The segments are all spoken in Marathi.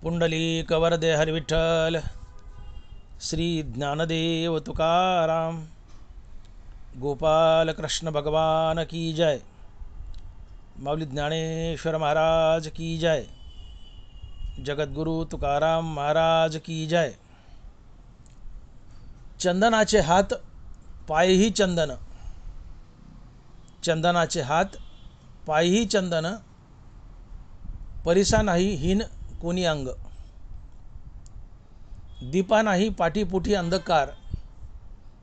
पुंडलिक वरदे हरिविठ्ठल श्री ज्ञानदेव तुकाराम गोपाल कृष्ण भगवान की जय। माऊली ज्ञानेश्वर महाराज की जय। जगद्गुरु तुकाराम महाराज की जय। चंदनाचे हात पायही चंदन, चंदनाचे हात पायही चंदन, परिसा नाही हीन कोणी अंग, दीपा नाही पाठीपुठी अंधकार,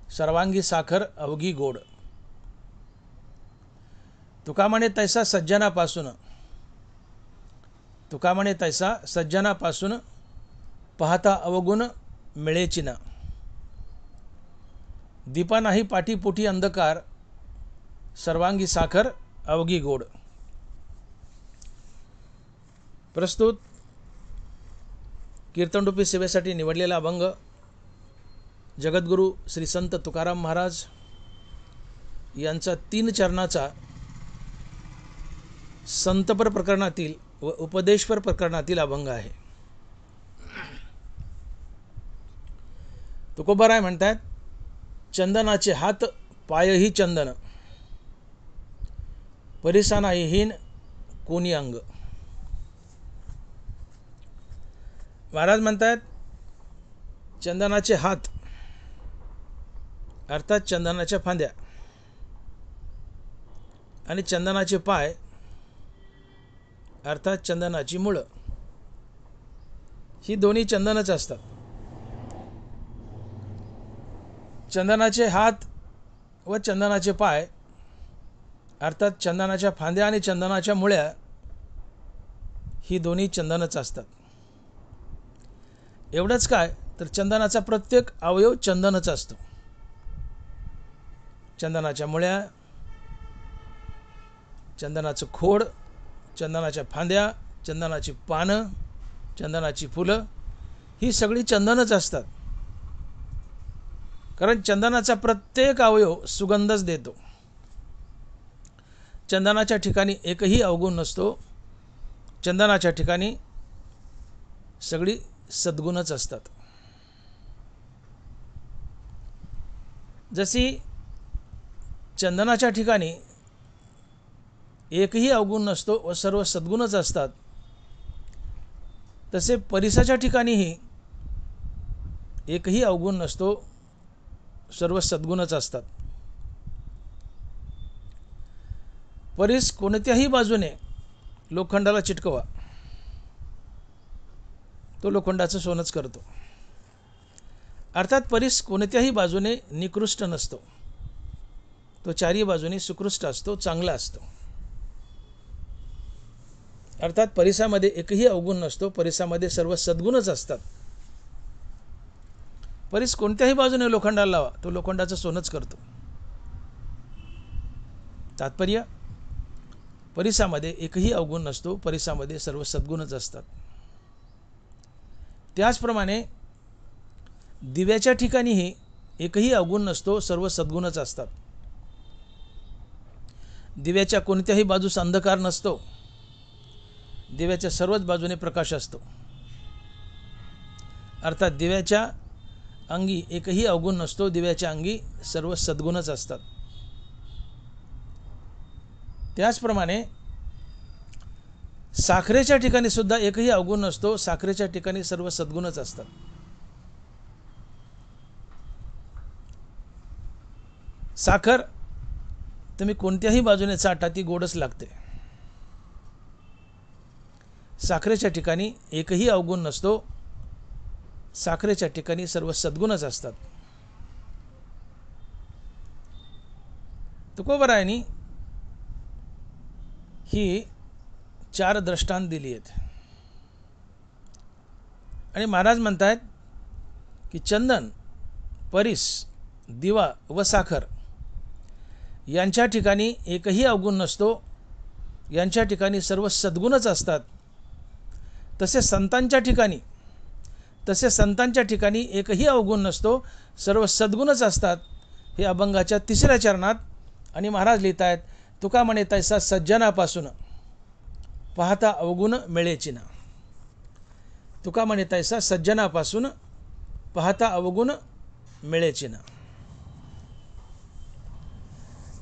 सर्वांगी साखर अवघी गोड। तुका म्हणे तैसा सज्जनापासून, तुका म्हणे तैसा सज्जनापासून, पाहता अवगुण मिळेची ना, दीपा नाही पाठीपुठी अंधकार, सर्वांगी साखर अवघी गोड। प्रस्तुत कीर्तनरूपी सेवेसाठी निवडलेला अभंग जगद्गुरु श्री संत तुकाराम महाराज यांचा 3 चरणाचा संतपर प्रकरणातील व उपदेशपर प्रकरणातील अभंग आहे। तुकोबाराय म्हणतात, चंदनाचे हात पायही चंदन, परिसा नाही हीन कोणी अंग। महाराज म्हणतात, चंदनाचे हात अर्थात चंदनाच्या फांद्या आणि चंदनाचे पाय अर्थात चंदनाची मुळं, ही दोन्ही चंदनच असतात। चंदनाचे हात व चंदनाचे पाय अर्थात चंदनाच्या फांद्या आणि चंदनाच्या मुळ्या, ही दोन्ही चंदनच असतात। एवढंच काय तर चंदनाचा प्रत्येक अवयव चंदनच असतो। चंदनाच्या मुळ्या, चंदनाचं खोड, चंदनाच्या फांद्या, चंदनाची पानं, चंदनाची फुलं, ही सगळी चंदनच असतात। कारण चंदनाचा प्रत्येक अवयव सुगंधच देतो। चंदनाच्या ठिकाणी एकही अवगुण नसतो। चंदनाच्या ठिकाणी सगळी सद्गुणच असतात। जशी चंदनाच्या ठिकाणी एकही अवगुण नसतो व सर्व सद्गुणच असतात, तसे परिसाच्या ठिकाणीही एकही अवगुण नसतो, सर्व सद्गुणच असतात। परिस कोणत्याही बाजूने लोखंडाला चिटकवा, तो लोखंडाचं सोनच करतो। अर्थात परिस कोणत्याही बाजूने निकृष्ट नसतो, तो चारी बाजूने सुकृष्ट असतो, चांगला असतो। अर्थात परिसामध्ये एकही अवगुण नसतो, परिसामध्ये सर्व सद्गुणच असतात। परिस कोणत्याही बाजूने लोखंडाला लावा, तो लोखंडाचं सोनच करतो। तात्पर्य, परिसामध्ये एकही अवगुण नसतो, परिसामध्ये सर्व सद्गुणच असतात। त्याचप्रमाणे दिव्याच्या ठिकाणीही एकही अवगुण नसतो, सर्व सद्गुणच असतात। दिव्याच्या कोणत्याही बाजूस अंधकार नसतो, दिव्याच्या सर्वच बाजूने प्रकाश असतो। अर्थात दिव्याच्या अंगी एकही अवगुण नसतो, दिव्याच्या अंगी सर्व सद्गुणच असतात। त्याचप्रमाणे साखरेच्या ठिकाणी सुद्धा एकही अवगुण नसतो, साखरेच्या ठिकाणी सर्व सद्गुणच असतात। साखर तुम्ही कोणत्याही बाजूने चाटा, ती गोडच लागते। साखरेच्या ठिकाणी एकही अवगुण नसतो, साखरेच्या ठिकाणी सर्व सद्गुणच असतात। तुकोबारायांनी ही 4 दृष्टांत दिली आहेत आणि महाराज म्हणतात की चंदन, परिस, दिवा व साखर यांच्या ठिकाणी एकही अवगुण नसतो, यांच्या ठिकाणी सर्व सद्गुणच असतात। तसे संतांच्या ठिकाणी एकही अवगुण नसतो, सर्व सद्गुणच असतात। हे अभंगाच्या 3ऱ्या चरणात आणि महाराज लिहित आहेत, तुका म्हणे तैसा सज्जनापासून, पाहता अवगुण मिळेची ना। तुका म्हणे तैसा सज्जनापासून पाहता अवगुण मिळेची ना.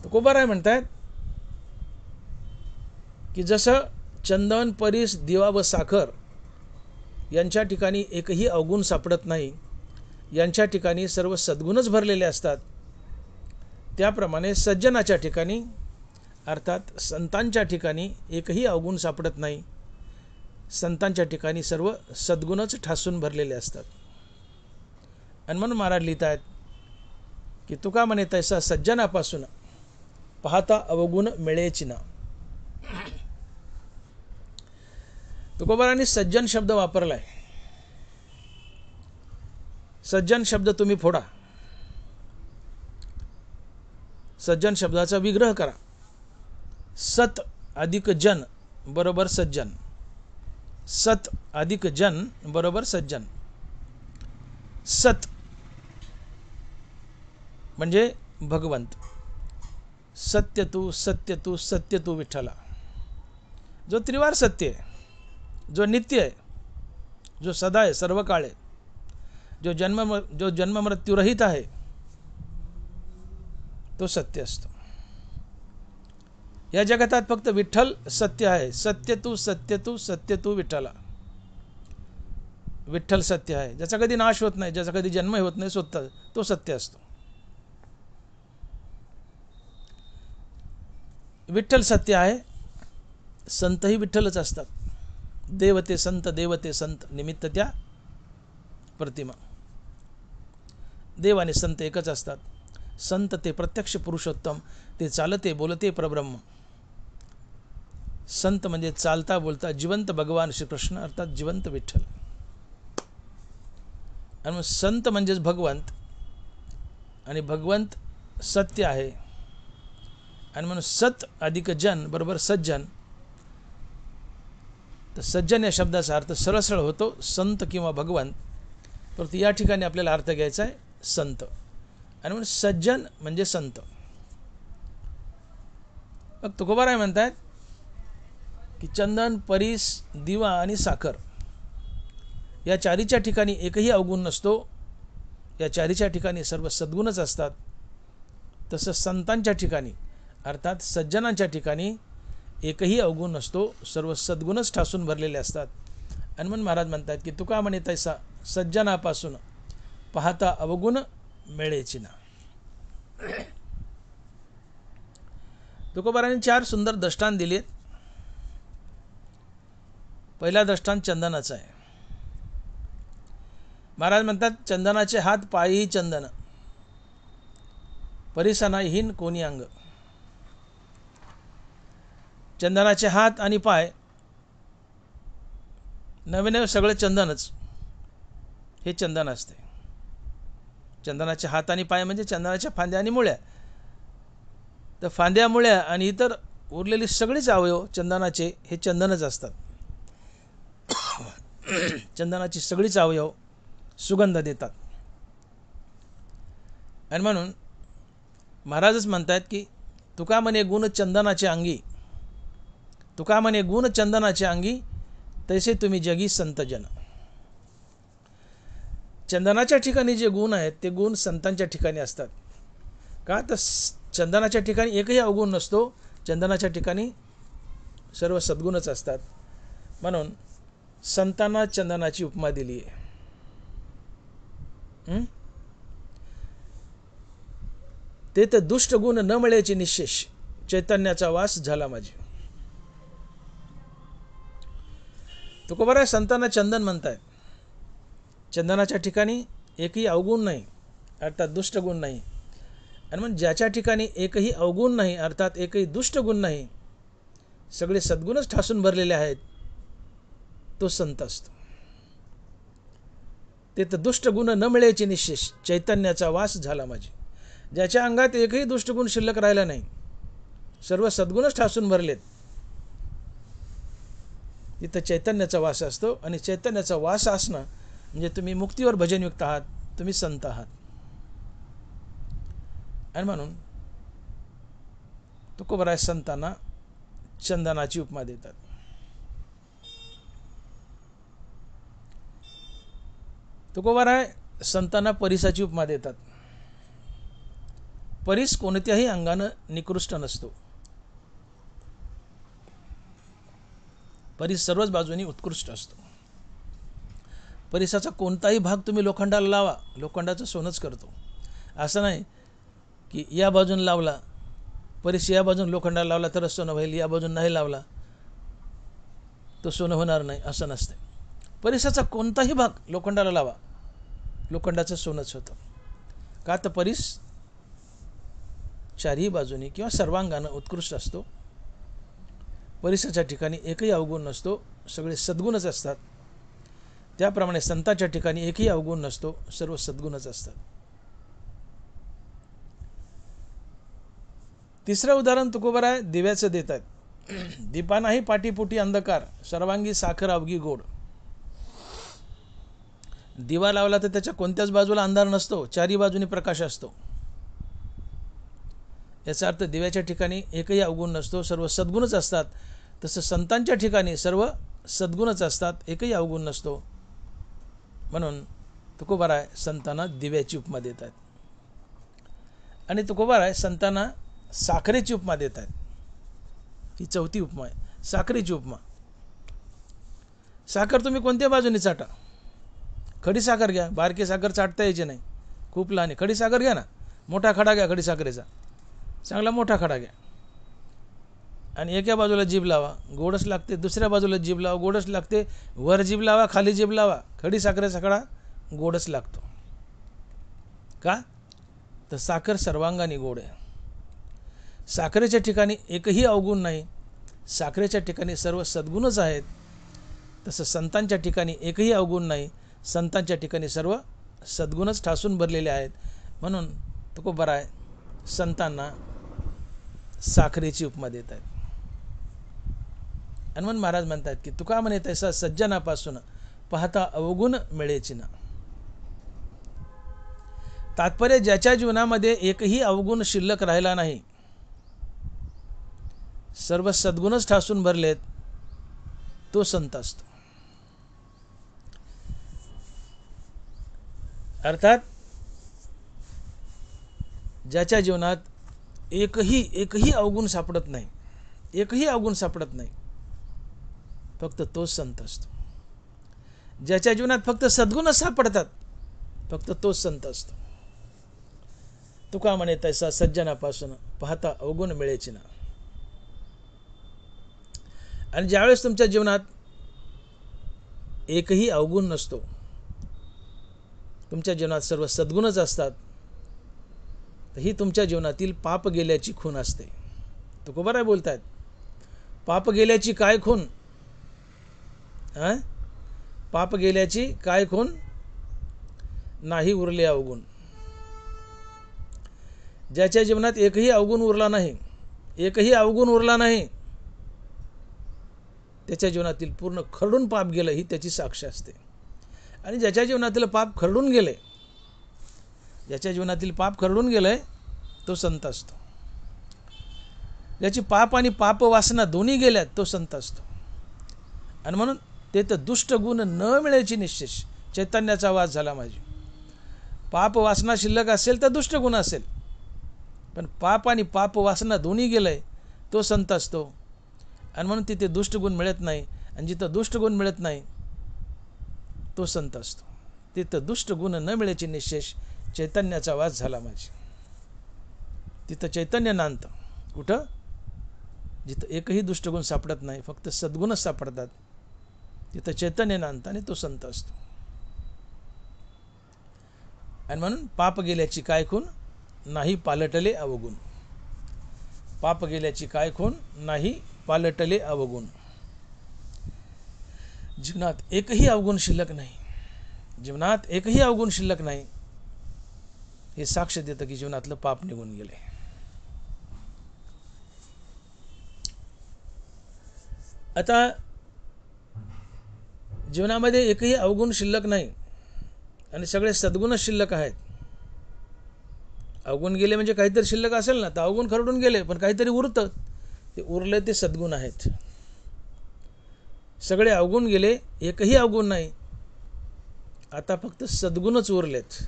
तुकोबाराय म्हणतायत की जसं चंदन, परीस, दिवा व साखर यांच्या ठिकाणी एकही अवगुण सापडत नाही, यांच्या ठिकाणी सर्व सद्गुणच भरलेले असतात, त्याप्रमाणे सज्जनाच्या ठिकाणी अर्थात संतांच्या ठिकाणी एकही अवगुण सापडत नाही, संतांच्या ठिकाणी सर्व सद्गुणच ठासून भरलेले असतात. आणि म्हणून महाराज लिहित आहेत की तुका म्हणे तैसा सज्जनापासून पाहता अवगुण मिळेची ना. तुकोबारांनी सज्जन शब्द वापरलाय. सज्जन शब्द तुम्ही फोडा, सज्जन शब्दाचा विग्रह करा. सत अधिक जन बरोबर सज्जन, सत अधिक जन बरोबर सज्जन. सत म्हणजे भगवंत, सत्य तू सत्य तू सत्य तू विठ्ठला, जो त्रिवार सत्य आहे, जो नित्य आहे, जो सदा आहे, सर्व काळ आहे, जो जन्म मृत्यूरहित आहे, तो सत्य असतो. या जगतात फक्त विठ्ठल सत्य आहे. सत्य तू सत्य तू सत्य तू विठ्ठला. विठ्ठल सत्य आहे, ज्याचा कधी नाश होत नाही, ज्याचा कधी जन्म होत नाही, स्वतः तो सत्य असतो. विठ्ठल सत्य आहे. संतही विठ्ठलच असतात. देवते संत, देवते संत, निमित्त त्या प्रतिमा. देव आणि संत एकच असतात. संत ते प्रत्यक्ष पुरुषोत्तम, ते चालते बोलते परब्रह्म. संत म्हणजे चालता बोलता जिवंत भगवान श्रीकृष्ण अर्थात जिवंत विठ्ठल. आणि मग संत म्हणजेच भगवंत, आणि भगवंत सत्य आहे. आणि म्हणून सत अधिक जन बरोबर सज्जन. तर सज्जन या शब्दाचा अर्थ सरळ सरळ होतो संत किंवा भगवंत, परंतु या ठिकाणी आपल्याला अर्थ घ्यायचा आहे संत. आणि म्हणून सज्जन म्हणजे संत. मग तुकोबाराय म्हणतात की चंदन, परीस, दिवा आणि साखर या चारीच्या ठिकाणी एकही अवगुण नसतो, या चारीच्या ठिकाणी सर्व सद्गुणच असतात. तसं संतांच्या ठिकाणी अर्थात सज्जनांच्या ठिकाणी एकही अवगुण नसतो, सर्व सद्गुणच ठासून भरलेले असतात. आणि म्हणून महाराज म्हणतात की तुका म्हणे तैसा सज्जनापासून पाहता अवगुण मिळेची ना. तुकोबारांनी 4 सुंदर दृष्टांत दिलेत. पहिला दृष्टांत चंदनाचा आहे. महाराज म्हणतात चंदनाचे हात पायही चंदन, परिसनाहीन कोणी अंग. चंदनाचे हात आणि पाय नवे नवे सगळे चंदनच, हे चंदन असते. चंदनाचे हात आणि पाय म्हणजे चंदनाच्या फांद्या आणि मुळ्या. तर फांद्या, मुळ्या आणि इतर उरलेली सगळीच अवयव चंदनाचे हे चंदनच असतात. चंदनाची सगळीच अवयव सुगंध देतात. आणि म्हणून महाराजच म्हणतात की तुका म्हणे गुण चंदनाचे अंगी, तुका म्हणे गुण चंदनाचे अंगी, तैसे तुम्ही जगी संतजन. चंदनाच्या ठिकाणी जे गुण आहेत ते गुण संतांच्या ठिकाणी असतात. का तर चंदनाच्या ठिकाणी एकही अवगुण नसतो, चंदनाच्या ठिकाणी सर्व सद्गुणच असतात. म्हणून संतांना चंदनाची उपमा दिली आहे. ते तर दुष्ट गुण न मिळेची निशेष, चैतन्याचा वास झाला माझे. तुकोबाराय संतांना चंदन म्हणतायत. चंदनाच्या ठिकाणी एकही अवगुण नाही अर्थात दुष्ट गुण नाही. आणि मग ज्याच्या ठिकाणी एकही अवगुण नाही अर्थात एकही दुष्ट गुण नाही, सगळे सद्गुणच ठासून भरलेले आहेत, तो संत असतो. ते तर दुष्ट गुण न मिळेची निशेष, चैतन्याचा वास झाला माझे. ज्याच्या अंगात एकही दुष्ट गुण शिल्लक राहिला नाही, सर्व सद्गुणच ठासून भरलेत, तिथं चैतन्याचा वास असतो. आणि चैतन्याचा वास असणं म्हणजे तुम्ही मुक्तीवर भजनयुक्त आहात, तुम्ही संत आहात. आणि म्हणून तुकोबाराय संतांना चंदनाची उपमा देतात. तुकोबाराय संतांना परिसाची उपमा देतात. परिस कोणत्याही अंगानं निकृष्ट नसतो. परिस सर्वच बाजूनी उत्कृष्ट असतो. परिसाचा कोणताही भाग तुम्ही लोखंडाला लावा, लोखंडाचं सोनंच करतो. असं नाही की या बाजून लावला परिस, या बाजून लोखंडाला लावला तरच सोनं होईल, या बाजून नाही लावला तो सोनं होणार नाही, असं नसतं. परिसाचा कोणताही भाग लोखंडाला लावा, लोखंडाचं सोनंच होतं. का तर परिस चारही बाजूनी किंवा सर्वांगानं उत्कृष्ट असतो. परिसाच्या ठिकाणी एकही अवगुण नसतो, सगळे सद्गुणच असतात. त्याप्रमाणे संतांच्या ठिकाणी एकही अवगुण नसतो, सर्व सद्गुणच असतात. तिसरं उदाहरण तुकोबाराय दिव्याचं देत आहेत. दीपा नाही पाटीपुटी अंधकार, सर्वांगी साखर अवघी गोड. दिवा लावला तर त्याच्या कोणत्याच बाजूला अंधार नसतो, चारही बाजूनी प्रकाश असतो. याचा अर्थ दिव्याच्या ठिकाणी एकही अवगुण नसतो, सर्व सद्गुणच असतात. तसं संतांच्या ठिकाणी सर्व सद्गुणच असतात, एकही अवगुण नसतो. म्हणून तुकोबाराय संतांना दिव्याची उपमा देत आहेत. आणि तुकोबाराय संतांना साखरेची उपमा देत आहेत. ही चौथी उपमा आहे, साखरेची उपमा. साखर तुम्ही कोणत्या बाजूने चाटा. खडी साखर घ्या, बारकी साखर चाटता यायची नाही, खूप लहान आहे. खडी साखर घ्या ना, मोठा खडा घ्या खडी साखरेचा, चांगला मोठा खडा घ्या आणि एका बाजूला जीभ लावा, गोडच लागते. दुसऱ्या बाजूला जीभ लावा, गोडच लागते. वर जीभ लावा, खाली जीभ लावा, खडी साखरेचा खडा गोडच लागतो. का तर साखर सर्वांगाने गोड आहे. साखरेच्या ठिकाणी एकही अवगुण नाही, साखरेच्या ठिकाणी सर्व सद्गुणच आहेत. तसं संतांच्या ठिकाणी एकही अवगुण नाही, संतांच्या ठिकाणी सर्व सद्गुणच ठासून भरलेले आहेत. म्हणून तुकोबाराय संतांना साखरेची उपमा देत आहेत. आणि म्हणून महाराज म्हणतात की तुका म्हणे तैसा सज्जनापासून पाहता अवगुण मिळेची ना. तात्पर्य ज्याच्या जीवनामध्ये एकही अवगुण शिल्लक राहिला नाही, सर्व सद्गुणच ठासून भरलेत, तो संत असतो. अर्थात ज्याच्या जीवनात एकही अवगुण सापडत नाही, एकही अवगुण सापडत नाही, फक्त तोच संत असतो. ज्याच्या जीवनात फक्त सद्गुणच सापडतात, फक्त तोच संत असतो. तुका म्हणे तैसा सज्जनापासून पाहता अवगुण मिळेची ना. आणि ज्यावेळेस तुमच्या जीवनात एकही अवगुण नसतो, तुमच्या जीवनात सर्व सद्गुणच असतात, तर ही तुमच्या जीवनातील पाप गेल्याची खून असते. तुकोबाराय बोलतायत, पाप गेल्याची काय खून. पाप गेल्याची काय खून, नाही उरले अवगुण. ज्याच्या जीवनात एकही अवगुण उरला नाही, एकही अवगुण उरला नाही, त्याच्या जीवनातील पूर्ण खरडून पाप गेलं ही त्याची साक्ष असते. आणि ज्याच्या जीवनातील पाप खरडून गेले, ज्याच्या जीवनातील पाप खरडून गेलंय, तो संत असतो. ज्याची पाप आणि पाप वासना दोन्ही गेल्यात, तो संत असतो. आणि म्हणून ते तर दुष्ट गुण न मिळायची निश्चेष चैतन्याचा वास झाला माझी. पाप वासना शिल्लक असेल तर दुष्ट गुण असेल, पण पाप आणि पाप वासना दोन्ही गेलंय, तो संत असतो. आणि म्हणून तिथे दुष्ट गुण मिळत नाही, आणि जिथं दुष्ट गुण मिळत नाही, तो संत असतो. तिथं दुष्ट गुण न मिळायची निश्चेष चैतन्याचा वास झाला माझी. तिथं चैतन्य नांदतं. कुठं? जिथं एकही दुष्टगुण सापडत नाही, फक्त सद्गुणच सापडतात, तिथं चैतन्य नांदतं आणि तो संत असतो. आणि म्हणून पाप गेल्याची काय खून, नाही पालटले अवगुण. पाप गेल्याची काय खून, नाही पालटले अवगुण. जीवनात एकही अवगुण शिल्लक नाही, जीवनात एकही अवगुण शिल्लक नाही, हे साक्ष देतं की जीवनातलं पाप निघून गेले. आता जीवनामध्ये एकही अवगुण शिल्लक नाही आणि सगळे सद्गुणच शिल्लक आहेत. अवगुण गेले म्हणजे काहीतरी शिल्लक असेल ना, तर अवगुण खरडून गेले, पण काहीतरी उरतं, ते उरले ते सद्गुण आहेत. सगळे अवगुण गेले, एकही अवगुण नाही, आता फक्त सद्गुणच उरलेत,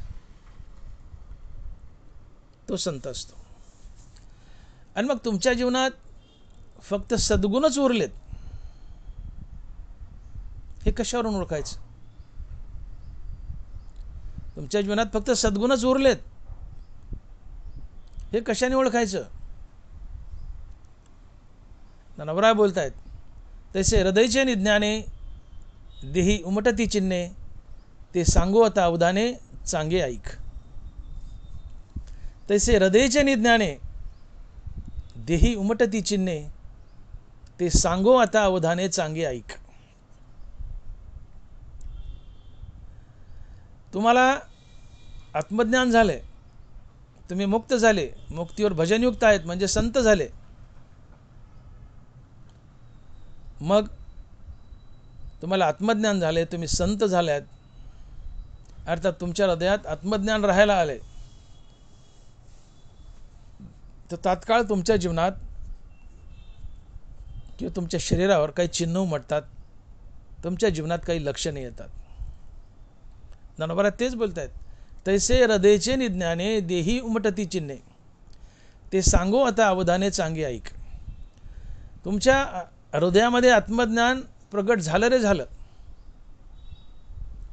तो संत असतो. आणि मग तुमच्या जीवनात फक्त सद्गुणच उरलेत, हे कशावरून ओळखायचं? तुमच्या जीवनात फक्त सद्गुणच उरलेत, हे कशाने ओळखायचं? नवराय बोलतायत, तैसे हृदयचे निज्ञाने देही उमटती चिन्हे, ते सांगू आता अवधाने चांगे ऐक. तैसे हृदयचे निज्ञाने देही उमटती चिन्हे, ते सांगो आता अवधाने चांगे ऐक. तुम्हाला आत्मज्ञान झाले, तुम्ही मुक्त झाले, मुक्तीवर भजनयुक्त आहेत म्हणजे संत झाले. मग तुम्हाला आत्मज्ञान झाले, तुम्ही संत झाल्यात, अर्थात तुमच्या हृदयात आत्मज्ञान राहायला आले, तर तात्काळ तुमच्या जीवनात किंवा तुमच्या शरीरावर काही चिन्ह उमटतात, तुमच्या जीवनात काही लक्षणे येतात. ज्ञानोबा तेच बोलतायत, तैसे हृदयचे निज्ञाने देही उमटती चिन्हे, ते सांगो आता अवधाने चांगे ऐक. तुमच्या हृदयामध्ये आत्मज्ञान प्रगट झालं रे झालं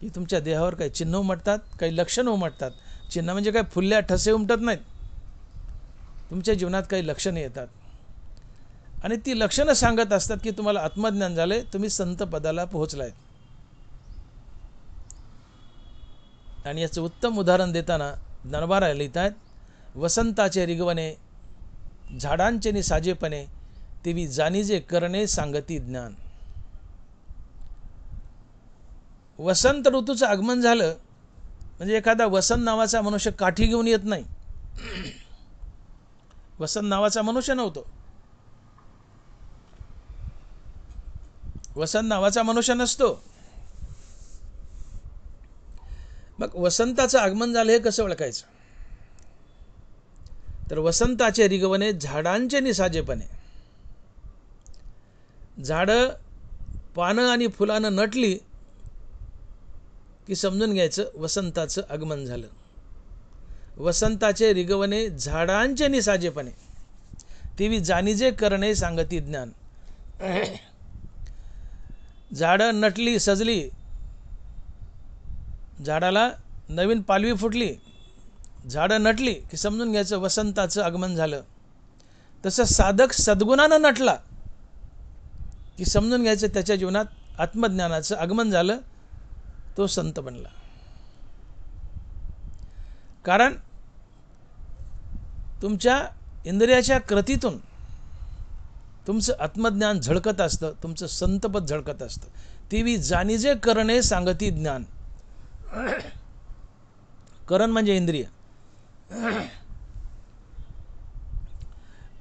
की तुमच्या देहावर काही चिन्ह उमटतात, काही लक्षणं उमटतात. चिन्ह म्हणजे काय फुल्या ठसे उमटत नाहीत, तुमच्या जीवनात काही लक्षणे येतात आणि ती लक्षणं सांगत असतात की तुम्हाला आत्मज्ञान झाले, तुम्ही संत पदाला पोहोचलायत. आणि याचं उत्तम उदाहरण देताना ज्ञानोबा लिहित आहेत, वसंताचे रिगवणे झाडांचे नि साजेपणे, तेवी जाणीजे करणे सांगती ज्ञान. वसंत ऋतूचं आगमन झालं म्हणजे एखादा वसंत नावाचा मनुष्य काठी घेऊन येत नाही. वसंत नावाचा मनुष्य नव्हतो, वसंत नावाचा मनुष्य नसतो. मग वसंताचं आगमन झालं हे कसं ओळखायचं? तर वसंताचे रिगवणे झाडांचे निसाजेपणे, झाडं पानं आणि फुलानं नटली की समजून घ्यायचं वसंताचं आगमन झालं. वसंताचे रिगवणे झाडांचे निसाजेपणे, तेवी जाणीजे करणे सांगती ज्ञान. झाडं नटली, सजली, झाडाला नवीन पालवी फुटली, झाडं नटली की समजून घ्यायचं वसंताचं आगमन झालं. तसं साधक सद्गुणानं नटला की समजून घ्यायचं त्याच्या जीवनात आत्मज्ञानाचं आगमन झालं, तो संत बनला. कारण तुमच्या इंद्रियाच्या कृतीतून तुमचं आत्मज्ञान झळकत असतं, तुमचं संतपद झळकत असतं. तेवी जाणीजे करणे सांगती ज्ञान. करण म्हणजे इंद्रिय.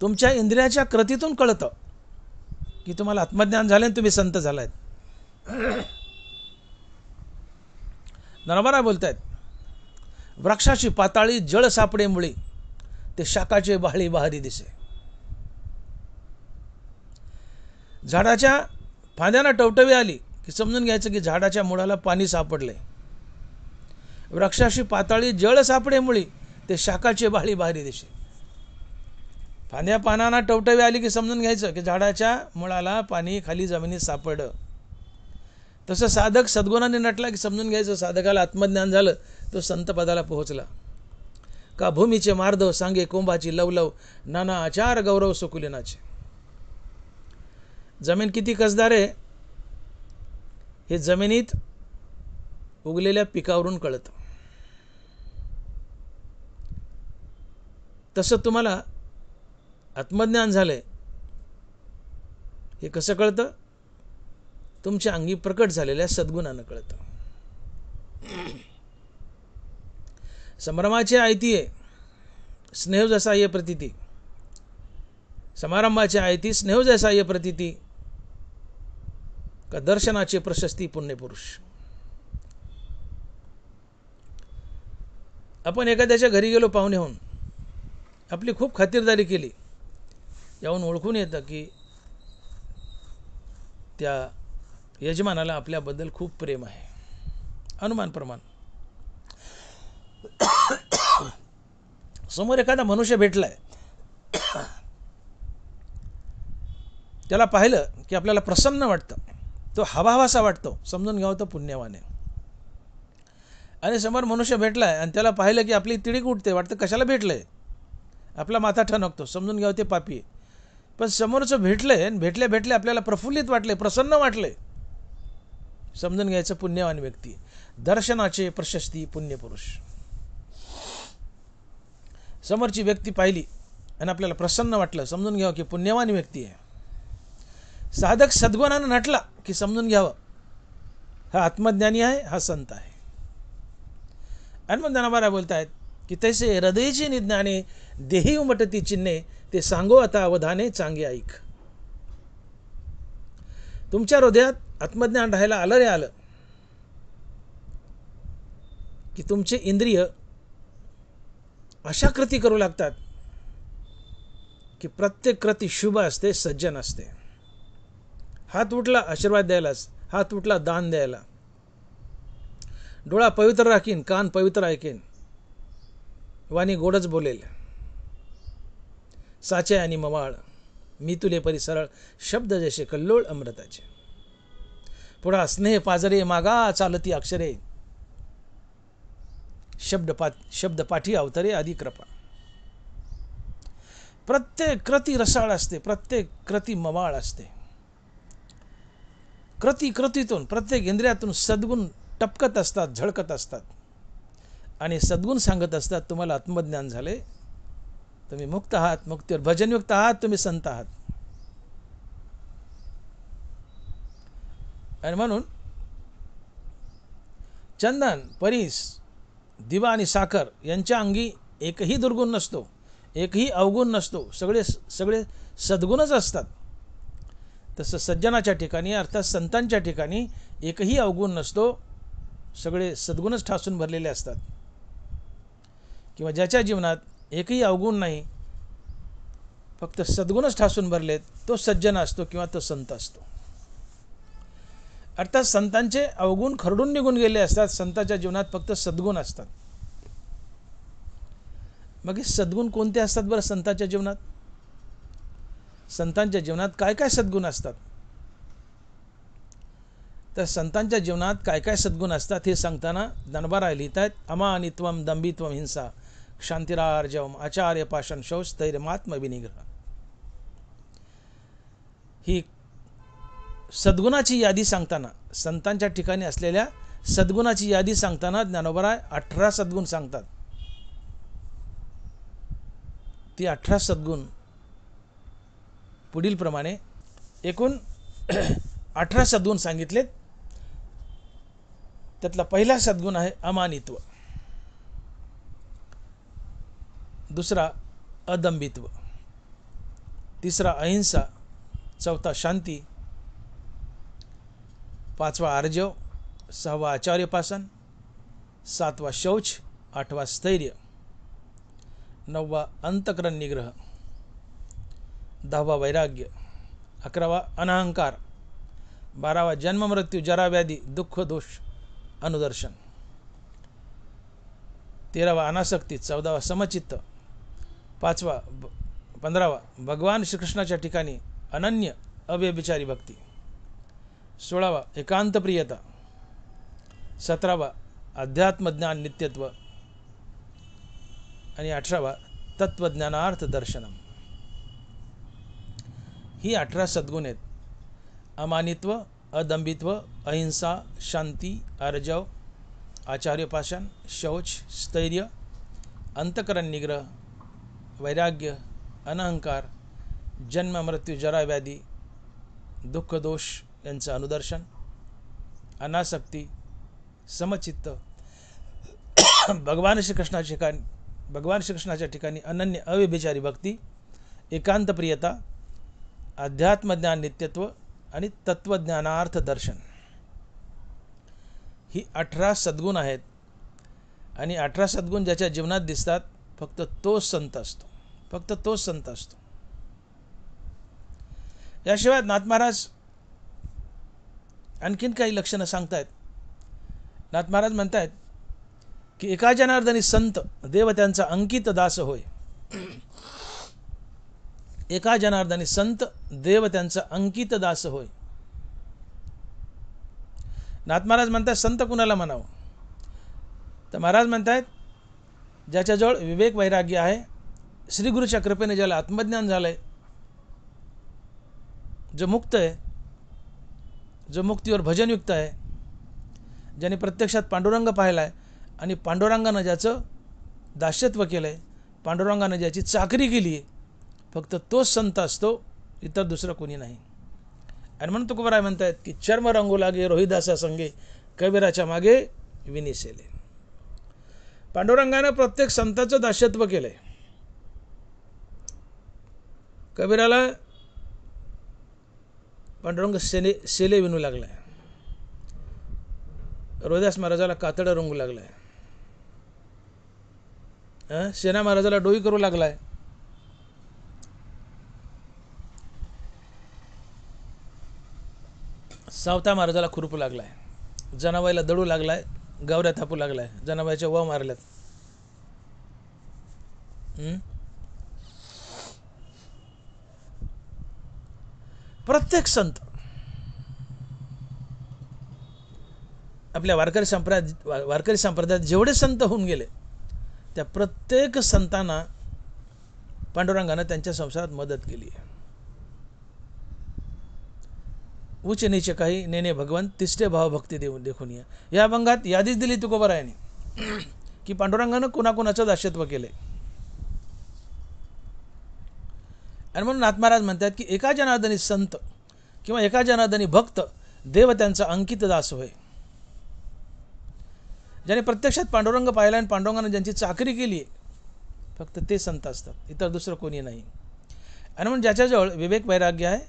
तुमच्या इंद्रियाच्या कृतीतून कळतं की तुम्हाला आत्मज्ञान झाले आणि तुम्ही संत झालायत. ज्ञानोबा बोलतायत, वृक्षाची पाताळी जळ सापडे मुळी, ते शाखाचे बहाळी बहारी दिसे. झाडाच्या फांद्याला टवटवी आली की समजून घ्यायचं की झाडाच्या मुळाला पाणी सापडले. वृक्षाशी पाताळी जळ सापडे मुळी, ते शाखाचे बहाळी बहारी दिसे. फांद्या पानांना टवटवी आली की समजून घ्यायचं की झाडाच्या मुळाला पाणी खाली जमिनीत सापडलं. तसं साधक सद्गुणाने नटला की समजून घ्यायचं साधकाला आत्मज्ञान झालं, तो संत पदाला पोहोचला. का भूमीचे मार्दव सांगे कोंबाची लवलव, नाना आचार गौरव सुकुलिनाचे. जमीन किती कसदार आहे हे जमिनीत उगलेल्या पिकावरून कळतं. तसं तुम्हाला आत्मज्ञान झालंय हे कसं कळतं? तुमच्या अंगी प्रकट झालेल्या सद्गुणानं कळतं. संभ्रमाची आयती आहे स्नेह जसा ये प्रतीती, समारंभाची आयती स्नेह जसा ये प्रतीती, का दर्शनाची प्रशस्ती पुण्यपुरुष. आपण एखाद्याच्या घरी गेलो पाहुणे होऊन, आपली खूप खातिरदारी केली, याहून ओळखून येतं की त्या यजमानाला आपल्याबद्दल खूप प्रेम आहे, अनुमान प्रमाण. समोर एखादा मनुष्य भेटलाय, त्याला पाहिलं की आपल्याला प्रसन्न वाटतं, तो हवाहवासा वाटतो, समजून घ्यावं तो पुण्यवान आहे. आणि समोर मनुष्य भेटलाय आणि त्याला पाहिलं की आपली तिडीक उठते, वाटतं कशाला भेटलंय, आपला माथा ठणकतो, समजून घ्यावं ते पापी आहे. पण समोरचं भेटलंय आणि भेटल्या भेटले आपल्याला प्रफुल्लित वाटले, प्रसन्न वाटले, समजून घ्यायचं पुण्यवान व्यक्ती. दर्शनाचे प्रशस्ती पुण्यपुरुष. समोरची व्यक्ती पाहिली आणि आपल्याला प्रसन्न वाटलं, समजून घ्यावं की पुण्यवान व्यक्ती आहे. साधक सद्गुणानं नटला की समजून घ्यावं हा आत्मज्ञानी आहे, हा संत आहे. आणि मग ज्ञानोबा बोलतायत की तैसे हृदयची निज्ञाने देही उमटती चिन्हे, ते सांगो आता अवधाने चांगे ऐक. तुमच्या हृदयात आत्मज्ञान राहायला आलं रे आलं की तुमचे इंद्रिय अशा कृती करू लागतात की प्रत्येक कृती शुभ असते, सज्जन असते. हात उठला आशीर्वाद द्यायलाच, हात उठला दान द्यायला, डोळा पवित्र राखीन, कान पवित्र ऐकेन, वाणी गोडच बोलेल, साचे आणि मवाळ, मी तुले परी सरळ, शब्द जैसे कल्लोळ अमृताचे. पुढा स्नेह पाजरे मागा चालती अक्षरे, शब्द पाठी अवतरे आधी कृपा. प्रत्येक कृती रसाळ असते, प्रत्येक कृती मवाळ असते. कृतीतून प्रत्येक इंद्रियातून सद्गुण टपकत असतात, झळकत असतात. आणि सद्गुण सांगत असतात तुम्हाला आत्मज्ञान झाले, तुम्ही मुक्त आहात, मुक्तीवर भजनयुक्त आहात, तुम्ही संत आहात. आणि म्हणून चंदन, परीस, दिवा आणि साखर यांच्या अंगी एकही दुर्गुण नसतो, एकही अवगुण नसतो, सगळे सद्गुणच असतात. तसं सज्जनाच्या ठिकाणी अर्थात संतांच्या ठिकाणी एकही अवगुण नसतो, सगळे सद्गुणच ठासून भरलेले असतात. किंवा ज्याच्या जीवनात एकही अवगुण नाही, फक्त सद्गुणच ठासून भरलेत, तो सज्जन असतो किंवा तो संत असतो. अर्थात संतांचे अवगुण खरडून निघून गेले असतात, संतांच्या जीवनात फक्त सद्गुण असतात. मग हे सद्गुण कोणते असतात बरं संतांच्या जीवनात? संतांच्या जीवनात काय काय सद्गुण असतात? तर संतांच्या जीवनात काय काय सद्गुण असतात हे सांगताना ज्ञानोबा लिहित आहेत, अमानित्वम दंभित्वम हिंसा क्षांतिरार्जवम आचार्य पाषण शौच स्थैर्यमात्म विनिग्रह. ही सद्गुणाची यादी सांगताना, संतांच्या ठिकाणी असलेल्या सद्गुणाची यादी सांगताना ज्ञानोबा 18 सद्गुण सांगतात. ती 18 सद्गुण पुढील प्रमाणे, एकूण 18 सद्गुण सांगितलेत. त्यातला पहिला सद्गुण आहे अमानित्व, दुसरा अदंभित्व, तिसरा अहिंसा, चौथा शांती, पाचवा आर्जव, सहावा आचार्यपासन, सातवा शौच, आठवा स्थैर्य, नववा अंतकरण निग्रह, 10वा वैराग्य, 11वा अनहंकार, 12वा जन्म मृत्यू जरा व्याधी दुःख दोष अनुदर्शन, 13वा अनासक्ती, 14वा समचित्त, 15वा भगवान श्रीकृष्णाच्या ठिकाणी अनन्य अव्यभिचारी भक्ती, 16वा एकांत प्रियता, 17वा अध्यात्मज्ञान नित्यत्व आणि 18वा तत्वज्ञानार्थ दर्शनम. ही 18 सद्गुण आहेत. अमानित्व, अदंभित्व, अहिंसा, शांती, आर्जव, आचार्यपाषण, शौच, स्थैर्य, अंतकरण निग्रह, वैराग्य, अनहंकार, जन्म मृत्यू जरा व्याधी दुःख दोष यांचं अनुदर्शन, अनासक्ती, समचित्त, भगवान श्रीकृष्णाच्या ठिकाणी अनन्य अव्यभिचारी भक्ती, एकांत प्रियता, अध्यात्मज्ञान नित्यत्व आणि तत्वज्ञानार्थ दर्शन. ही 18 सद्गुण आहेत. आणि 18 सद्गुण ज्याच्या जीवनात दिसतात फक्त तोच संत असतो, फक्त तोच संत असतो. याशिवाय नाथ महाराज आणखीन काही लक्षणं सांगतायत. नाथ महाराज म्हणतात की एका जनार्दनी संत देव त्यांचा अंकित दास होय. एका जनार्दनी संत देव त्यांचा अंकित दास होय. नाथ महाराज म्हणतात संत कुणाला म्हणावं, तर महाराज म्हणतात ज्याच्याजवळ विवेक वैराग्य आहे, श्री गुरुच्या कृपेने ज्याला आत्मज्ञान झालंय, जो मुक्त आहे, जो मुक्तीवर भजनयुक्त आहे, ज्याने प्रत्यक्षात पांडुरंग पाहिलाय आणि पांडुरंगानं ज्याचं दास्यत्व केलंय, पांडुरंगानं ज्याची चाकरी केली आहे, फक्त तोच संत असतो, इतर दुसरं कोणी नाही. आणि म्हणून तुकोबराय म्हणतात की चर्म रंगू लागे रोहिदासा संगे कबीराच्या मागे विनिसेले. पांडुरंगानं प्रत्येक संताचं दास्यत्व केलंय. कबीराला पांडुरंग सेले विणू लागलाय, रोहिदास महाराजाला कातडं रंगू लागलाय, सेना महाराजाला डोई करू लागलाय, सावता महाराजाला खुरपू लागलाय, जनाबाईला दडू लागलाय, गावऱ्या थापू लागलाय, जनाबाईच्या व मारल्यात. प्रत्येक संत आपल्या वारकरी संप्रदायात जेवढे संत होऊन गेले त्या प्रत्येक संतांना पांडुरंगानं त्यांच्या संसारात मदत केली आहे. उच्च नीच काही नेने भगवंत तिसरे भाव भक्ती देऊन देखून या अभंगात यादीच दिली तुकोबरायांनी की पांडुरंगानं कुणाकुणाचं दास्यत्व केले. आणि म्हणून नाथ महाराज म्हणतात की एका जनार्दनी संत किंवा एका जनार्दनी भक्त देव त्यांचा अंकित दास होय. ज्याने प्रत्यक्षात पांडुरंग पाहिला आणि पांडुरंगानं ज्यांची चाकरी केली आहे, फक्त ते संत असतात, इतर दुसरं कोणी नाही. आणि म्हणून ज्याच्याजवळ विवेक वैराग्य आहे,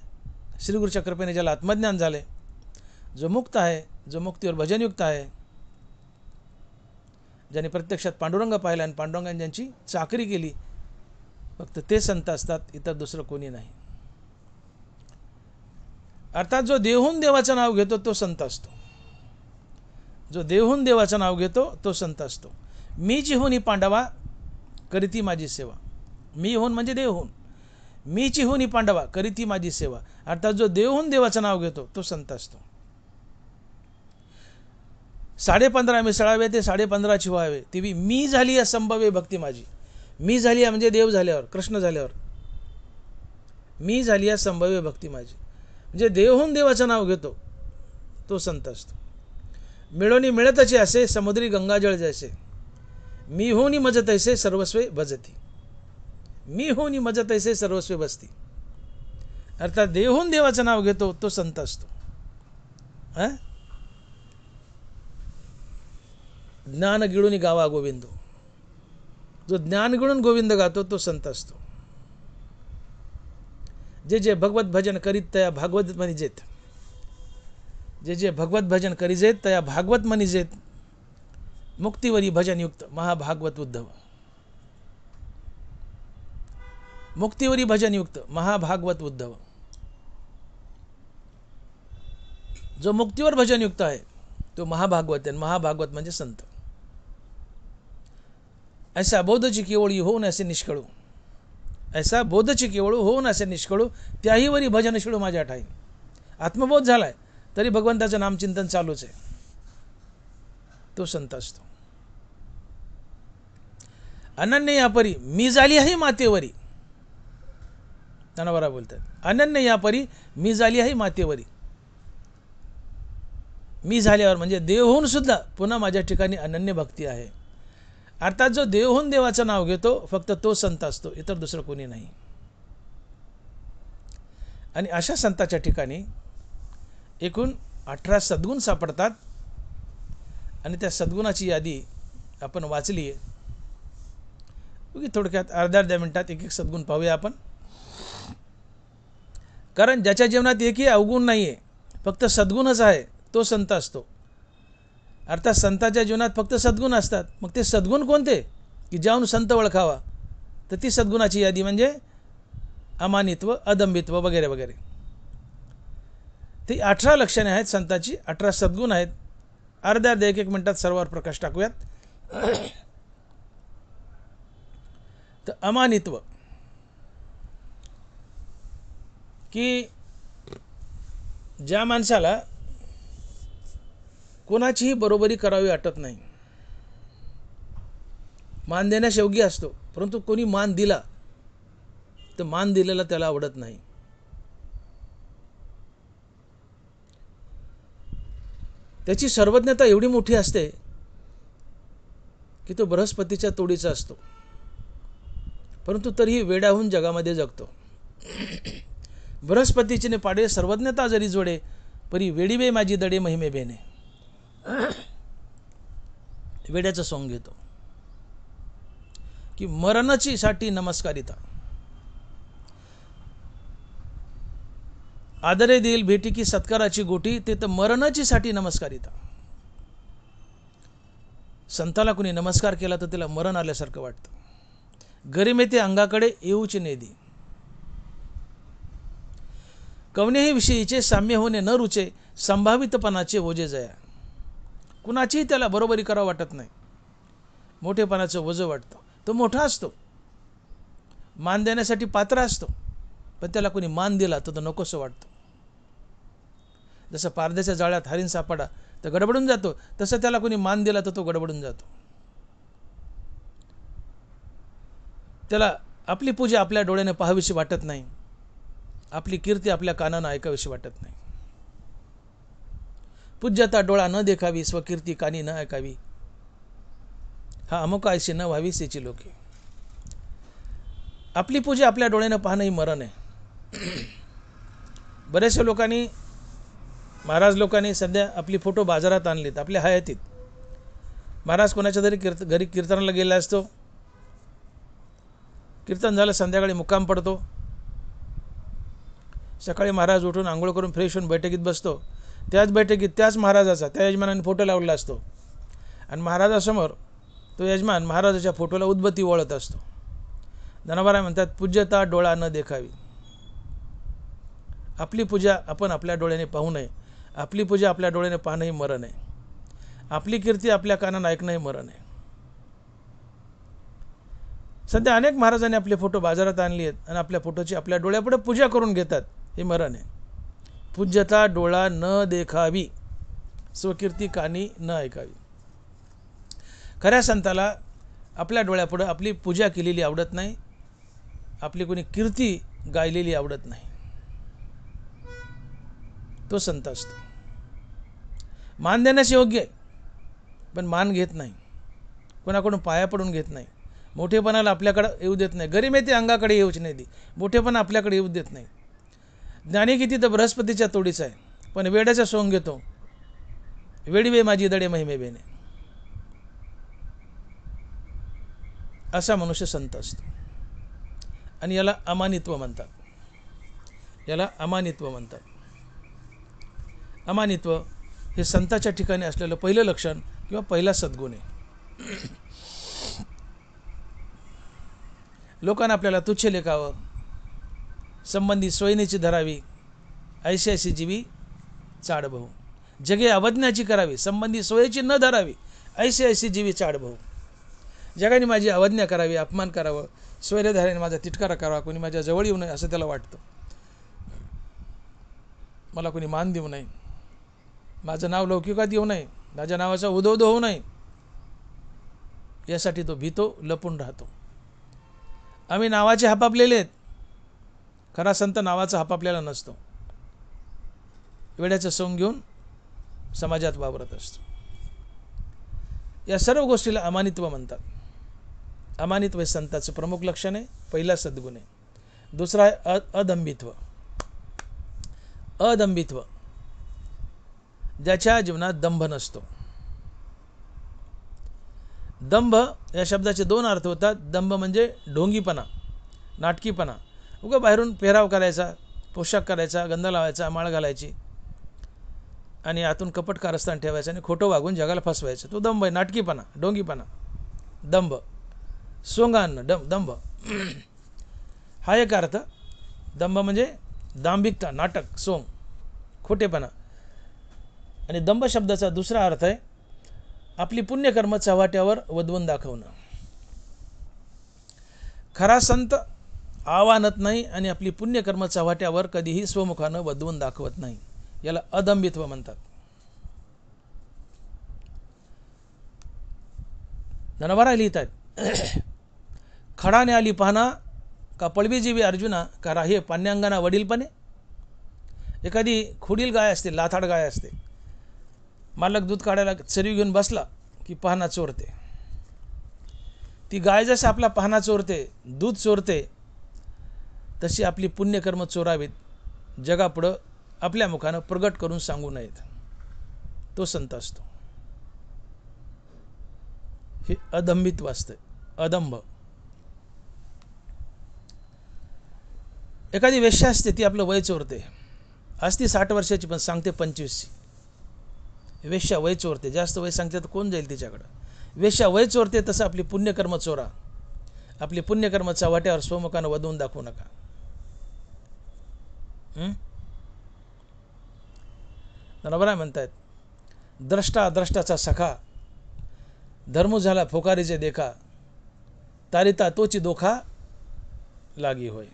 श्रीगुरूच्या कृपेने ज्याला आत्मज्ञान झाले, जो मुक्त आहे, जो मुक्तीवर भजनयुक्त आहे, ज्याने प्रत्यक्षात पांडुरंग पाहिला आणि पांडुरंगाने ज्यांची चाकरी केली, फक्त ते संत असतात, इतर दुसरं कोणी नाही. अर्थात जो देहून देवाचं नाव घेतो तो संत असतो. जो देहून देवाचं नाव घेतो तो संत असतो. मी चिहुनी पांडवा करीती माझी सेवा. मी होऊन म्हणजे देहून, मी चिहुनी पांडवा करीती माझी सेवा. अर्थात जो देहून देवाचं नाव घेतो तो संत असतो. 15.5 मिसळावे ते 15.5 चिवावे, ती मी झाली या संभवे भक्ती माझी. मी झाली म्हणजे देव झाल्यावर, कृष्ण झाल्यावर मी झाली या संभव्य भक्ती माझी. म्हणजे देवहून देवाचं नाव घेतो तो संत असतो. मिळोनी मिळतचे असे समुद्री गंगाजळ जैसे, मी होनी मज तैसे सर्वस्वे भजती. मी होनी मज तैसे सर्वस्वे बसती. अर्थात देवहून देवाचं नाव घेतो तो संत असतो. ज्ञान गिळून गावा गोविंदो, जो ज्ञान गिळून गोविंद गातो तो संत असतो. जे जे भगवत भजन करीत तया भागवत मनिजेत, जे जे भगवत भजन करीजेत तया भागवत मनिजेत. मुक्तीवरी भजनयुक्त महाभागवत उद्धव. मुक्तीवरी भजनयुक्त महाभागवत उद्धव. जो मुक्तीवर भजनयुक्त आहे तो महाभागवत आहे. महाभागवत म्हणजे संत. ऐसा बोधची केवळी होऊन असे निष्कळू, ऐसा बोधची केवळ होऊन असे निष्कळू, त्याही वरी भजन शिळू माझ्या ठाई. आत्मबोध झालाय तरी भगवंताचं नामचिंतन चालूच आहे, तो संत असतो. अनन्य या परी मी झाली आहे मातेवरी. नानावरा बोलतात अनन्य या परी मी झाली आहे मातेवरी. मी झाल्यावर म्हणजे देव होऊन सुद्धा पुन्हा माझ्या ठिकाणी अनन्य भक्ती आहे. अर्थात जो देव होऊन देवाचं नाव घेतो फक्त तो संत असतो, इतर दुसरं कोणी नाही. आणि अशा संताच्या ठिकाणी एकूण 18 सद्गुण सापडतात. आणि त्या सद्गुणाची यादी आपण वाचली आहे. थोडक्यात अर्ध्या मिनिटात एक एक सद्गुण पाहूया आपण. कारण ज्याच्या जीवनात एकही अवगुण नाही आहे, फक्त सद्गुणच आहे, तो संत असतो. अर्थात संताच्या जीवनात फक्त सद्गुण असतात. मग ते सद्गुण कोणते की ज्याहून संत ओळखावा, तर ती सद्गुणाची यादी म्हणजे अमानित्व, अदंबित्व वगैरे वगैरे. ती 18 लक्षणे आहेत संताची, 18 सद्गुण आहेत. अर्ध्या 1-1 मिनिटात सर्वांवर प्रकाश टाकूयात. तर अमानित्व की ज्या माणसाला कोणाचीही बरोबरी करावी वाटत नाही, मान देण्यास योग्य असतो, परंतु कोणी मान दिला तर मान दिलेला त्याला आवडत नाही. त्याची सर्वज्ञता एवढी मोठी असते की तो बृहस्पतीच्या तोडीचा असतो, परंतु तरीही वेड्याहून जगामध्ये जगतो. बृहस्पतीचे पाडे सर्वज्ञता जरी जोडे, परी वेडीबे माझी दडे महिमे बेने. वेड्याचं सोंग घेतो की मरणाची साठी नमस्कारिता, आदरे देईल भेटी की सत्काराची गोटी, ते तर मरणाची साठी नमस्कारिता. संताला कुणी नमस्कार केला तर त्याला मरण आल्यासारखं वाटतं. गरिमे ते अंगाकडे येऊच नेदी, कवनेही विषयीचे साम्य होणे न रुचे, संभावितपणाचे ओझे जया. कुणाचीही त्याला बरोबरी करावं वाटत नाही, मोठेपणाचं ओझं वाटतं. तो मोठा असतो, मान देण्यासाठी पात्र असतो, पण त्याला कोणी मान दिला तर तो नकोसं वाटतं. जसं पारद्याच्या जाळ्यात हरिण सापडा तर गडबडून जातो, तसं त्याला कोणी मान दिला तर तो गडबडून जातो. त्याला आपली पूजा आपल्या डोळ्याने पाहावीशी वाटत नाही, आपली कीर्ती आपल्या कानानं ऐकावीशी वाटत नाही. पूज्यता डोळा न देखावी, स्वकीर्ती कानी न ऐकावी, हा अमुक आयशी न व्हावी सेची लोके. आपली पूजा आपल्या डोळ्यानं पाहणं ही मरण आहे. बऱ्याचशा लोकांनी, महाराज लोकांनी सध्या आपली फोटो बाजारात आणलीत आपल्या हयातीत. महाराज कोणाच्या तरी घरी कीर्तनाला गेला असतो, कीर्तन झालं, संध्याकाळी मुक्काम पडतो, सकाळी महाराज उठून आंघोळ करून फ्रेश होऊन बैठकीत बसतो. त्याच बैठकीत त्याच महाराजाचा त्या यजमानाने फोटो लावलेला असतो आणि महाराजासमोर तो यजमान महाराजाच्या फोटोला उदबत्ती ओळत असतो. धनाबारा म्हणतात, पूज्यता डोळा न देखावी. आपली पूजा आपण आपल्या डोळ्याने पाहू नये, आपली पूजा आपल्या डोळ्याने पाहणंही मरण आहे. आपली कीर्ती आपल्या कानानं ऐकणंही मरण आहे. सध्या अनेक महाराजांनी आपले फोटो बाजारात आणले आहेत आणि आपल्या फोटोची आपल्या डोळ्यापुढे पूजा करून घेतात, हे मरण आहे. पूज्यता डोळा न देखावी, स्वकीर्ती कानी न ऐकावी. खऱ्या संताला आपल्या डोळ्यापुढे आपली पूजा केलेली आवडत नाही, आपली कोणी कीर्ती गायलेली आवडत नाही. तो संत असतो. मान देण्यास योग्य आहे, पण मान घेत नाही, कोणाकडून पाया पडून घेत नाही, मोठेपणाला आपल्याकडे येऊ देत नाही. गरिमे ते अंगाकडे येऊच नाही दी, मोठेपणा आपल्याकडे येऊ देत नाही. ज्ञानी किती तर बृहस्पतीच्या तोडीचा आहे, पण वेड्याचा सोंग घेतो. वेडीबे माझी दडे महिमे बेने, असा मनुष्य संत असतो. आणि याला अमानित्व म्हणतात, याला अमानित्व म्हणतात. अमानित्व हे संताच्या ठिकाणी असलेलं पहिलं लक्षण किंवा पहिला सद्गुण आहे. लोकांना आपल्याला तुच्छ लेखावं, संबंधी सोयीची धरावी, ऐशी ऐशी जीवी चाड भाऊ. जगे अवज्ञाची करावी, संबंधी सोयीची न धरावी, ऐशी ऐशी जीवी चाड भाऊ. जगाने माझी अवज्ञा करावी, अपमान करावं, स्वैरधाऱ्याने माझा तिटकारा करावा, कोणी माझ्या जवळ येऊ नये असं त्याला वाटतं. मला कोणी मान देऊ नये, माझं नाव लौकिकात येऊ नये, माझ्या नावाचा उदोउदो होऊ नये, यासाठी तो भीतो, लपून राहतो. आम्ही नावाचे हापापलेले आहेत, खरा संत नावाचा हापापलेला नसतो. वेड्याचं सोंग घेऊन समाजात वावरत असतो. या सर्व गोष्टीला अमानित्व म्हणतात. अमानित्व हे संताचं प्रमुख लक्षण आहे, पहिला सद्गुण आहे. दुसरा आहे अदंभित्व. अदंभित्व, ज्याच्या जीवनात दंभ नसतो. दंभ या शब्दाचे दोन अर्थ होतात. दंभ म्हणजे ढोंगीपणा, नाटकीपणा, उगा बाहेरून पेहराव करायचा, पोशाख करायचा, गंध लावायचा, माळ घालायची आणि आतून कपट कारस्थान ठेवायचं आणि खोटं वागून जगाला फसवायचं, तो दंभ आहे. नाटकीपणा, ढोंगीपणा, दंभ, सोंगान दंभ हा एक अर्थ. दंभ म्हणजे दांभिकता, नाटक, सोंग, खोटेपणा. आणि दंभ शब्दाचा दुसरा अर्थ आहे आपली पुण्यकर्म चव्हाट्यावर वधवून दाखवणं. खरा संत आव्हानत नाही आणि आपली पुण्यकर्म चव्हाट्यावर कधीही स्वमुखानं वधवून दाखवत नाही. याला अदंबित्व म्हणतात. धनवरा लिहितात, खडाने आली पाहना का पळवी जीवी अर्जुना का राहे पाण्याअंगाना वडीलपणे. एखादी खुडील गाय असते, लाथाड गाय असते, मालक दूध काढायला चरवी घेऊन बसला की पाहना चोरते. ती गाय जसं आपला पाहना चोरते, दूध चोरते, तशी आपली पुण्यकर्म चोरावीत, जगापुढं आपल्या मुखानं प्रगट करून सांगू नयेत. तो संत असतो. हे अदंबित्व असतं, अदंभ. एखादी वेश्या असते, ती आपलं वय चोरते, असती 60 वर्षाची पण सांगते 25. वेश्या वय चोरते, जास्त वय सांगते तर कोण जाईल तिच्याकडं. वेश्या वय चोरते, तसं आपली पुण्यकर्म चोरा. आपली पुण्यकर्म चव्हाट्यावर स्वमुखानं वधवून दाखवू नका. बरोबर म्हणतायत, द्रष्टा द्रष्टाचा सखा, धर्म झाला फोकारीचे देखा, तारिता तोची दोखा लागी होय.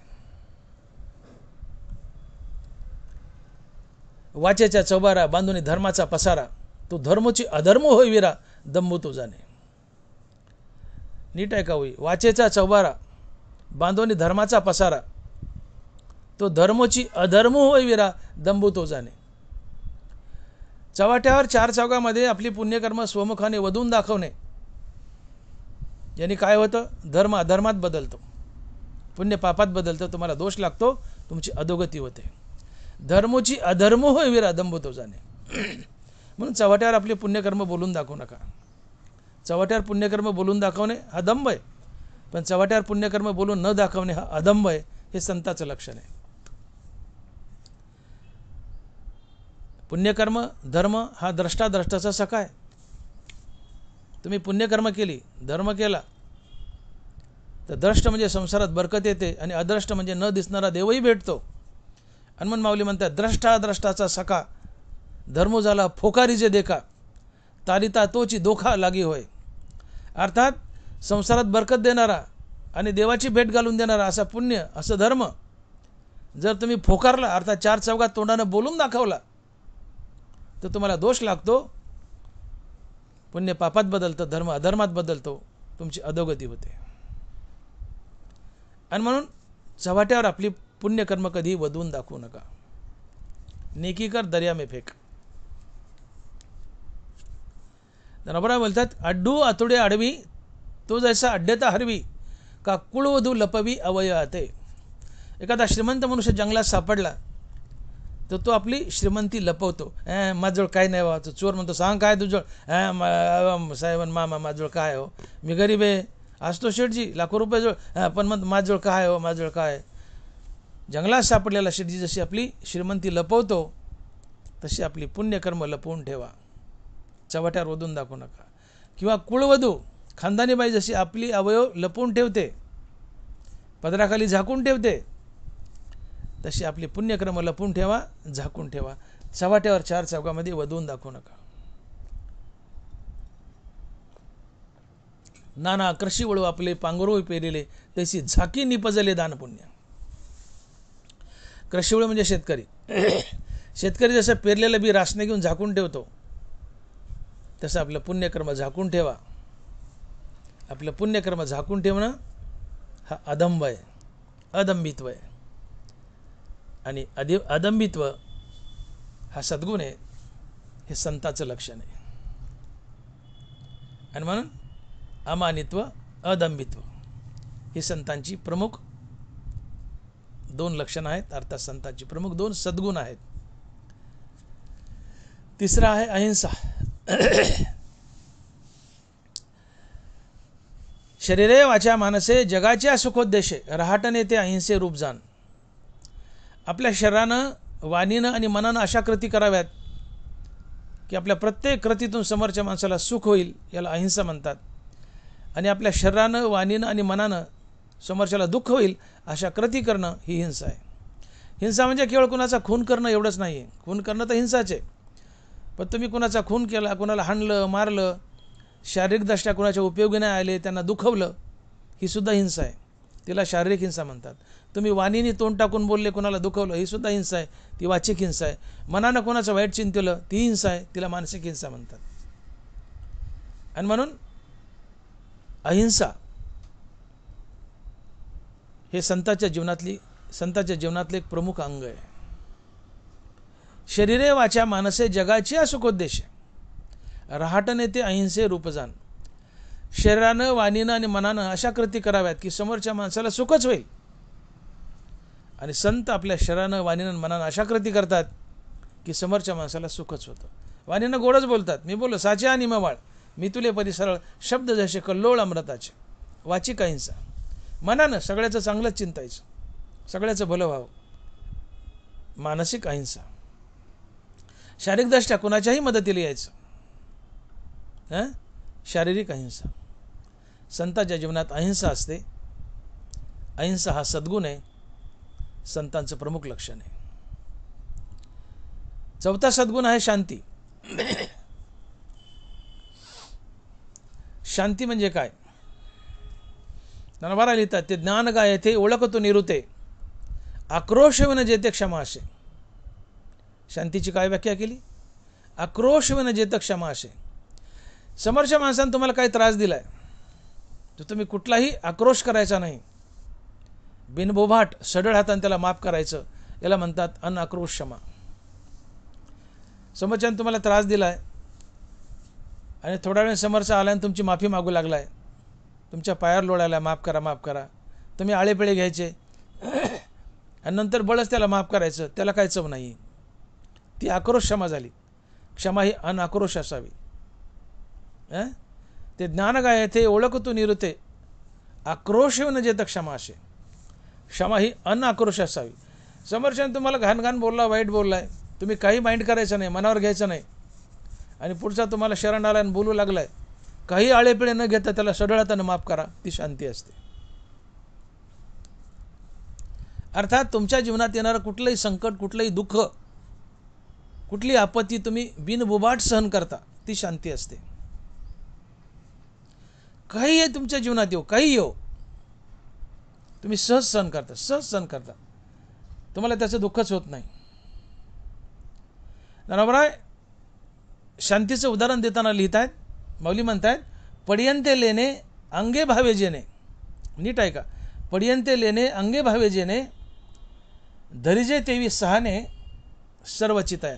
वाचेच्या चौबारा बांधून धर्माचा पसारा, तो धर्मची अधर्म होय वीरा, दंबू तो जाणे. नीट आहे का होई. वाचेचा चौबारा बांधून धर्माचा पसारा, तो धर्मची अधर्म होय वीरा, दंबू तो जाणे. चव्हाट्यावर 4 चौघामध्ये आपली पुण्यकर्म स्वमुखाने वधून दाखवणे, यांनी काय होतं, धर्म अधर्मात बदलतो, पुण्य पापात बदलतं, तुम्हाला दोष लागतो, तुमची अधोगती होते. धर्मची अधर्म होय वीरा, दंबू तो जाणे. म्हणून चव्हाट्यावर आपले पुण्यकर्म बोलून दाखवू नका. चव्हाट्यावर पुण्यकर्म बोलून दाखवणे हा दंभ आहे, पण चव्हाट्यावर पुण्यकर्म बोलून न दाखवणे हा अदंभ आहे. हे संताचं लक्षण आहे. पुण्यकर्म धर्म हा द्रष्टाद्रष्टाचा सखा आहे. तुम्ही पुण्यकर्म केली, धर्म केला, तर द्रष्ट म्हणजे संसारात बरकत येते आणि अद्रष्ट म्हणजे न दिसणारा देवही भेटतो. हनुमान माऊली म्हणतात, द्रष्टाद्रष्टाचा सखा, धर्म झाला फोकारीचे देखा, तारिता तोची दोखा लागी होय. अर्थात संसारात बरकत देणारा आणि देवाची भेट घालून देणारा असा पुण्य, असं धर्म जर तुम्ही फोकारला, अर्थात 4 चौघात तोंडानं बोलून दाखवला, तर तुम्हाला दोष लागतो. पुण्य पापात बदलतं, धर्म अधर्मात बदलतो, तुमची अधोगती होते. आणि म्हणून चव्हाट्यावर आपली पुण्यकर्म कधी वधवून दाखवू नका. नेकी कर दर्या में फेक. धनबरा बोलतात, अड्डू आतुडे आडवी, तो जैसा अड्डेता हरवी, का कुळवधू लपवी अवयते. एखादा श्रीमंत मनुष्य जंगलात सापडला तर तो आपली श्रीमंती लपवतो. माझजवळ काय नाही व्हा. चोर म्हणतो, सांग काय तुझं. साहेब मामा माझजवळ काय हो, मी गरीब आहे. असतो शेठजी लाखो रुपये जवळ, पण मग माझजवळ काय हो, माझजवळ काय. जंगलात सापडलेला शेठजी जशी आपली श्रीमंती लपवतो, तशी आपली पुण्यकर्म लपवून ठेवा. चव्हाट्यावर वधून दाखवू नका. किंवा कुळवधू खानदानी बाई जशी आपली अवयव लपवून ठेवते, पदराखाली झाकून ठेवते, तशी आपली पुण्यकर्म लपवून ठेवा, झाकून ठेवा. चव्हाट्यावर 4 चौघामध्ये वधवून दाखवू नका. नाना कृषी वळू आपले पांघरू पेरिले, तशी झाकी निपजले दानपुण्य. कृषीवळ म्हणजे शेतकरी. शेतकरी जसं पेरलेलं बी रासने घेऊन झाकून ठेवतो, तसं आपलं पुण्यकर्म झाकून ठेवा. आपलं पुण्यकर्म झाकून ठेवणं हा अदंभ आहे, अदंबित्व आहे. आणि अदंबित्व हा सद्गुण आहे. हे संताचं लक्षण आहे. आणि म्हणून अमानित्व, अदंबित्व ही संतांची प्रमुख 2 लक्षणं आहेत. अर्थात संतांची प्रमुख 2 सद्गुण आहेत. तिसरा आहे अहिंसा. शरीरे वाचा मानसे जगाच्या सुखोद्देशे, रहाटने ते अहिंसे रूप जाण. आपल्या शरीरानं, वाणीनं आणि मनानं अशा कृती कराव्यात की आपल्या प्रत्येक कृतीतून समोरच्या माणसाला सुख होईल, याला अहिंसा म्हणतात. आणि आपल्या शरीरानं, वाणीनं आणि मनानं समोरच्याला दुःख होईल अशा कृती करणं ही हिंसा आहे. हिंसा म्हणजे केवळ कुणाचा खून करणं एवढंच नाही आहे. खून करणं तर हिंसाच आहे, पण तुम्ही कुणाचा खून केला, कुणाला हाणलं, मारलं, शारीरिकदृष्ट्या कोणाच्या उपयोगी नाही आले, त्यांना दुखवलं, ही सुद्धा हिंसा आहे. तिला शारीरिक हिंसा म्हणतात. तुम्ही वाणीने तोंड टाकून बोलले, कोणाला दुखवलं, ही सुद्धा हिंसा आहे, ती वाचिक हिंसा आहे. मनानं कोणाचं वाईट चिंतलं, ती हिंसा आहे, तिला मानसिक हिंसा म्हणतात. आणि म्हणून अहिंसा हे संताच्या जीवनातले एक प्रमुख अंग आहे. शरीरे वाचा मानसे जगाची सुखोद्देश, रहाटने ते अहिंसे रूपजान. शरीरानं, वाणीनं आणि मनानं अशा कृती कराव्यात की समोरच्या माणसाला सुखच होईल. आणि संत आपल्या शरीरानं, वाणीनं, मनानं अशा कृती करतात की समोरच्या माणसाला सुखच होतं. वाणीनं गोडच बोलतात, मी बोलो साचे आणि मवाळ, मी तुले परिसरळ, शब्द जसे कल्लोळ अमृताचे. वाचिक अहिंसा. मनानं सगळ्याचं चांगलंच चिंतायचं, सगळ्याचं भलं व्हावं. मानसिक अहिंसा. शारीरिकदृष्ट्या कुणाच्याही मदतीला यायचं. शारीरिक अहिंसा. संतांच्या जीवनात अहिंसा असते. अहिंसा हा सद्गुण आहे, संतांचं प्रमुख लक्षण आहे. चौथा सद्गुण आहे शांती. शांती म्हणजे काय? नरवारा लिहितात, ते ज्ञान गाय येथे ओळखतो निरुते, आक्रोश विन जेते क्षमा असे. शांतीची काय व्याख्या केली? आक्रोश विन जेते क्षमा असे. समोरच्या माणसाने तुम्हाला काही त्रास दिलाय तर तुम्ही कुठलाही आक्रोश करायचा नाही. बिनबोभाट सढळ हाताने त्याला माफ करायचं, याला म्हणतात अनआक्रोश क्षमा. समोरच्याने तुम्हाला त्रास दिलाय आणि थोड्या वेळ समोरचा आला आणि तुमची माफी मागू लागलाय, तुमच्या पायावर लोळायला, माफ करा माफ करा, तुम्ही आळेपिळे घ्यायचे आणि नंतर बळच त्याला माफ करायचं, त्याला काय चव नाही. ती आक्रोश क्षमा झाली. क्षमा ही अनआक्रोश असावी. ते ज्ञान गाय येथे ओळखतो निरुते, आक्रोश न जेत क्षमा असे. क्षमा ही अनआक्रोश असावी. समोरच्याने तुम्हाला घाण बोलला, वाईट बोललाय, तुम्ही काही माइंड करायचं नाही, मनावर घ्यायचं नाही. आणि पुढचा तुम्हाला शरण आला आणि बोलू लागलाय, काही आळेपिळे न घेता त्याला सढळ हाताने माफ करा. ती शांती असते. अर्थात तुमच्या जीवनात येणारं कुठलंही संकट, कुठलंही दुःख, कुठली आपत्ती तुम्ही बिनबुबाट सहन करता, ती शांती असते. काही आहे तुमच्या जीवनात येऊ, काही येऊ, तुम्ही सहज सहन करता, तुम्हाला त्याचं दुःखच होत नाही. बरोबर आहे. शांतीचं उदाहरण देताना लिहितायत, माऊली म्हणतायत, पडियंते लेणे अंगे भावे जेणे. नीट आहे का? पडियंते लेणे अंगे भावे जेणे, धरिजे तेवी सहाने सर्व चितया.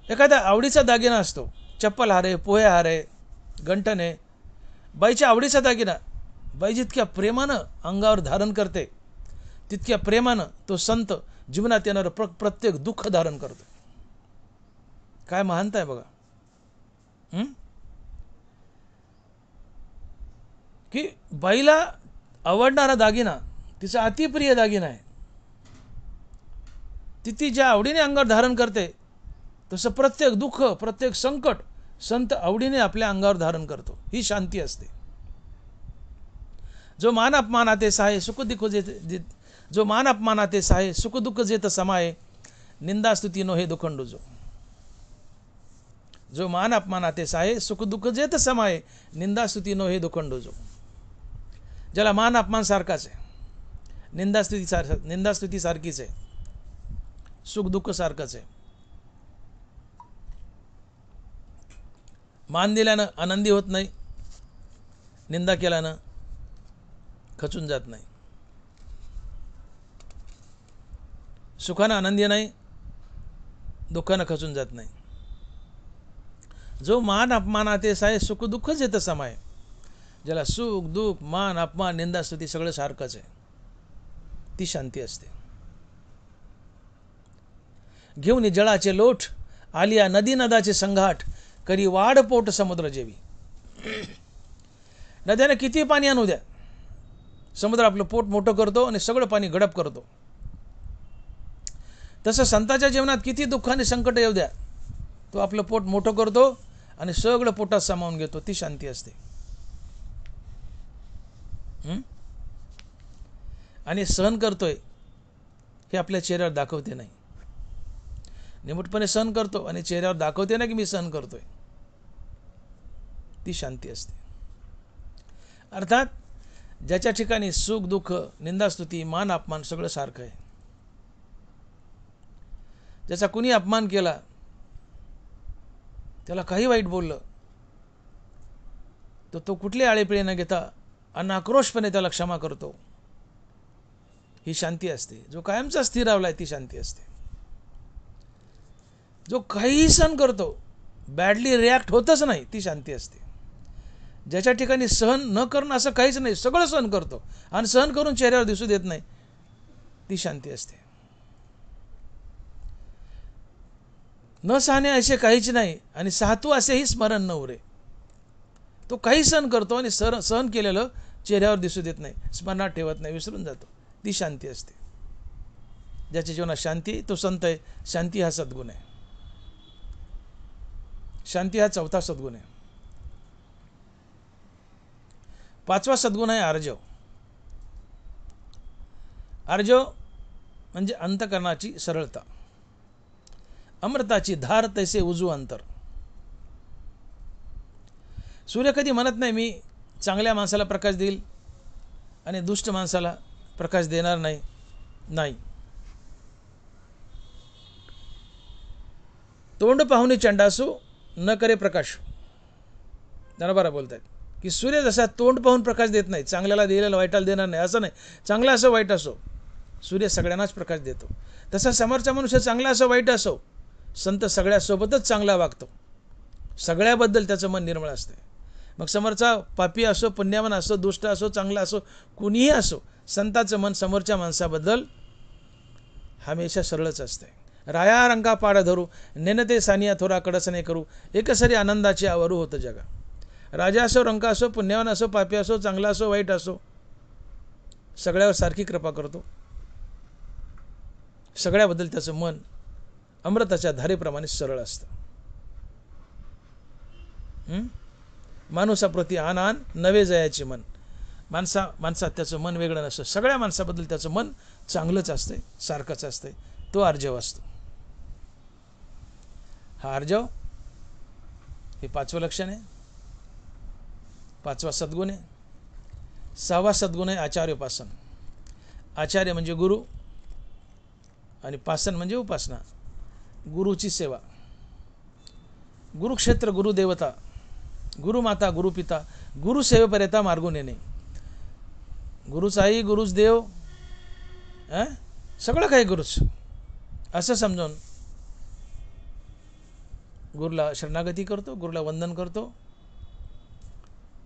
एखादा आवडीचा दागिना असतो, चप्पल हारे, पोहे हारे, गंठणे, बाईच्या आवडीचा दागिना. बाई जितक्या प्रेमानं अंगावर धारण करते, तितक्या प्रेमानं तो संत जीवनात येणारं प्रत्येक दुःख धारण करतो. काय महानता आहे बघा. की बाईला आवडणारा दागिना तिचा अतिप्रिय दागिना आहे. ती ज्या आवडीने अंगावर धारण करते, तसं प्रत्येक दुःख, प्रत्येक संकट संत आवडीने आपल्या अंगावर धारण करतो. ही शांती असते. जो मान अपमानाते सहाय सुख दुःख जेत, जो मान अपमानाते सहाय सुख दुःख जेत समाये, निंदा स्तुती नो हे दुखंडू जो. जो मान अपमानाते सहाय सुख दुःख जेत समाये, निंदा स्तुती नो हे दुखंडू जो. ज्याला मान अपमान सारखाच आहे, निंदास्तुती सारखीच आहे, सुख दुःख सारखंच आहे. मान दिल्यानं आनंदी होत नाही, निंदा केल्यानं खचून जात नाही. सुखानं आनंदी नाही, दुःखानं खचून जात नाही. जो मान अपमानाते साय सुख दुःख जेत समाय, ज्याला सुख दुःख, मान अपमान, निंदा स्तुती सगळं सारखंच आहे, ती शांती असते. घेऊन जळाचे लोट, आलिया नदी नदाचे संघाट, करी वाढ पोट समुद्र जेवी. नद्याने किती पाणी आणू द्या, समुद्र आपलं पोट मोठं करतो आणि सगळं पाणी गडप करतो. तसं संताच्या जीवनात किती दुःख आणि संकट येऊ द्या, तो आपलं पोट मोठं करतो आणि सगळं पोटात सामावून घेतो. ती शांती असते. आणि सहन करतोय हे आपल्या चेहऱ्यावर दाखवते नाही. निमूटपणे सहन करतो आणि चेहऱ्यावर दाखवते ना की मी सहन करतोय. ती शांती असते. अर्थात ज्याच्या ठिकाणी सुख दुःख निंदास्तुती मान अपमान सगळं सारखं आहे, ज्याचा कुणी अपमान केला, त्याला काही वाईट बोललं, तर तो कुठले आळेपिळे न घेता अनाक्रोशपणे त्याला क्षमा करतो, ही शांती असते. जो कायमचा स्थिरावलाय ती शांती असते. जो काही सहन करतो, बॅडली रिॲक्ट होतच नाही, ती शांती असते. ज्याच्या ठिकाणी सहन न करणं असं काहीच नाही, सगळं सहन करतो आणि सहन करून चेहऱ्यावर दिसू देत नाही, ती शांती असते. न सहने असे काहीच नाही आणि साहतू असेही स्मरण न उरे. तो काही सहन करतो आणि सहन केलेलं चेहऱ्यावर दिसू देत नाही, स्मरणात ठेवत नाही, विसरून जातो, ती शांती असते. ज्याच्या जीवनात शांती, तो संत आहे. शांती हा सद्गुण आहे. शांती हा चौथा सद्गुण आहे. पाचवा सद्गुण आहे आर्जव. आर्जव म्हणजे अंतकरणाची सरळता. अमृताची धार तैसे उजू अंतर. सूर्य कधी म्हणत नाही मी चांगल्या माणसाला प्रकाश देईल आणि दुष्ट माणसाला प्रकाश देणार नाही. नाही. तोंड पाहुणे चंडासू न करे प्रकाश. बरोबर बोलतायत की सूर्य जसा तोंड पाहून प्रकाश देत नाही, चांगल्याला दिलेला वाईटाला देणार नाही असं नाही. चांगला असो वाईट असो, सूर्य सगळ्यांनाच प्रकाश देतो. तसा समोरचा मनुष्य चांगला असो वाईट असो, संत सगळ्यासोबतच चांगला वागतो. सगळ्याबद्दल त्याचं मन निर्मळ असते. मग समोरचा पापी असो, पुण्यवान असो, दुष्ट असो, चांगला असो, कुणीही असो, संताचं मन समोरच्या माणसाबद्दल हमेशा सरळच असते. राया रंगा पाड धरू नेनते सानिया थोरा कडसने करू एकसरी आनंदाची आवरू होतं जगा. राजा असो, रंका असो, पुण्यवान असो, पापी असो, चांगला असो, वाईट असो, सगळ्यावर सारखी कृपा करतो. सगळ्याबद्दल त्याचं मन अमृताच्या धारेप्रमाणे सरळ असतं. माणूसाप्रती आन आन नवे जयाचे मन. माणसात त्याचं मन वेगळं नसतं. सगळ्या माणसाबद्दल त्याचं मन चांगलंच असतंय, सारखंच असतंय. तो आर्जव असतो. हा आर्जव हे पाचवं लक्षण आहे, पाचवा सद्गुण आहे. सहावा सद्गुण आहे आचार्योपासन. आचार्य म्हणजे गुरु आणि पासन म्हणजे उपासना. गुरुची सेवा. गुरुक्षेत्र गुरुदेवता, गुरुमाता गुरुपिता, गुरुसेवेपर्यंत मार्गून येणे. गुरुच आई, गुरुच देव, सगळं काही गुरुच असं समजून गुरुला शरणागती करतो, गुरुला वंदन करतो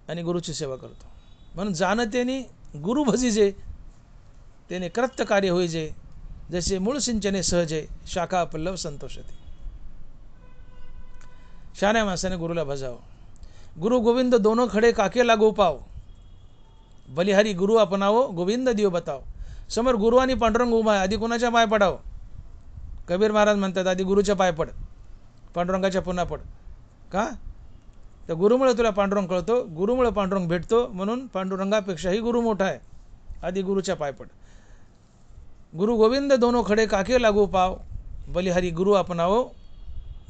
आणि गुरुची सेवा करतो. म्हणून जाणतेने गुरु भजिजे तेने कृत्य कार्य होईजे, जसे मूळ सिंचने सहजे शाखा पल्लव संतोषते. शहाण्या माणसाने गुरुला भजावं. गुरु गोविंद दोनों खडे काके लागो पाव, बलिहारी गुरु अपनावो गोविंद दियो बताव. समोर गुरु आणि पांडुरंग उभा आहे, आधी कोणाच्या पाय पडावं? कबीर महाराज म्हणतात आधी गुरुच्या पाय पड, पांडुरंगाच्या पुन्हा पड. का? तर गुरुमुळे तुला पांडुरंग कळतो, गुरुमुळे पांडुरंग भेटतो, म्हणून पांडुरंगापेक्षाही गुरु मोठा आहे. आधी गुरुच्या पाय पड. गुरु गोविंद दोनों खडे काके लागू पाव, बलिहारी गुरु अपनावो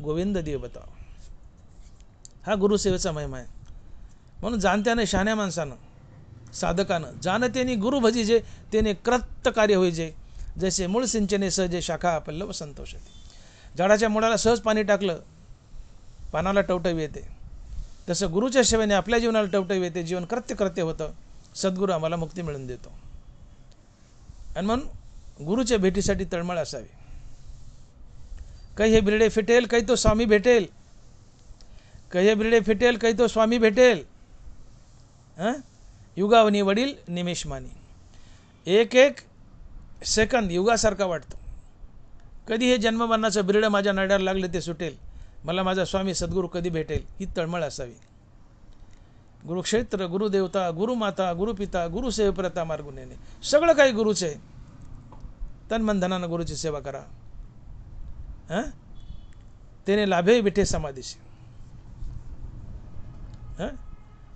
गोविंद दियो बताव. हा गुरुसेवेचा महिमा आहे. म्हणून जाणत्याने शहाण्या माणसानं साधकानं जाणतेने गुरु भजिजे तेने कृत्य कार्य होईजे, जसे मूळ सिंचने सहजे शाखा पल्लव संतोषते. झाडाच्या मुळाला सहज पाणी टाकलं पानाला टवटवी येते, तसं गुरुच्या सेवेने आपल्या जीवनाला टवटवी येते. जीवन कृत्य होतं. सद्गुरू आम्हाला मुक्ती मिळवून देतो. आणि म्हणून गुरुच्या भेटीसाठी तळमळ असावी. काही हे बिरडे फिटेल, काही तो स्वामी भेटेल. काही हे बिरडे फिटेल, काही तो स्वामी भेटेल. युगावनी वडील निमेषमानी. एक एक सेकंद युगासारखा वाटतो. कधी हे जन्ममरणाचं बिरडं माझ्या नड्याला लागलं ते सुटेल, मला माझा स्वामी सद्गुरू कधी भेटेल, ही तळमळ असावी. गुरुक्षेत्र गुरुदेवता गुरुमाता गुरुपिता गुरुसेवेपर्यंत मार्गून येणे. सगळं काही गुरुच आहे. तन मन धनानं गुरुची सेवा करा. तेने लाभे विठे समाधीशी.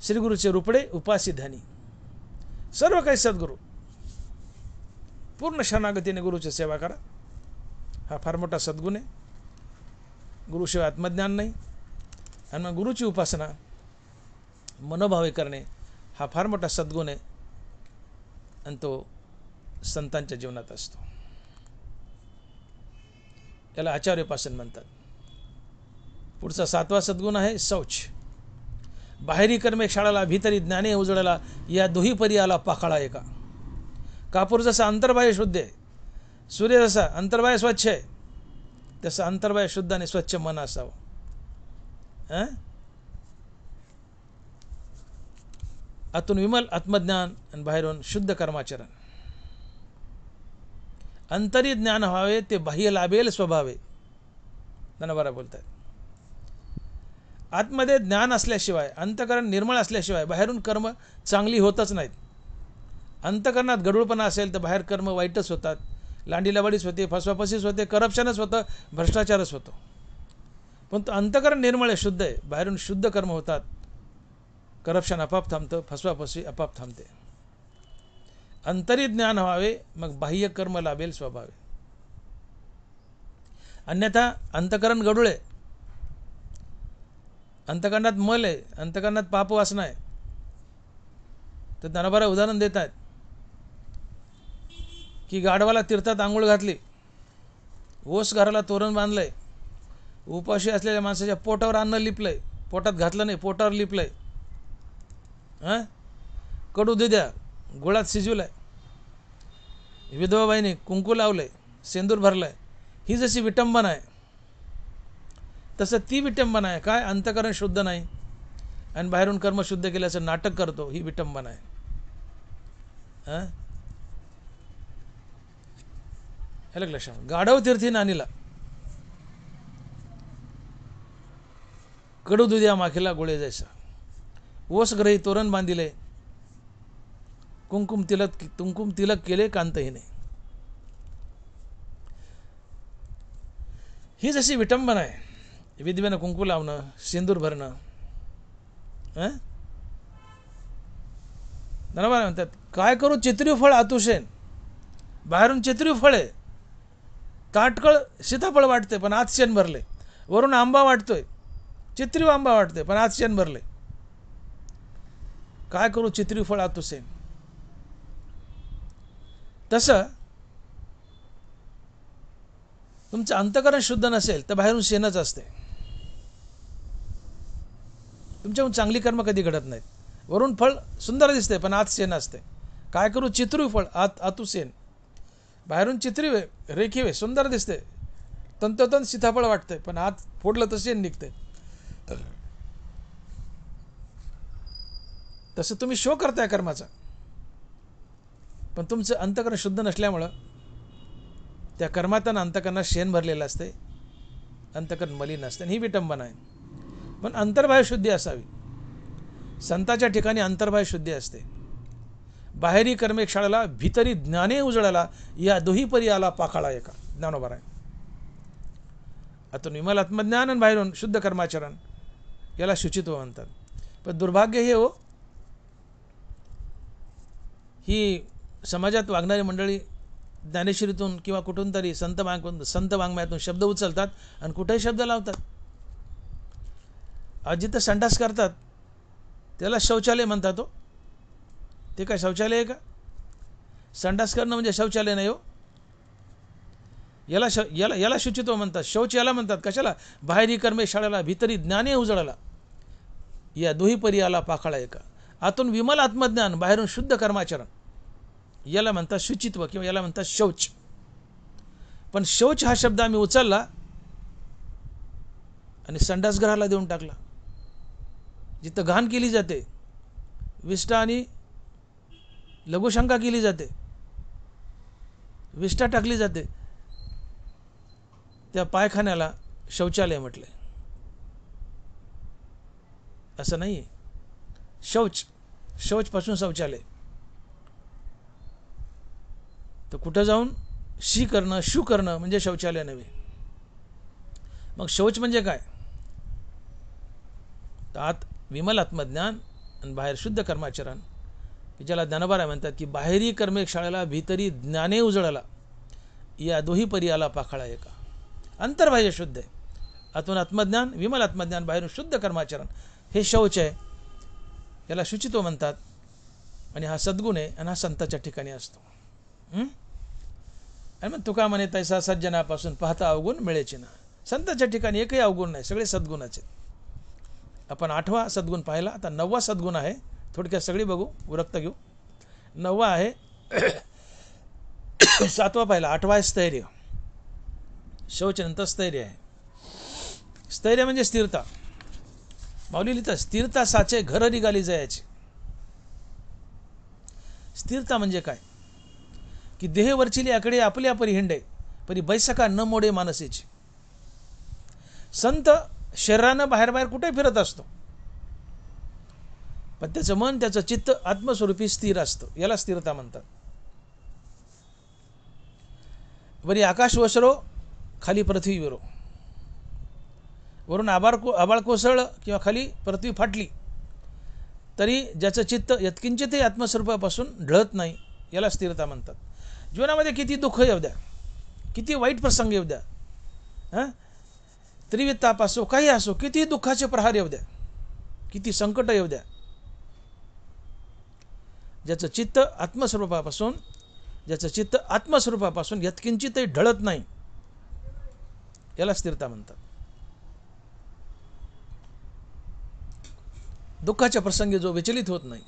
श्री गुरुचे रुपडे उपासी ध्यानी. सर्व काही सद्गुरू. पूर्ण शरणागतीने गुरुची सेवा करा. हा फार मोठा सद्गुण आहे. गुरुशिवाय आत्मज्ञान नाही. आणि मग गुरुची उपासना मनोभावे करणे हा फार मोठा सद्गुण आहे आणि तो संतांच्या जीवनात असतो. याला आचार्योपासन म्हणतात. पुढचा 7वा सद्गुण आहे शौच. बाहेरी कर्मे शाळाला भीतरी ज्ञाने उजळला या दोही परी आला पाखाळा एका. कापूर जसा अंतर्बाह्य शुद्ध आहे, सूर्य जसा अंतर्बाह्य स्वच्छ आहे, तसं अंतर्बाह्य शुद्ध आणि स्वच्छ मन असावं. आतून विमल आत्मज्ञान आणि बाहेरून शुद्ध कर्माचरण. अंतरी ज्ञान व्हावे ते बाह्य लाभेल स्वभावे. ज्ञानोबा बोलतात. आतमध्ये ज्ञान असल्याशिवाय, अंतकरण निर्मळ असल्याशिवाय बाहेरून कर्म चांगली होतच नाहीत. अंतकरणात गढूळपणा असेल तर बाहेर कर्म वाईटच होतात. लांडीलबाडीच होते, फसवाफसीच होते, करप्शनच होतं, भ्रष्टाचारच होतो. पण तो अंतकरण निर्मळ आहे, शुद्ध आहे, बाहेरून शुद्ध कर्म होतात. करप्शन आपाप थांबतं, फसवाफसी आपाप थांबते. अंतरी ज्ञान व्हावे मग बाह्य कर्म लाभेल स्वभावे. अन्यथा अंतकरण गढूळ आहे, अंतकरणात मल आहे, अंतकरणात पाप वासना आहे. तर ज्ञानोबा उदाहरण देत आहेत की गाढवाला तीर्थात आंघोळ घातली, ओस घराला तोरण बांधलंय, उपाशी असलेल्या माणसाच्या पोटावर अन्न लिपलंय, पोटात घातलं नाही, पोटावर लिपलंय. कडू दुध्या गुळात शिजवलाय, विधवाबाईने कुंकू लावलंय, सेंदूर भरलाय. ही जशी विटंबना आहे तसं ती विटंबना आहे. काय? अंतकरण शुद्ध नाही आणि बाहेरून कर्म शुद्ध केल्याचं नाटक करतो, ही विटंबना आहे. हे लक्षात. गाढव तीर्थी नानीला, कडू दुध्या माखीला गोळे जैसा. ओस ग्रही तोरण बांधिले, कुंकुम तिलक केले कांतहीने. ही जशी विटंबना आहे, विधवेनं कुंकू लावणं, सिंदूर भरणं. ज्ञानोबा म्हणतात काय करू चित्रीव फळ आतुशेन. बाहेरून चित्रीव फळ आहे, ताटकळ सीताफळ वाटते पण आत शेण भरले. वरून आंबा वाटतोय, चित्रीव आंबा वाटतोय पण आत शेण भरले. काय करू चित्रीव फळ आतुशेन. तसं तुमचं अंतकरण शुद्ध नसेल तर बाहेरून शेणच असते. तुमच्याहून चांगली कर्म कधी घडत नाहीत. वरून फळ सुंदर दिसते पण आत शेण असते. काय करू चित्रीव फळ आतू शेण. बाहेरून चित्रीव आहे, रेखीव आहे, सुंदर दिसते, तंतोतंत सीताफळ वाटते पण आत फोडलं तर शेण निघते. तसं तुम्ही शो करताय कर्माचा, पण तुमचं अंतकरण शुद्ध नसल्यामुळं त्या कर्मात आणि अंतकरणात शेण भरलेलं असते, अंतकरण मलिन असते. ही विटंबना आहे. पण अंतर्बाह्य शुद्धी असावी. संताच्या ठिकाणी अंतर्बाह्य शुद्धी असते. बाहेरी कर्मे क्षाळाला भीतरी ज्ञाने उजळला या दोही परी आला पाखाळा एका. ज्ञानोबा आहे. आतून विमल आत्मज्ञान आणि बाहेरून शुद्ध कर्माचरण याला शुचित्व म्हणतात. पण दुर्भाग्य हे हो, ही समाजात वागणारी मंडळी ज्ञानेश्वरीतून किंवा कुठून तरी संत वाङ्मयातून शब्द उचलतात आणि कुठेही शब्द लावतात. आज जिथं संडास करतात त्याला शौचालय म्हणतात. हो, ते काय शौचालय आहे का? संडास करणं म्हणजे शौचालय नाही हो. याला शुचित्व म्हणतात, शौच याला म्हणतात. कशाला? बाहेरी कर्मे शाळेला भीतरी ज्ञाने उजळला या दोही परी आला पाखाळा एका. आतून विमल आत्मज्ञान, बाहेरून शुद्ध कर्माचरण याला म्हणतात शुचित्व किंवा याला म्हणतात शौच. पण शौच हा शब्द आम्ही उचलला आणि संडासगृहाला देऊन टाकला. जिथं घाण केली जाते, विष्ठा आणि लघुशंका केली जाते, विष्ठा टाकली जाते, त्या पायखान्याला शौचालय म्हटले. असं नाही. शौचपासून शौचालय. तर कुठं जाऊन शी करणं, शू करणं म्हणजे शौचालय नव्हे. मग शौच म्हणजे काय? तर आत विमल आत्मज्ञान आणि बाहेर शुद्ध कर्माचरण, की ज्याला ज्ञानोबा म्हणतात की बाहेरी कर्मे क्षाळाला भीतरी ज्ञाने उजळला या दोही परी आला पाखाळा एका. अंतर्बाह्य शुद्ध आहे, आतून आत्मज्ञान, विमल आत्मज्ञान, बाहेरून शुद्ध कर्माचरण, हे शौच आहे. याला शुचित्व म्हणतात. आणि हा सद्गुण आहे आणि हा संताच्या ठिकाणी असतो. आणि मग तुका म्हणे तैसा सज्जनापासून पाहता अवगुण मिळेची ना. संताच्या ठिकाणी एकही अवगुण नाही, सगळे सद्गुणाचे. आपण 8वा सद्गुण पाहिला. आता 9वा सद्गुण आहे. थोडक्यात सगळी बघू, उरकता घेऊ. 9वा आहे 7वा पाहिला. 8वा आहे स्थैर्य. शौचनंतर स्थैर्य आहे. स्थैर्य म्हणजे स्थिरता. माऊली लिहितात स्थिरता साचे घर निघाली जायची. स्थिरता म्हणजे काय की देह वरचिली आकडे आपल्या परी हिंडे परी बैसका न मोडे मानसीची. संत शरीरानं बाहेर बाहेर कुठे फिरत असतो, पण त्याचं मन त्याचं चित्त आत्मस्वरूपी स्थिर असतं. याला स्थिरता म्हणतात. वरी आकाश वसरो खाली पृथ्वी विरो. वरून आबाळ कोसळलं किंवा खाली पृथ्वी फाटली तरी ज्याचं चित्त यत्किंचितही आत्मस्वरूपापासून ढळत नाही, याला स्थिरता म्हणतात. जीवनामध्ये किती दुःख येऊ द्या, किती वाईट प्रसंग येऊ द्या, त्रिविध ताप असो, काही असो, किती दुःखाचे प्रहार येऊ द्या, किती संकट येऊ द्या, ज्याचं चित्त आत्मस्वरूपापासून यत्किंचितही ढळत नाही, याला स्थिरता म्हणतात. दुःखाच्या प्रसंगी जो विचलित होत नाही,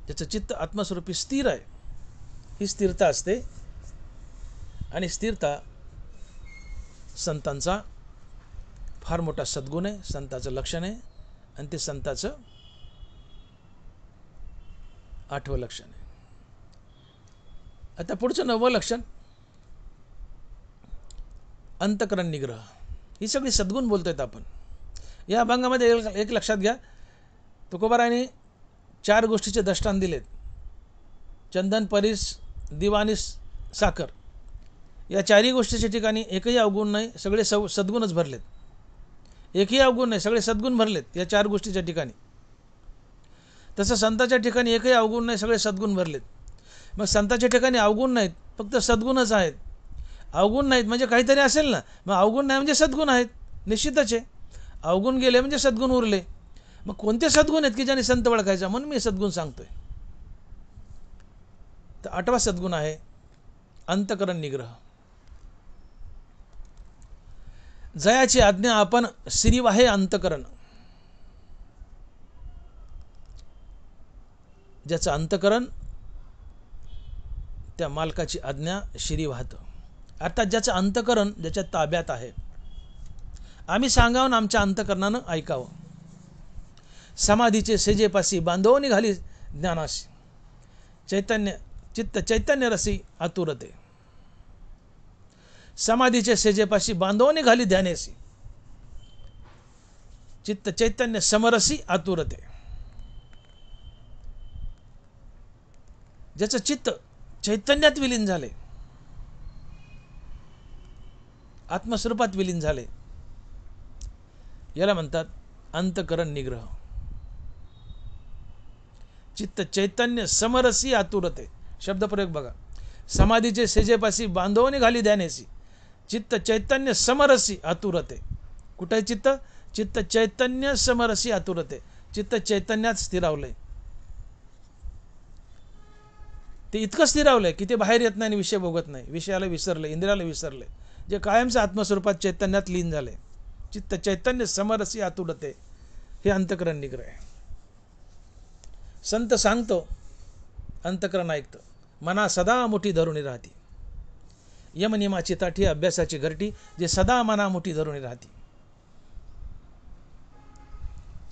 ज्याचं चित्त आत्मस्वरूपी स्थिर आहे, ही स्थिरता असते. आणि स्थिरता संतांचा फार मोठा सद्गुण आहे, संताचं लक्षण आहे. आणि ते संताचं 8वं लक्षण आहे. आता पुढचं 9वं लक्षण अंतकरण निग्रह. ही सगळी सद्गुण बोलतोय आपण. या अभंगामध्ये एक लक्षात घ्या, तुकोबारायांनी 4 गोष्टीचे दृष्टांत दिलेत. चंदन, परीस, दिवाणीस, साखर. या 4ही गोष्टीच्या ठिकाणी एकही अवगुण नाही, सगळे सद्गुणच भरलेत. एकही अवगुण नाही, सगळे सद्गुण भरलेत या 4 गोष्टीच्या ठिकाणी. तसं संताच्या ठिकाणी एकही अवगुण नाही, सगळे सद्गुण भरलेत. मग संताच्या ठिकाणी अवगुण नाहीत, फक्त सद्गुणच आहेत. अवगुण नाहीत म्हणजे काहीतरी असेल ना. मग अवगुण नाही म्हणजे सद्गुण आहेत, निश्चितच आहे. अवगुण गेले म्हणजे सद्गुण उरले. मग कोणते सद्गुण आहेत की ज्याने संत ओळखायचा, म्हणून मी सद्गुण सांगतोय. तर 8वा सद्गुण आहे अंतकरण निग्रह. जयाची आज्ञा आपण श्रीवाहे अंतकरण. ज्याचं अंतकरण त्या मालकाची आज्ञा शिरी वाहतं. अर्थात ज्याचं अंतकरण ज्याच्या ताब्यात आहे. आम्ही सांगावं आमच्या अंतकरणानं ऐकावं. समाधीचे सेजेपासी बांधव निघाली ज्ञानाशी. चित्त चैतन्य रसी आतुरते. समाधीचे सेजेपाशी बांधव निघाली ध्यानेसी. चित्त चैतन्य समरसी आतुरते. ज्याचं चित्त चैतन्यात विलीन झाले, आत्मस्वरूपात विलीन झाले, याला म्हणतात अंतकरण निग्रह. चित्त चैतन्य समरसी आतुरते. शब्दप्रयोग बघा. समाधीचे सेजेपासी बांधव निघाली ध्यानेसी. चित्त चैतन्य समरसी आतुरते. कुठे चित्त? चित्त चैतन्य समरसी आतुरते. चित्त चैतन्यात स्थिरावलंय. ते इतकं स्थिरावलंय की ते बाहेर येत नाही आणि विषय भोगत नाही. विषयाला विसरले, इंद्रियाला विसरले, जे कायमचं आत्मस्वरूपात चैतन्यात लीन झाले. चित्त चैतन्य समरसी आतुरते, हे अंतकरण निग्रह आहे. संत सांगतो, अंतकरण ऐकतं. मना सदा मुठी धरून राहती. यमनियमाची ताठी, अभ्यासाची घरटी, जे सदा मना मुठी धरून राहती.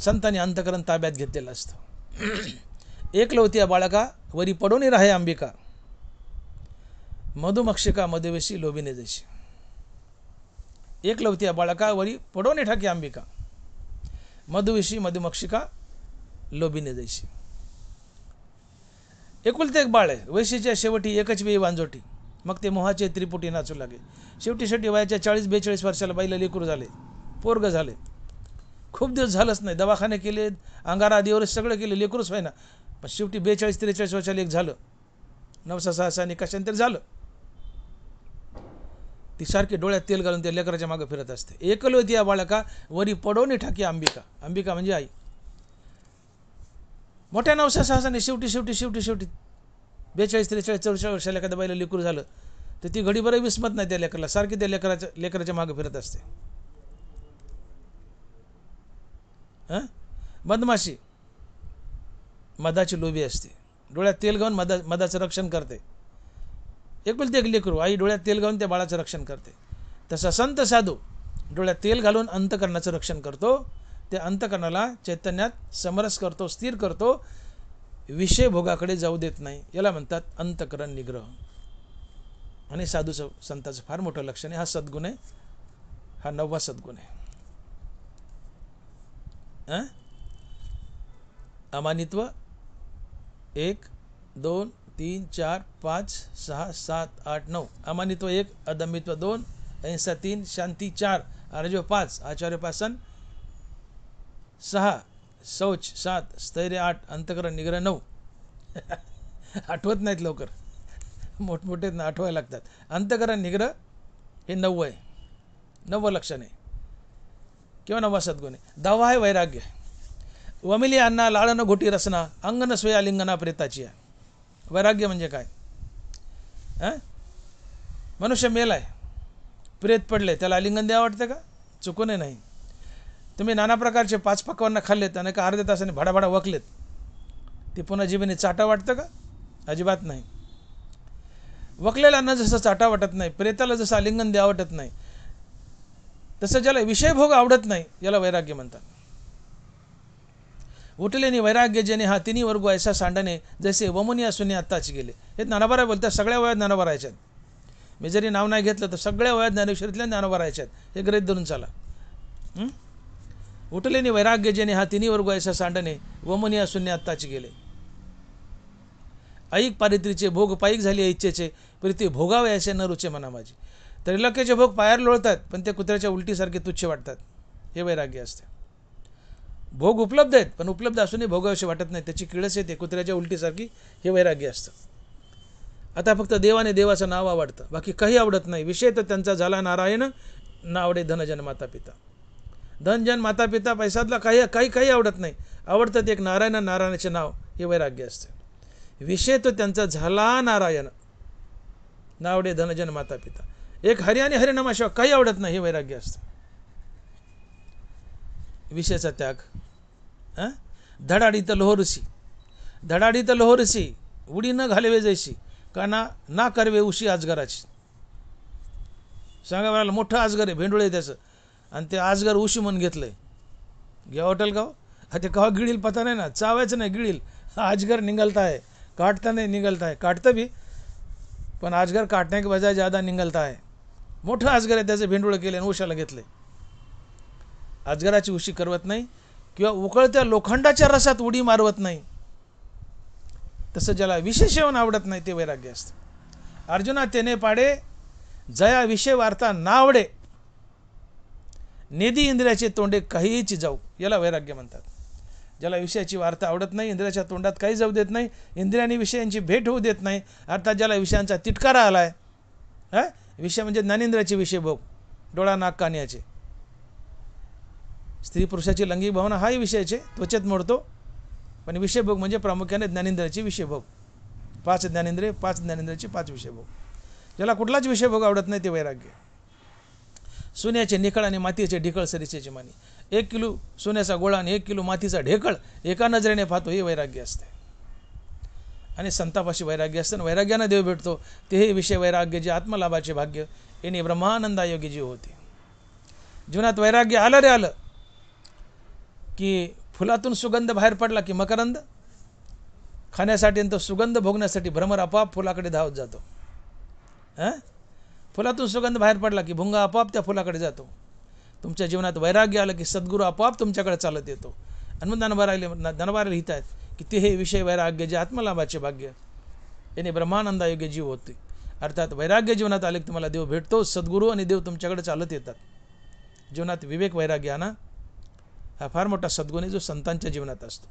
संतांनी अंतकरण ताब्यात घेतलेलं असतं. एकलवती बाळका वरी पडून राहे अंबिका. मधुमक्षिका मधुवेशी लोभिने जैशी. एकलवती बाळका वरी पडून ठाकी अंबिका. मधुवेशी मधुमक्षिका लोभिने जैशी. एकुलते एक बाळ आहे. वैशीच्या शेवटी एकच वेळी वांजोटी. मग ते मोहाचे त्रिपुटी नाचू लागे. शेवटी वयाच्या 40-42 वर्षाला बाईला लेकरू झाले, पोरग झाले. खूप दिवस झालंच नाही, दवाखाने केले, अंगारा आदिवर सगळं केलं, लेकरूच व्हायना. पण शेवटी 42-43 वर्षाला एक झालं. 9-6 कशांतरी झालं. ती सारखी डोळ्यात तेल घालून त्या लेकराच्या मागे फिरत असते. एकलवती या बाळका वरी पडोनी ठाकी अंबिका. अंबिका म्हणजे आई. मोठ्या नवसा साहसाने शेवटी शेवटी शेवटी शेवटी 42, 43, 44 वर्षाला एखाद्या बाईला लेकरू झालं तर ती घडी बरं विस्मत नाही त्या लेकराला, सारखी त्या लेकराच्या मागे फिरत असते. मधमाशी मधाची लोभी असते, डोळ्यात तेल घालून मधाचं रक्षण करते. एक लेकरू आई डोळ्यात तेल घालून त्या बाळाचं रक्षण करते. तसा संत साधू डोळ्यात तेल घालून अंतकरणाचं रक्षण करतो. त्या अंतकरणाला चैतन्यात समरस करतो, स्थिर करतो, विषय भोगाकडे जाऊ देत नाही. याला म्हणतात अंतकरण निग्रह. आणि साधूचं संताचं फार मोठं लक्षण आहे. हा सद्गुण आहे, हा 9वा सद्गुण आहे. अमानित्व 1, 2, 3, 4, 5, 6, 7, 8, 9. अमानित्व 1, अदम्यत्व 2, अहिंसा 3, शांती 4, आर्जव 5, आचार्योपासन 6, शौच 7, स्थैर्य 8, अंतकरण निग्रह 9. आठवत नाहीत लवकर, मोठमोठे आठवायला लागतात. अंतकरण निग्रह हे 9 आहे, 9वं लक्षण आहे किंवा 9वा सद्गुण आहे. 10वा आहे वैराग्य. वमिली अन्ना लाळन घोटी रसना अंगन स्वया लिंगना प्रेताची. वैराग्य म्हणजे काय? मनुष्य मेलाय, प्रेत पडले, त्याला आलिंगन द्यावं वाटतं का? चुकूनही नाही. तुम्ही नाना प्रकारचे 5 पक्वांना खाल्लेत आणि का अर्ध्या तासाने भाडाभाडा वकलेत, ते पुन्हा जिभेने चाटा वाटतं का? अजिबात नाही. वकलेल्यांना जसं चाटा वाटत नाही, प्रेताला जसं आलिंगन द्यावं वाटत नाही, तसं ज्याला विषयभोग आवडत नाही याला वैराग्य म्हणतात. उठलेनी वैराग्य जेने हा तिन्ही वर्ग ऐसा सांडणे जसे वमुनी असून आत्ताच गेले. हे ज्ञानोबा बोलतात. सगळ्या वयात ज्ञानोबा राहायच्यात. मी जरी नाव नाही घेतलं तर सगळ्या वयात ज्ञानेश्वरीतल्या ज्ञानोबा राहायच्यात. हे गृहीत धरून चाला. उठलेनी वैराग्य जेने हा तिन्ही वर्ग ऐसा सांडणे वमुनी असून आत्ताच गेले. ऐक पारित्रीचे भोग पायिक झाले इच्छेचे प्रीती भोगावे असे न रुचे मना माझी. त्रैलोक्याचे भोग पायार लोळतात पण ते कुत्र्याच्या उलटीसारखे तुच्छ वाटतात. हे वैराग्य असते. भोग उपलब्ध आहेत पण उपलब्ध असूनही भोगावेसे वाटत नाही, त्याची किळस येते कुत्र्याच्या उलटीसारखी. हे वैराग्य असतं. आता फक्त देवाने देवाचं नाव आवडतं, बाकी काही आवडत नाही. विषय तर त्यांचा झाला नारायण, ना आवडे धनजन माता पिता. धनजन माता पिता पैसातला काही काही काही आवडत नाही. आवडतं ते एक नारायण, नारायणाचे नाव. हे वैराग्य असते. विषय तो त्यांचा झाला नारायण, ना आवडे धनजन माता पिता. एक हरी आणि हरिनामाशिवाय काही आवडत नाही. हे वैराग्य असतं. विषयाचा त्याग. धडाडीत लोहरसी, धडाडीत लोहरसी उडी न घालवे जैशी का ना करवे उशी आजगराची. सांगा मला, मोठं आजगर आहे, भेंडुळे आहे त्याचं, आणि ते आजगर उशी म्हणून घेतलंय. घ्या हॉटेल गाव. ते कवा गिळील पता नाही ना, चावायचं नाही, गिळील. आजगर निगलता है, काटता नहीं निगलता है. काटतं बी पण आजगर काटणे के बजाय ज़्यादा निगलता है. मोठं आजगर आहे, त्याचं भेंडुळं केले आणि उशाला घेतले. अजगराची उशी करवत नाही किंवा उकळत्या लोखंडाच्या रसात उडी मारवत नाही. तसं ज्याला विषय सेवन आवडत नाही ते वैराग्य असतं. अर्जुना तेने पाडे जया विषय वार्ता नावडे नेदी इंद्रियाचे तोंडे काहीची जाऊ. याला वैराग्य म्हणतात. ज्याला विषयाची वार्ता आवडत नाही, इंद्रियाच्या तोंडात काही जाऊ देत नाही, इंद्रियांनी विषयांची भेट होऊ देत नाही, अर्थात ज्याला विषयांचा तिटकारा आलाय. विषय म्हणजे ज्ञानेंद्रियाचे विषय भोग, डोळा नाक कान याचे. स्त्री पुरुषाची लैंगिक भावना हाही विषयाचे त्वचेत मोडतो, पण विषयभोग म्हणजे प्रामुख्याने ज्ञानेंद्रियाचे विषयभोग. 5 ज्ञानेंद्रिय, 5 ज्ञानेंद्रियाचे 5 विषयभोग. ज्याला कुठलाच विषयभोग आवडत नाही ते वैराग्य. सोन्याचे निखळ आणि मातीचे ढेकळ सरीचेची मानी. 1 किलो सोन्याचा गोळा आणि 1 किलो मातीचा ढेकळ एका नजरेने पाहतो. हे वैराग्य असते. आणि संतापाशी वैराग्य असतं. वैराग्यानं देव भेटतो. ते हे विषय वैराग्य जे आत्मलाभाचे भाग्य यांनी ब्रह्मानंदायोगी जीव होते. जीवनात वैराग्य आलं रे आलं की फुलातून सुगंध बाहेर पडला की मकरंद खाण्यासाठी आणि तो सुगंध भोगण्यासाठी भ्रमर आपोआप फुलाकडे धावत जातो. फुलातून सुगंध बाहेर पडला की भुंगा आपोआप त्या फुलाकडे जातो. तुमच्या जीवनात वैराग्य आलं की सद्गुरू आपोआप तुमच्याकडे चालत येतो. आणि मग धनबारा लिहित आहेत की ते हे विषय वैराग्य जे आत्मलाभाचे भाग्य याने ब्रह्मानंदायोग्य जीव होते. अर्थात वैराग्य जीवनात आले की तुम्हाला देव भेटतो. सद्गुरू आणि देव तुमच्याकडे चालत येतात. जीवनात विवेक वैराग्य आणा. हा फार मोठा सद्गुण आहे जो संतांच्या जीवनात असतो.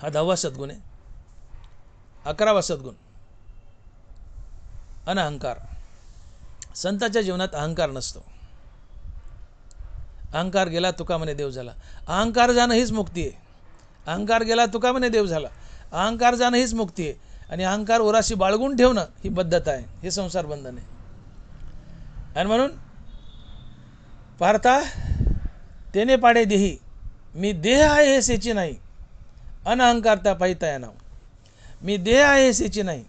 हा 10वा सद्गुण आहे. 11वा सद्गुण अनहंकार. संतांच्या जीवनात अहंकार नसतो. अहंकार गेला तुका म्हणे देव झाला. अहंकार जाणं हीच मुक्ती आहे. अहंकार गेला तुका म्हणे देव झाला. अहंकार जाणं हीच मुक्ती आहे. आणि अहंकार ओराशी बाळगून ठेवणं ही बद्धता आहे, हे संसार बंधन आहे. आणि म्हणून पार्था तेने पाडे देही, मी देह आहे हे सेची नाही, अनअहंकारता पाहिता या नाव. मी देह आहे हे सेची नाही.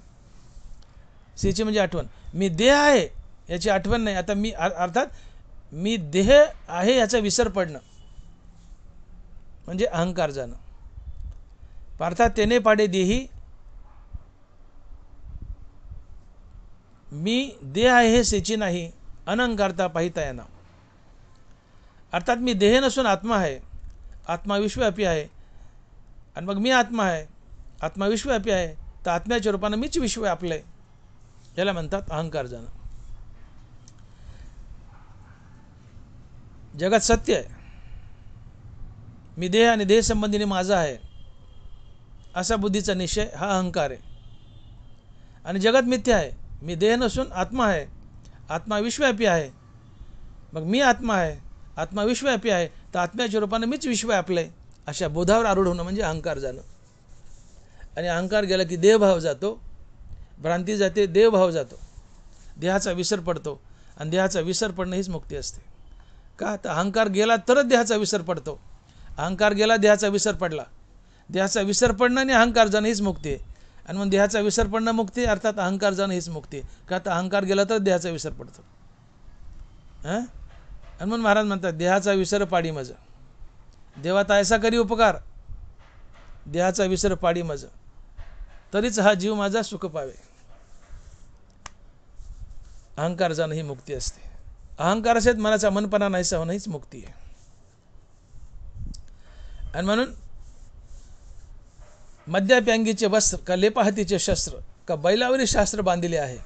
सेची म्हणजे आठवण. मी देह आहे याची आठवण नाही. आता मी अर्थात मी देह आहे याचा विसर पडणं म्हणजे अहंकार जाणं. पार्था तेने पाडे देही, मी देह आहे हे सेची नाही, अनअहंकारता पाहिता या नाव. अर्थात मी देह नसून आत्मा आहे. आत्मा विश्वव्यापी आहे. आणि मग मी आत्मा आहे, आत्मा विश्वव्यापी आहे, तर आत्म्याच्या रूपानं मीच विश्व व्यापलंय. याला म्हणतात अहंकार जाणं. जगात सत्य आहे, मी देह आणि देह संबंधीने माझा आहे असा बुद्धीचा निश्चय हा अहंकार आहे. आणि जगत मिथ्या आहे, मी देह नसून आत्मा आहे, आत्मा विश्वव्यापी आहे. मग मी आत्मा आहे, आत्मा विश्वव्यापी आहे, तर आत्म्याच्या रूपानं मीच विश्व व्यापलंय अशा बोधावर आरूढ होणं म्हणजे अहंकार जाणं. आणि अहंकार गेला की देहभाव जातो, भ्रांती जाते, देवभाव जातो, देहाचा विसर पडतो. आणि देहाचा विसर पडणं हीच मुक्ती असते. का तर अहंकार गेला तरच देहाचा विसर पडतो. अहंकार गेला, देहाचा विसर पडला. देहाचा विसर पडणं आणि अहंकार जाणं हीच मुक्ती आहे. आणि मग देहाचा विसर पडणं मुक्ती, अर्थात अहंकार जाणं हीच मुक्ती आहे. का तर अहंकार गेला तर देहाचा विसर पडतो. आणि म्हणून महाराज म्हणतात देहाचा विसर पाडी मज, देवा तायसा करी उपकार, देहाचा विसर पाडी मज, तरीच हा जीव माझा सुख पावे. अहंकार जाणं ही मुक्ती असते. अहंकार असेल मनाचा मनपणा नाहीसा होणं हीच मुक्ती आहे. आणि म्हणून मद्याप्यांगीचे वस्त्र का लेपाहतीचे शस्त्र का बैलावरी शास्त्र बांधिले आहे.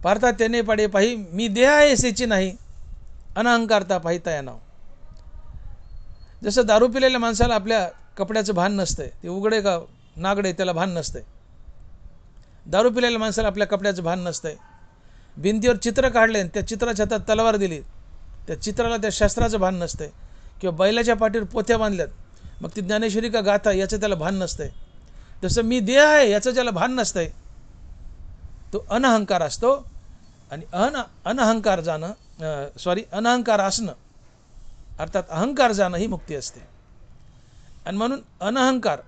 पार्था तेने पाडे पाही, मी देह आहे सेची नाही, अनअहंकारता पाहिता या नाव. जसं दारू पिलेल्या माणसाला आपल्या कपड्याचं भान नसतंय, ते उघडे का नागडे त्याला भान नसतंय. दारू पिलेल्या माणसाला आपल्या कपड्याचं भान नसतंय. भिंतीवर चित्र काढले, त्या चित्राच्या हातात तलवार दिली, त्या चित्राला त्या शस्त्राचं भान नसतंय. किंवा बैलाच्या पाठीवर पोथ्या बांधल्यात, मग ती ज्ञानेश्वरी का गाथा याचं त्याला भान नसतंय. तसं मी देह आहे याचं त्याला भान नसतंय. तो अनअहंकार असतो. आणि अनअहंकार जाणं अनअहंकार असणं अर्थात अहंकार जाणं ही मुक्ती असते. आणि म्हणून अनअहंकार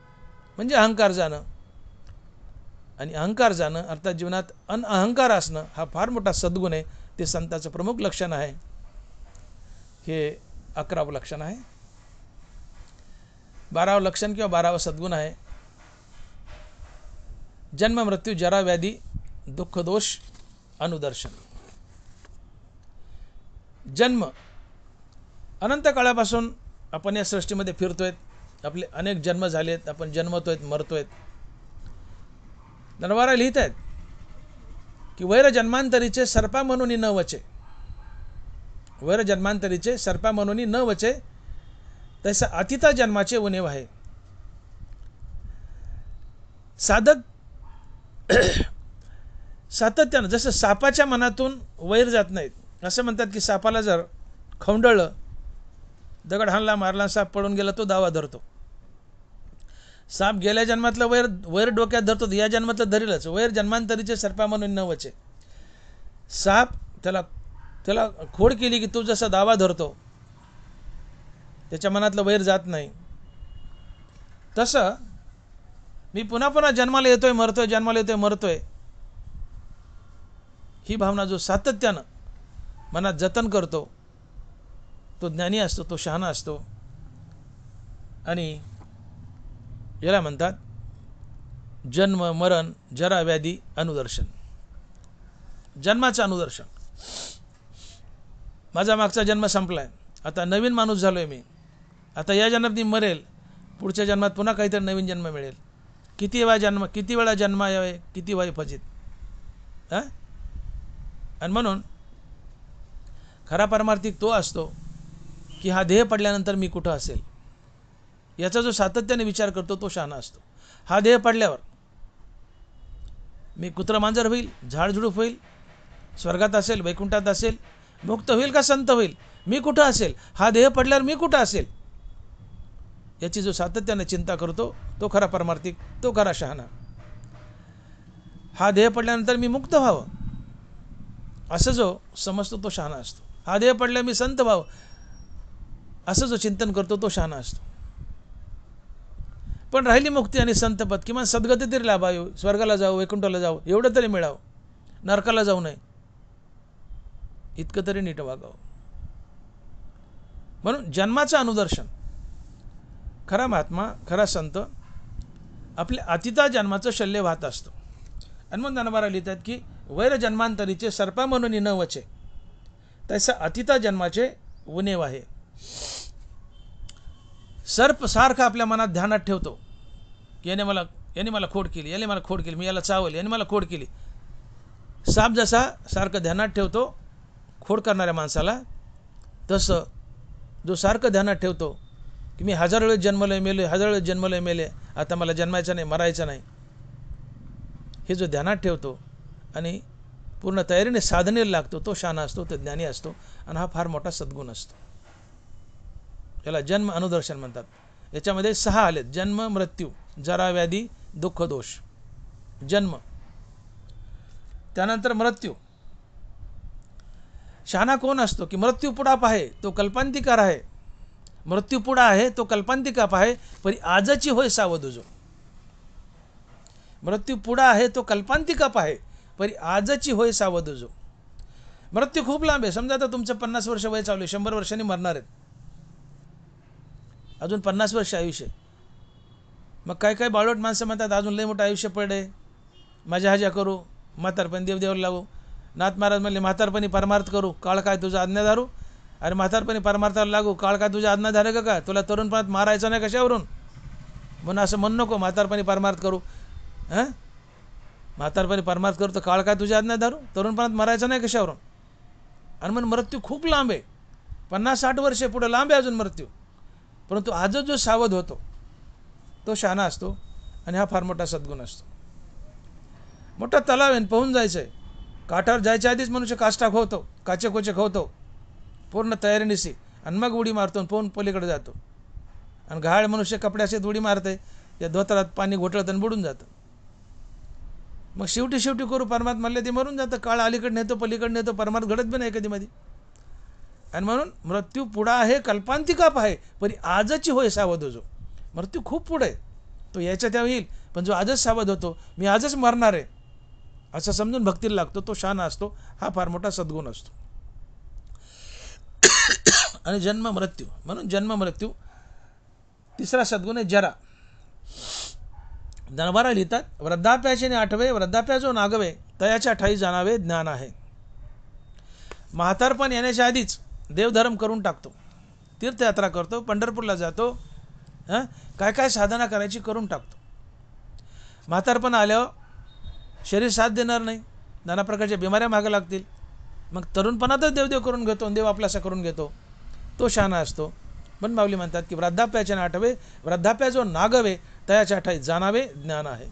म्हणजे अहंकार जाणं, आणि अहंकार जाणं अर्थात जीवनात अनअहंकार असणं हा फार मोठा सद्गुण आहे. ते संताचं प्रमुख लक्षण आहे. हे 11वं लक्षण आहे. 12वं लक्षण किंवा 12वं सद्गुण आहे जन्म मृत्यू जरा व्याधी दुःख दोष अनुदर्शन. जन्म, अनंत काळापासून आपण या सृष्टीमध्ये फिरतोय. आपले अनेक जन्म झालेत, आपण जन्मतोय, मरतोय. नरवारा लिहित आहेत की वैर जन्मांतरीचे सर्पा म्हणून न वचे, वैर जन्मांतरीचे सर्पा म्हणून न वचे, तसा अतिता जन्माचे उणेव आहे. साधक सातत्यानं जसं सापाच्या मनातून वैर जात नाहीत, असं म्हणतात की सापाला जर खवंडळलं, दगड हाणला, मारला, साप पळून गेला, तो दावा धरतो. साप गेल्या जन्मातलं वैर डोक्यात धरतो, या जन्मातलं धरीलच. वैर जन्मांतरीचे सर्पा म्हणून न वचे. साप त्याला खोड केली की तो जसा दावा धरतो, त्याच्या मनातलं वैर जात नाही. तसं मी पुन्हा पुन्हा जन्माला येतोय, मरतोय, जन्माला येतोय, मरतोय, ही भावना जो सातत्यानं मनात जतन करतो तो ज्ञानी असतो, तो शहाणा असतो. आणि याला म्हणतात जन्म मरण जरा व्याधी अनुदर्शन. जन्माचं अनुदर्शन. माझा मागचा जन्म संपलाय, आता नवीन माणूस झालोय मी. आता या जन्मात मी मरेल, पुढच्या जन्मात पुन्हा काहीतरी नवीन जन्म मिळेल. किती वेळा जन्म यावे, किती वाई फजित. आणि म्हणून खरा परमार्थिक तो असतो की हा देह पडल्यानंतर मी कुठं असेल याचा जो सातत्याने विचार करतो तो शहाणा असतो. हा देह पडल्यावर मी कुत्र मांजर होईल, झाडझुडूप होईल, स्वर्गात असेल, वैकुंठात असेल, मुक्त होईल का संत होईल, मी कुठं असेल, हा देह पडल्यावर मी कुठं असेल, याची जो सातत्याने चिंता करतो तो खरा परमार्थिक, तो खरा शहाणा. हा देह पडल्यानंतर मी मुक्त व्हावं असं जो समजतो तो शहाणा असतो. हा देह पडल्यावर मी संत व्हावं असं जो चिंतन करतो तो शहाणा असतो. पण राहिली मुक्ती आणि संतपद, किंवा सद्गती तरी लाभावी, स्वर्गाला जावं, वैकुंठाला जावं, एवढं तरी मिळावं, नरकाला जाऊ नये, इतकं तरी नीट वागावं. म्हणून जन्माचं अनुदर्शन, खरा महात्मा, खरा संत आपल्या अतिता जन्माचं शल्य वाहत असतो. आणि मग ज्ञानोबा लिहितात की वैर जन्मांतरीचे सर्पा म्हणून न वचे, तसा अतिता जन्माचे उणेव आहे. सर्प सारखा आपल्या मनात ध्यानात ठेवतो, याने मला खोड केली, याने मला खोड केली, मी याला चावल, याने मला खोड केली. साप जसा सारखं ध्यानात ठेवतो खोड करणाऱ्या माणसाला, तसं जो सारखं ध्यानात ठेवतो की मी हजार वेळेस जन्मलय मेले, हजार वेळेस जन्मलय मेले, आता मला जन्मायचं नाही, मरायचं नाही, हे जो ध्यानात ठेवतो आणि पूर्ण तयारीने साधनेला लागतो तो शहाणा असतो, तो ज्ञानी असतो. आणि हा फार मोठा सद्गुण असतो. याला जन्म अनुदर्शन म्हणतात. याच्यामध्ये 6 आलेत: जन्म, मृत्यू, जरा, व्याधी, दुःख, दोष. जन्म, त्यानंतर मृत्यू. शहाणा कोण असतो की मृत्यू पुढा पाहे तो कल्पांतिकार आहे, मृत्यू पुढा आहे तो कल्पांतिका पाहे, परी आजची होय सावध जो. मृत्यू पुढा आहे तो कल्पांतिका पाहे, परी आजची होय सावध जो. मृत्यू खूप लांब आहे. समजा आता तुमचं 50 वर्ष वय चालू आहे, 100 वर्षांनी मरणार आहेत, अजून 50 वर्ष आयुष्य. मग काय काय बाळवट माणसं म्हणतात अजून लय मोठं आयुष्य पडे, मजा हजा करू, म्हातारपणी देवदेवाला लागू. नाथ महाराज म्हणले म्हातारपणी परमार्थ करू, काळ काय तुझा आज्ञा धरू. अरे म्हातारपणी परमार्थाला लागू, काळ काय तुझ्या आज्ञा धरे का, तुला तरुणपणात मारायचं नाही कशावरून. म्हणून असं म्हणू नको म्हातारपणी परमार्थ करू. म्हातारपणी परमार्थ करू तर काळ काय तुझ्या आज्ञा धरू, तरुणपणात मारायचं नाही कशावरून. आणि मग मृत्यू खूप लांब आहे, 50-60 वर्षे पुढे लांब आहे अजून मृत्यू. परंतु आजच जो सावध होतो तो शहाणा असतो. आणि हा फार मोठा सद्गुण असतो. मोठा तलाव आहे, पोहून जायचं आहे, काठावर जायच्या आधीच मनुष्य काष्टा खोवतो, काचे कोचे खोवतो पूर्ण तयारीनिशी, आणि मग उडी मारतो, पोहून पलीकडे जातो. आणि घाळ मनुष्य कपड्याशी उडी मारते, या धोतरात पाणी घोटळतं आणि बुडून जातं. मग शेवटी करू परमात्मा म्हणले ते मरून जातं. काळ अलीकडे नेतो, पलीकडे नेतो, परमार्थ घडत बी नाही कधी मध्ये. आणि म्हणून मृत्यू पुढा आहे कल्पांतिका पाहे, परी आजची होय सावध जो. मृत्यू खूप पुढे आहे, तो यायचा त्या येईल, पण जो आजच सावध होतो मी आजच मरणार आहे असं समजून भक्तीला लागतो तो शहाणा असतो. हा फार मोठा सद्गुण असतो. आणि जन्म मृत्यू, म्हणून जन्म मृत्यू. तिसरा सद्गुण आहे जरा. ज्ञानोबा लिहितात वृद्धाप्याचे ने आठवे, वृद्धाप्या जो नागवे तयाच्या ठाई जाणावे ज्ञान आहे. म्हातारपण येण्याच्या आधीच देवधर्म करून टाकतो, तीर्थयात्रा करतो, पंढरपूरला जातो, काय काय साधना करायची करून टाकतो. म्हातारपण आल्यावर शरीर साथ देणार नाही, नाना प्रकारच्या बिमाऱ्या मागे लागतील. मग तरुणपणातच देवदेव करून घेतो, देव आपलासा करून घेतो, तो शहाणा असतो. पण माऊली म्हणतात की वृद्धाप्याचे आठवे, वृद्धाप्या जो नागवे तयाच्या ठाई जाणावे ज्ञान आहे.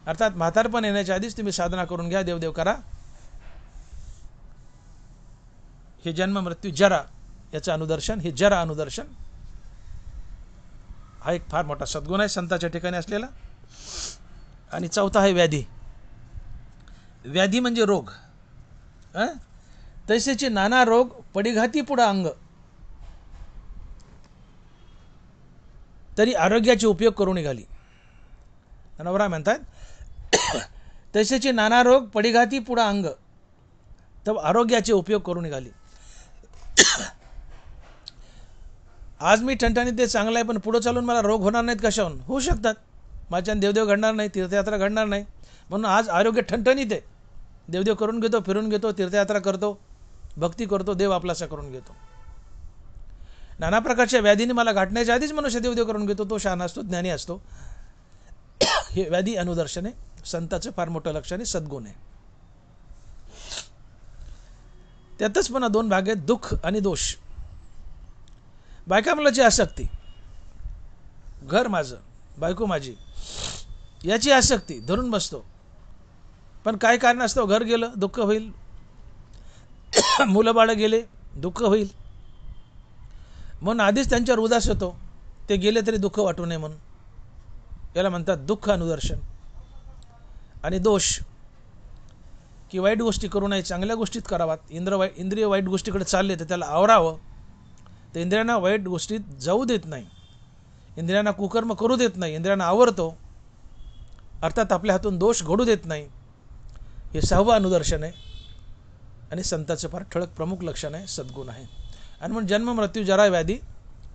अर्थात म्हातारपण येण्याच्या आधीच तुम्ही साधना करून घ्या, देवदेव करा. हे जन्म मृत्यू जरा याचं अनुदर्शन, हे जरा अनुदर्शन हा एक फार मोठा सद्गुण आहे संताच्या ठिकाणी असलेला. आणि चौथा आहे व्याधी. व्याधी म्हणजे रोग. तसेचे नाना रोग पडिघाती पुढा अंग, तरी आरोग्याचे उपयोग करून निघाली. नवरा म्हणतात तसेचे नाना रोग पडिघाती पुढा अंग, तर आरोग्याचे उपयोग करून निघाली. आज मी ठणठणीत ते चांगलं आहे, पण पुढे चालून मला रोग होणार नाहीत कशाहून? होऊ शकतात. माझ्यानं देवदेव घडणार नाही, तीर्थयात्रा घडणार नाही. म्हणून आज आरोग्य ठणठणीत आहे, देवदेव करून घेतो, फिरून घेतो, तीर्थयात्रा करतो, भक्ती करतो, देव आपलासा करून घेतो. नाना प्रकारच्या व्याधीने मला गाठण्याच्या आधीच मनुष्य देवदेव करून घेतो, तो शहाणा असतो, ज्ञानी असतो. हे व्याधी अनुदर्शने संताचं फार मोठं लक्षण आहे, सद्गुण आहे. त्यातच पुन्हा 2 भाग आहेत, दुःख आणि दोष. बायका मुलाची आसक्ती, घर माझं, बायको माझी, याची आसक्ती धरून बसतो. पण काय कारण असतं, घर गेलं दुःख होईल, मुलं बाळ गेले दुःख होईल. म्हणून आधीच त्यांच्यावर उदास होतो, ते गेले तरी दुःख वाटू नये म्हणून. याला म्हणतात दुःख अनुदर्शन. आणि दोष की वाईट गोष्टी करू नये, चांगल्या गोष्टीत करावात. इंद्रिय वाईट गोष्टीकडे चालले तर त्याला आवरावं. तर इंद्रियांना वाईट गोष्टीत जाऊ देत नाही, इंद्रियांना कुकर्म करू देत नाही, इंद्रियांना आवरतो, अर्थात आपल्या हातून दोष घडू देत नाही. हे 6वं अनुदर्शन आहे आणि संताचं फार ठळक प्रमुख लक्षण आहे, सद्गुण आहे. आणि म्हणून जन्म मृत्यू जरा व्याधी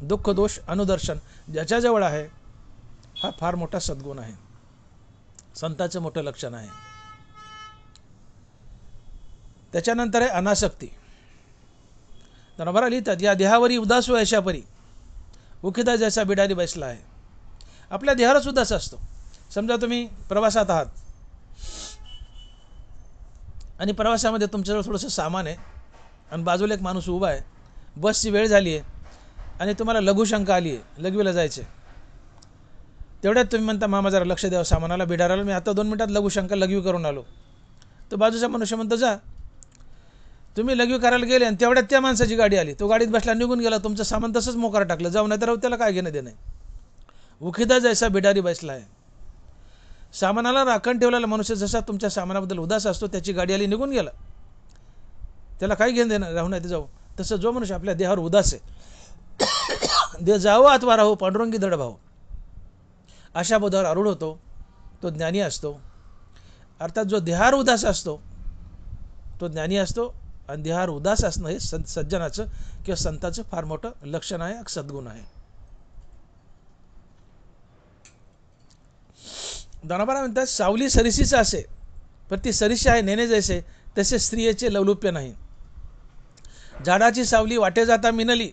दुःख दोष अनुदर्शन ज्याच्याजवळ आहे हा फार मोठा सद्गुण आहे, संताचं मोठं लक्षण आहे. त्याच्यानंतर आहे अनासक्ती. नरभरा लिहितात, या देहावरी उदास हो अशा परी उखिदा जैसा बिडारी बसला आहे. आपल्या देहावरच उदास असतो. समजा तुम्ही प्रवासात आहात आणि प्रवासामध्ये तुमच्याजवळ थोडंसं सामान आहे आणि बाजूला एक माणूस उभा आहे, बसची वेळ झाली आहे आणि तुम्हाला लघुशंका आली आहे, लघवीला जायचे. तेवढ्यात तुम्ही म्हणता मामा जरा लक्ष द्यावं सामानाला, बिडाराला, मी आता 2 मिनिटात लघुशंका लघवी करून आलो. तर बाजूचा मनुष्य म्हणतो जा. तुम्ही लघवी करायला गेले आणि तेवढ्यात त्या माणसाची गाडी आली, तो गाडीत बसला, निघून गेला, तुमचं सामान तसंच मोकार टाकलं, जाऊ नाही तर त्याला काय घेणं देणं. उखिदा जैसा बिडारी बसला आहे. सामानाला राखण ठेवलेला मनुष्य जसा तुमच्या सामानाबद्दल उदास असतो, त्याची गाडी आली, निघून गेला, त्याला काय घेणं देणं, राहू नाही ते जाऊ. तसं जो मनुष्य आपल्या देहावर उदास आहे, देह जावो अथवा राहू पांडुरंगी दड भाऊ, अशा बोधावर आरूढ होतो, तो ज्ञानी असतो. अर्थात जो देहावर उदास असतो तो ज्ञानी असतो. आणि देहावर उदास असणं हे सज्जनाचं किंवा संताचं फार मोठं लक्षण आहे, सद्गुण आहे. दानोबा म्हणतात, सावली सरिसीचं असे पण ती सरिशी आहे नेणे जैसे, तसे स्त्रियेचे लवलुप्य नाही. झाडाची सावली वाटे जाता मिनली,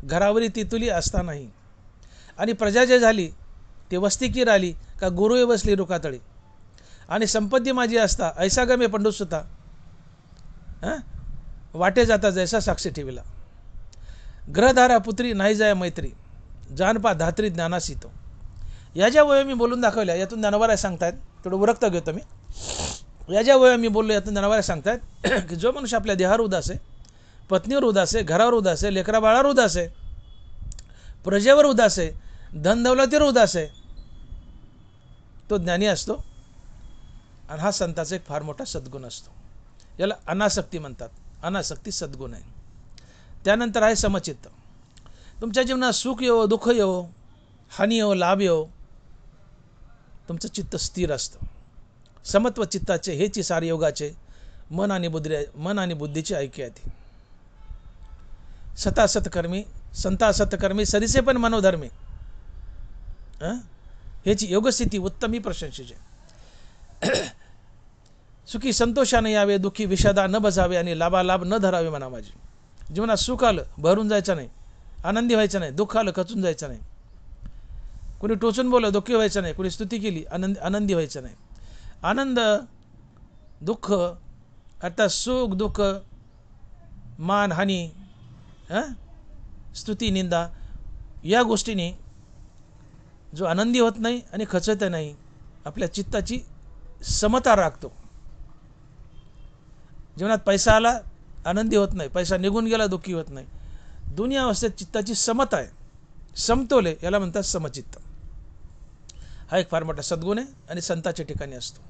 घरावरी तितुली असता नाही. आणि प्रजा जे झाली ते वस्ती की राली, का गुरुवे बसली रुखातळी. आणि संपत्ती माझी असता ऐसा गमे पंडुसुता, वाटे जाता जैसा साक्षी ठेविला. ग्रहधारा पुत्री नाही जाय मैत्री, जानपा धात्री ज्ञानासी तो. या ज्या वया मी बोलून दाखवल्या यातून ज्ञानोबा सांगतायत, थोडं उरकता घेतो मी. या ज्या वया मी बोललो यातून ज्ञानोबा सांगतायत की जो मनुष्य आपल्या देहावर उदास आहे, पत्नीवर उदास आहे, घरावर उदास आहे, लेकरा बाळावर उदास आहे, प्रजेवर उदास आहे, धन दौलतीवर उदास आहे, तो ज्ञानी असतो. आणि हा संताचा एक फार मोठा सद्गुण असतो. याला अनासक्ती म्हणतात. अनासक्ती सद्गुण आहे. त्यानंतर आहे समचित्त. तुमच्या जीवनात सुख येवो दुःख येवो, हानी येवो लाभ येवो, तुमचं चित्त स्थिर असतं. समत्व चित्ताचे हेची सार योगाचे, मन आणि बुद्धीचे ऐक्य आहे. सतासतकर्मी संतासतकर्मी सरिसे पण मनोधर्मी, हेची योगस्थिती उत्तमी प्रशंसेचे. सुखी संतोषाने यावे, दुःखी विषादा न बजावे आणि लाभालाभ न धरावे म्हणा माझी. जीवनात सुख आलं भरून जायचं नाही, आनंदी व्हायचं नाही, दुःख आलं खचून जायचं नाही. कुणी टोचून बोललं दुःखी व्हायचं नाही, कुणी स्तुती केली आनंदी व्हायचं नाही. आनंद दुःख अर्थात सुख दुःख मान हानी स्तुती निंदा या गोष्टींनी जो आनंदी होत नाही आणि खचत नाही, आपल्या चित्ताची समता राखतो. जीवनात पैसा आला आनंदी होत नाही, पैसा निघून गेला दुःखी होत नाही. दोन्ही अवस्थेत चित्ताची समता आहे, समतोल आहे, याला म्हणतात समचित्त. हा एक फार मोठा सद्गुण आहे आणि संताच्या ठिकाणी असतो.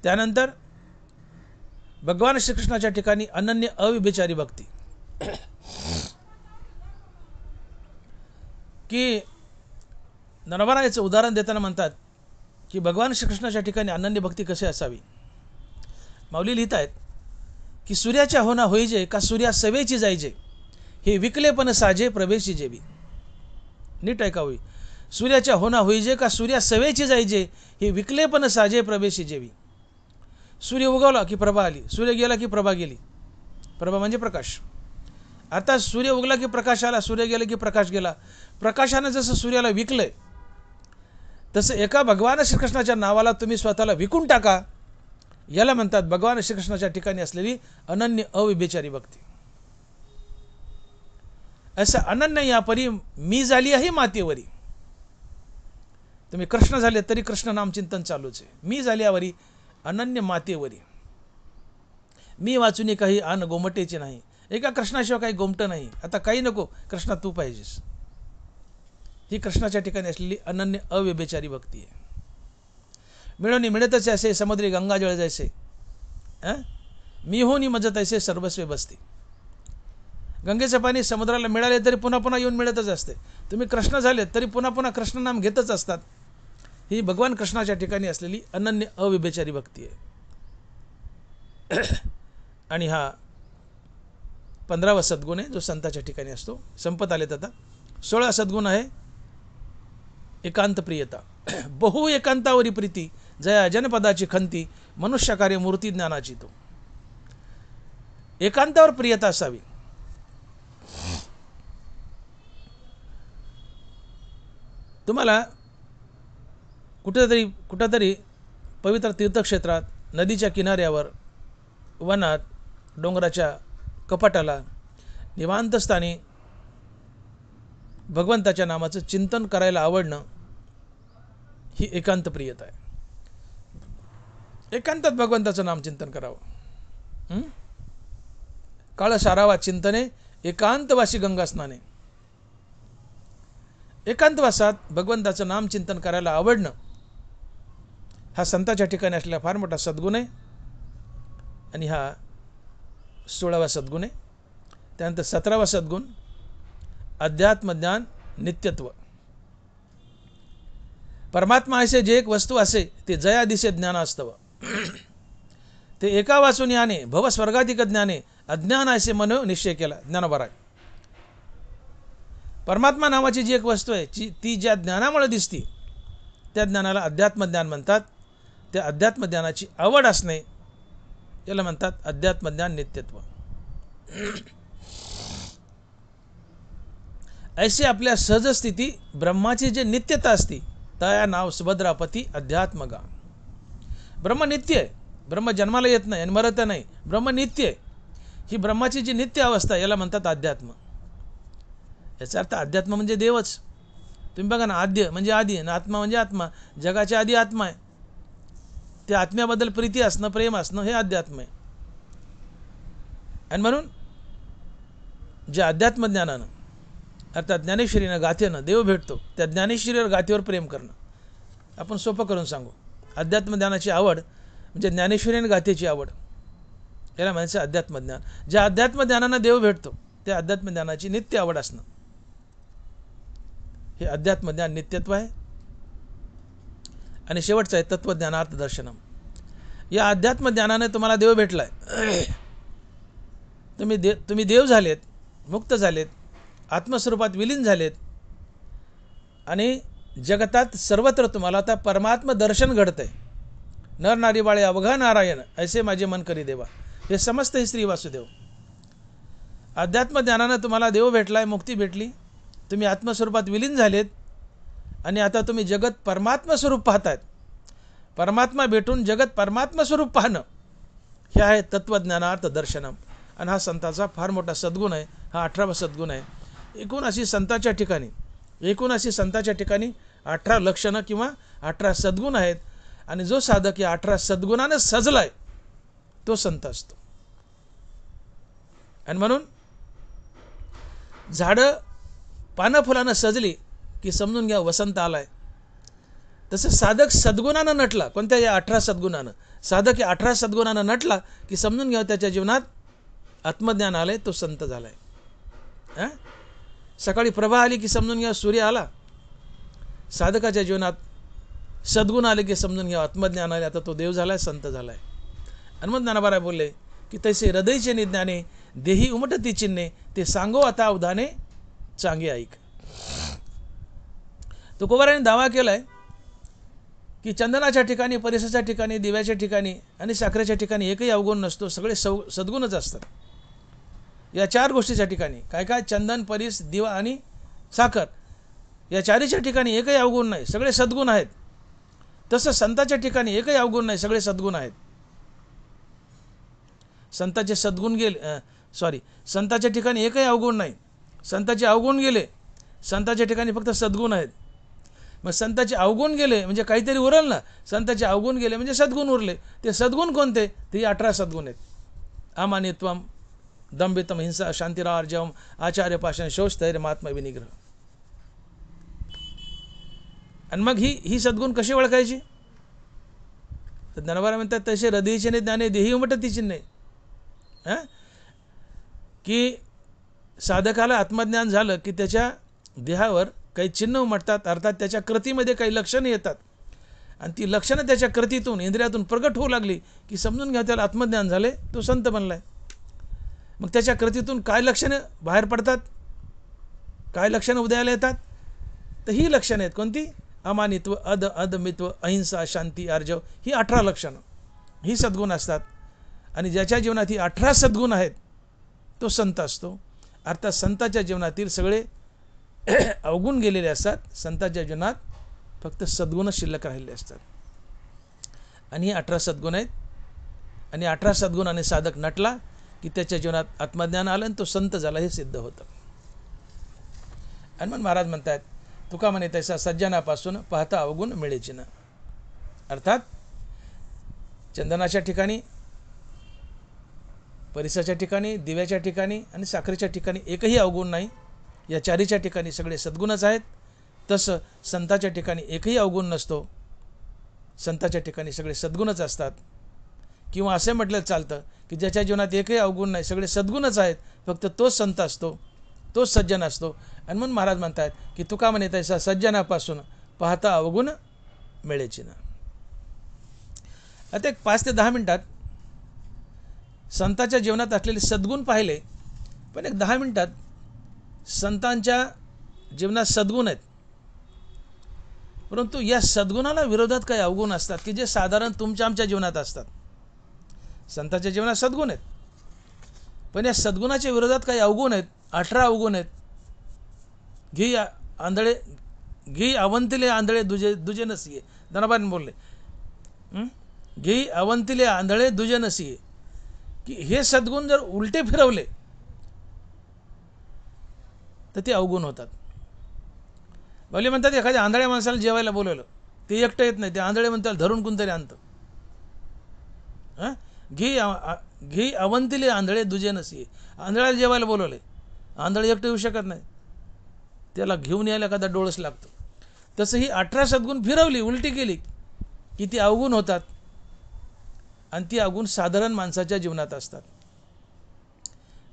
त्यानंतर भगवान श्रीकृष्णाच्या ठिकाणी अनन्य अविभिचारी भक्ती. की नरवरायाचं उदाहरण देताना म्हणतात की भगवान श्रीकृष्णाच्या ठिकाणी अनन्य भक्ती कशी असावी. माऊली लिहित आहेत की सूर्याच्या होना होईजे का सूर्या सवेची जायजे, हे विकलेपण साजे प्रवेशी जेवी. नीट ऐकावी. सूर्याच्या होना होईजे का सूर्या सवेची जायजे, हे विकलेपण साजे प्रवेशी जेवी. सूर्य उगवला की प्रभा आली, सूर्य गेला की प्रभा गेली. प्रभा म्हणजे प्रकाश. आता सूर्य उगला की प्रकाश आला, सूर्य गेला की प्रकाश गेला. प्रकाशानं जसं सूर्याला विकलंय तसं एका भगवान श्रीकृष्णाच्या नावाला तुम्ही स्वतःला विकून टाका. याला म्हणतात भगवान श्रीकृष्णाच्या ठिकाणी असलेली अनन्य अविभिचारी भक्ती. असं अनन्य या परी मी झाली आहे मातेवरी. तुम्ही कृष्ण झाले तरी कृष्ण नाम चिंतन चालूच आहे. मी झाल्यावरी अनन्य मातेवरी. मी वाचून काही आन गोमटेचे नाही. एका कृष्णाशिवाय काही गोमटं नाही. आता काही नको, कृष्णा तू पाहिजेस. ही कृष्णाच्या ठिकाणी असलेली अनन्य अव्यभिचारी भक्ती आहे. मिळवणी मिळतच असे समुद्री गंगाजळ जैसे, मी होनी मज तैसे सर्वस्वे बसते. गंगेचं पाणी समुद्राला मिळाले तरी पुन्हा पुन्हा येऊन मिळतच असते. तुम्ही कृष्ण झाले तरी पुन्हा पुन्हा कृष्ण नाम घेतच असतात. ही भगवान कृष्णाच्या ठिकाणी असलेली अनन्य अव्यभिचारी भक्ती आहे. आणि हा 15वा सद्गुण आहे जो संताच्या ठिकाणी असतो. संपत आलेत आता. 16 सद्गुण आहे एकांत प्रियता. बहु एकांतावरी प्रीती, जया जनपदाची खंती, मनुष्य कार्य मूर्ती ज्ञानाची तो. एकांतावर प्रियता असावी. तुम्हाला कुठेतरी पवित्र तीर्थक्षेत्रात, नदीच्या किनाऱ्यावर, वनात, डोंगराच्या कपाटाला, निवांत स्थानी भगवंताच्या नामाचं चिंतन करायला आवडणं ही एकांत प्रियता आहे. एकांतात भगवंताचं नाम चिंतन करावं. काळ सारावा चिंतने, एकांतवासी गंगा स्नाने. एकांतवासात भगवंताचं नाम चिंतन करायला आवडणं हा संताच्या ठिकाणी असलेला फार मोठा सद्गुण आहे. आणि हा 16वा सद्गुण आहे. त्यानंतर 17वा सद्गुण अध्यात्मज्ञान नित्यत्व. परमात्मा असे जे एक वस्तू असे ते जया दिसे ज्ञानास्तव. ते एका वाचून याने भव स्वर्गाधिक ज्ञाने, अज्ञान असे मनो निश्चय केला. ज्ञानोबा आहे. परमात्मा नावाची जी एक वस्तू आहे ती ज्या ज्ञानामुळे दिसती त्या ज्ञानाला अध्यात्मज्ञान म्हणतात. त्या अध्यात्मज्ञानाची आवड असणे याला म्हणतात अध्यात्मज्ञान नित्यत्व. ऐसे आपल्या सहज स्थिती ब्रह्माची जे नित्यता असती त्या नाव सुभद्रापती अध्यात्मगा. ब्रह्म नित्य आहे. ब्रह्म जन्माला येत नाही आणि मरत नाही. ब्रह्म नित्य आहे. ही ब्रह्माची जी नित्य अवस्था याला म्हणतात अध्यात्म. याचा अर्थ अध्यात्म म्हणजे देवच. तुम्ही बघा ना, आद्य म्हणजे आधी आणि आत्मा म्हणजे आत्मा. जगाच्या आधी आत्मा आहे. त्या आत्म्याबद्दल प्रीती असणं, प्रेम असणं हे अध्यात्म आहे. आणि म्हणून ज्या अध्यात्मज्ञानानं अर्थात ज्ञानेश्वरीनं गाथेनं देव भेटतो त्या ज्ञानेश्वरीवर गाथेवर प्रेम करणं. आपण सोपं करून सांगू. अध्यात्मज्ञानाची आवड म्हणजे ज्ञानेश्वरीनं गाथेची आवड याला म्हणायचं अध्यात्मज्ञान. ज्या अध्यात्मज्ञानानं देव भेटतो त्या अध्यात्मज्ञानाची नित्य आवड असणं हे अध्यात्मज्ञान नित्यत्व आहे. आणि शेवटचं आहे तत्वज्ञानार्थ दर्शनम. या अध्यात्मज्ञानाने तुम्हाला देव भेटलाय. तुम्ही देव झालेत, मुक्त झालेत, आत्मस्वरूपात विलीन झालेत आणि जगतात सर्वत्र तुम्हाला आता परमात्म दर्शन घडतंय. नर नारी बाळे अवघा नारायण ऐसे माझे मन करी देवा. हे समस्त हे श्री वासुदेव. अध्यात्मज्ञानानं तुम्हाला देव भेटलाय, मुक्ती भेटली, तुम्ही आत्मस्वरूपात विलीन झालेत आणि आता तुम्ही जगत परमात्म स्वरूप पाहतायत. परमात्मा भेटून जगत परमात्म स्वरूप पाहणं हे आहे तत्वज्ञानार्थ दर्शनम. आणि हा संताचा फार मोठा सद्गुण आहे. हा 18वा सद्गुण आहे. एकूण अशी संताच्या ठिकाणी 18 लक्षणं किंवा 18 सद्गुण आहेत. आणि जो साधक या 18 सद्गुणानं सजलाय तो संत असतो. आणि म्हणून झाडं पानं फुलानं सजली की समजून घ्या वसंत आलाय. तसं साधक सद्गुणानं नटला. कोणत्या या 18 सद्गुणानं. साधक या 18 सद्गुणानं नटला की समजून घ्या त्याच्या जीवनात आत्मज्ञान आलंय, तो संत झालाय. सकाळी प्रभा आली की समजून घ्या सूर्य आला. साधकाच्या जीवनात सद्गुण आले की समजून घ्या आत्मज्ञान आले, आता तो देव झालाय, संत झालाय. आणि मग ज्ञानोबा बोलले की तैसे हृदयचे निज्ञाने देही उमटती चिन्हे, ते सांगो आता अवधाने चांगे ऐक. तुकोबाराने दावा केलाय की चंदनाच्या ठिकाणी, परिसाच्या ठिकाणी, दिव्याच्या ठिकाणी आणि साखरेच्या ठिकाणी एकही अवगुण नसतो. सगळे सद्गुणच असतात. या 4 गोष्टीच्या ठिकाणी काय काय, चंदन, परिस, दिवा आणि साखर, या 4च्या ठिकाणी एकही अवगुण नाही, सगळे सद्गुण आहेत. तसं संताच्या ठिकाणी एकही अवगुण नाही, सगळे सद्गुण आहेत. संताचे सद्गुण गेले, संताच्या ठिकाणी एकही अवगुण नाही, संताचे अवगुण गेले. संताच्या ठिकाणी फक्त सद्गुण आहेत. मग संताचे अवगुण गेले म्हणजे काहीतरी उरलं ना. संताचे अवगुण गेले म्हणजे सद्गुण उरले. ते सद्गुण कोणते? ते 18 सद्गुण आहेत. अमानित्वम दंभितम हिंसा शांतिरार्जवम आचार्यपाशन शौचस्थैर्य महात्मा विनिग्रह. आणि मग ही सद्गुण कशी ओळखायची? तर ज्ञानोबा म्हणतात तसे हृदयीचे नाही ज्ञाने देही उमटत ती चिन्हे. की साधकाला आत्मज्ञान झालं की त्याच्या देहावर काही चिन्ह उमटतात, अर्थात त्याच्या कृतीमध्ये काही लक्षणं येतात आणि ती लक्षणं त्याच्या कृतीतून इंद्रियातून प्रगट होऊ लागली की समजून घ्या त्याला आत्मज्ञान झाले, तो संत बनलाय. मग त्याच्या कृतीतून काय लक्षणं बाहेर पडतात, काय लक्षणं उदयाला येतात? तर ही लक्षणं आहेत कोणती? अमानित्व, अदमित्व, अहिंसा, शांती, आर्जव, ही 18 लक्षणं ही सद्गुण असतात. आणि ज्याच्या जीवनात ही 18 सद्गुण आहेत तो संत असतो. अर्थात संताच्या जीवनातील सगळे अवगुण गेलेले असतात. संताच्या जीवनात फक्त सद्गुणच शिल्लक राहिलेले असतात. आणि ही 18 सद्गुण आहेत. आणि 18 सद्गुणाने साधक नटला की त्याच्या जीवनात आत्मज्ञान आलं आणि तो संत झाला हे सिद्ध होतं. आणि मग महाराज म्हणतात तुका म्हणे तैसा सज्जनापासून पाहता अवगुण मिळेची ना. अर्थात चंदनाच्या ठिकाणी, परिसाच्या ठिकाणी, दिव्याच्या ठिकाणी आणि साखरेच्या ठिकाणी एकही अवगुण नाही. या चारीच्या ठिकाणी सगळे सद्गुणच आहेत. तसं संताच्या ठिकाणी एकही अवगुण नसतो. संताच्या ठिकाणी सगळे सद्गुणच असतात. किंवा असे म्हटलं चालतं की ज्याच्या जीवनात एकही अवगुण नाही, सगळे सद्गुणच आहेत, फक्त तोच संत असतो, तोच सज्जन असतो. आणि म्हणून महाराज म्हणतात की तुका म्हणे तैसा सज्जनापासून पाहता अवगुण मिळेची ना. आता एक 5 ते 10 मिनिटात संताच्या जीवनात असलेले सद्गुण पाहिले, पण एक 10 मिनिटात संतांच्या जीवनात सद्गुण आहेत, परंतु या सद्गुणाला विरोधात काही अवगुण असतात की जे साधारण तुमच्या आमच्या जीवनात असतात. संतांच्या जीवनात सद्गुण आहेत, पण या सद्गुणाच्या विरोधात काही अवगुण आहेत. 18 अवगुण आहेत. घी अवंतिले आंधळे दुजे नसिये. धनाबाईंनी बोलले घी अवंतिले आंधळे दुजे नसिये, की हे सद्गुण जर उलटे फिरवले तर ते अवगुण होतात. बावली म्हणतात एखाद्या आंधळ्या माणसाला जेवायला बोलवलं, ते एकटं येत नाही, ते आंधळे म्हणतात धरून कोणतरी आणतं. घी अवंतिले आंधळे दुजे नसिये. आंधळ्याला जेवायला बोलवले, आंधळे एकटं येऊ शकत नाही, त्याला घेऊन यायला एखादा डोळस लागतो. तसं ही 18 सद्गुण फिरवली, उलटी केली की ती अवगुण होतात. आणि ती अवगुण साधारण माणसाच्या जीवनात असतात.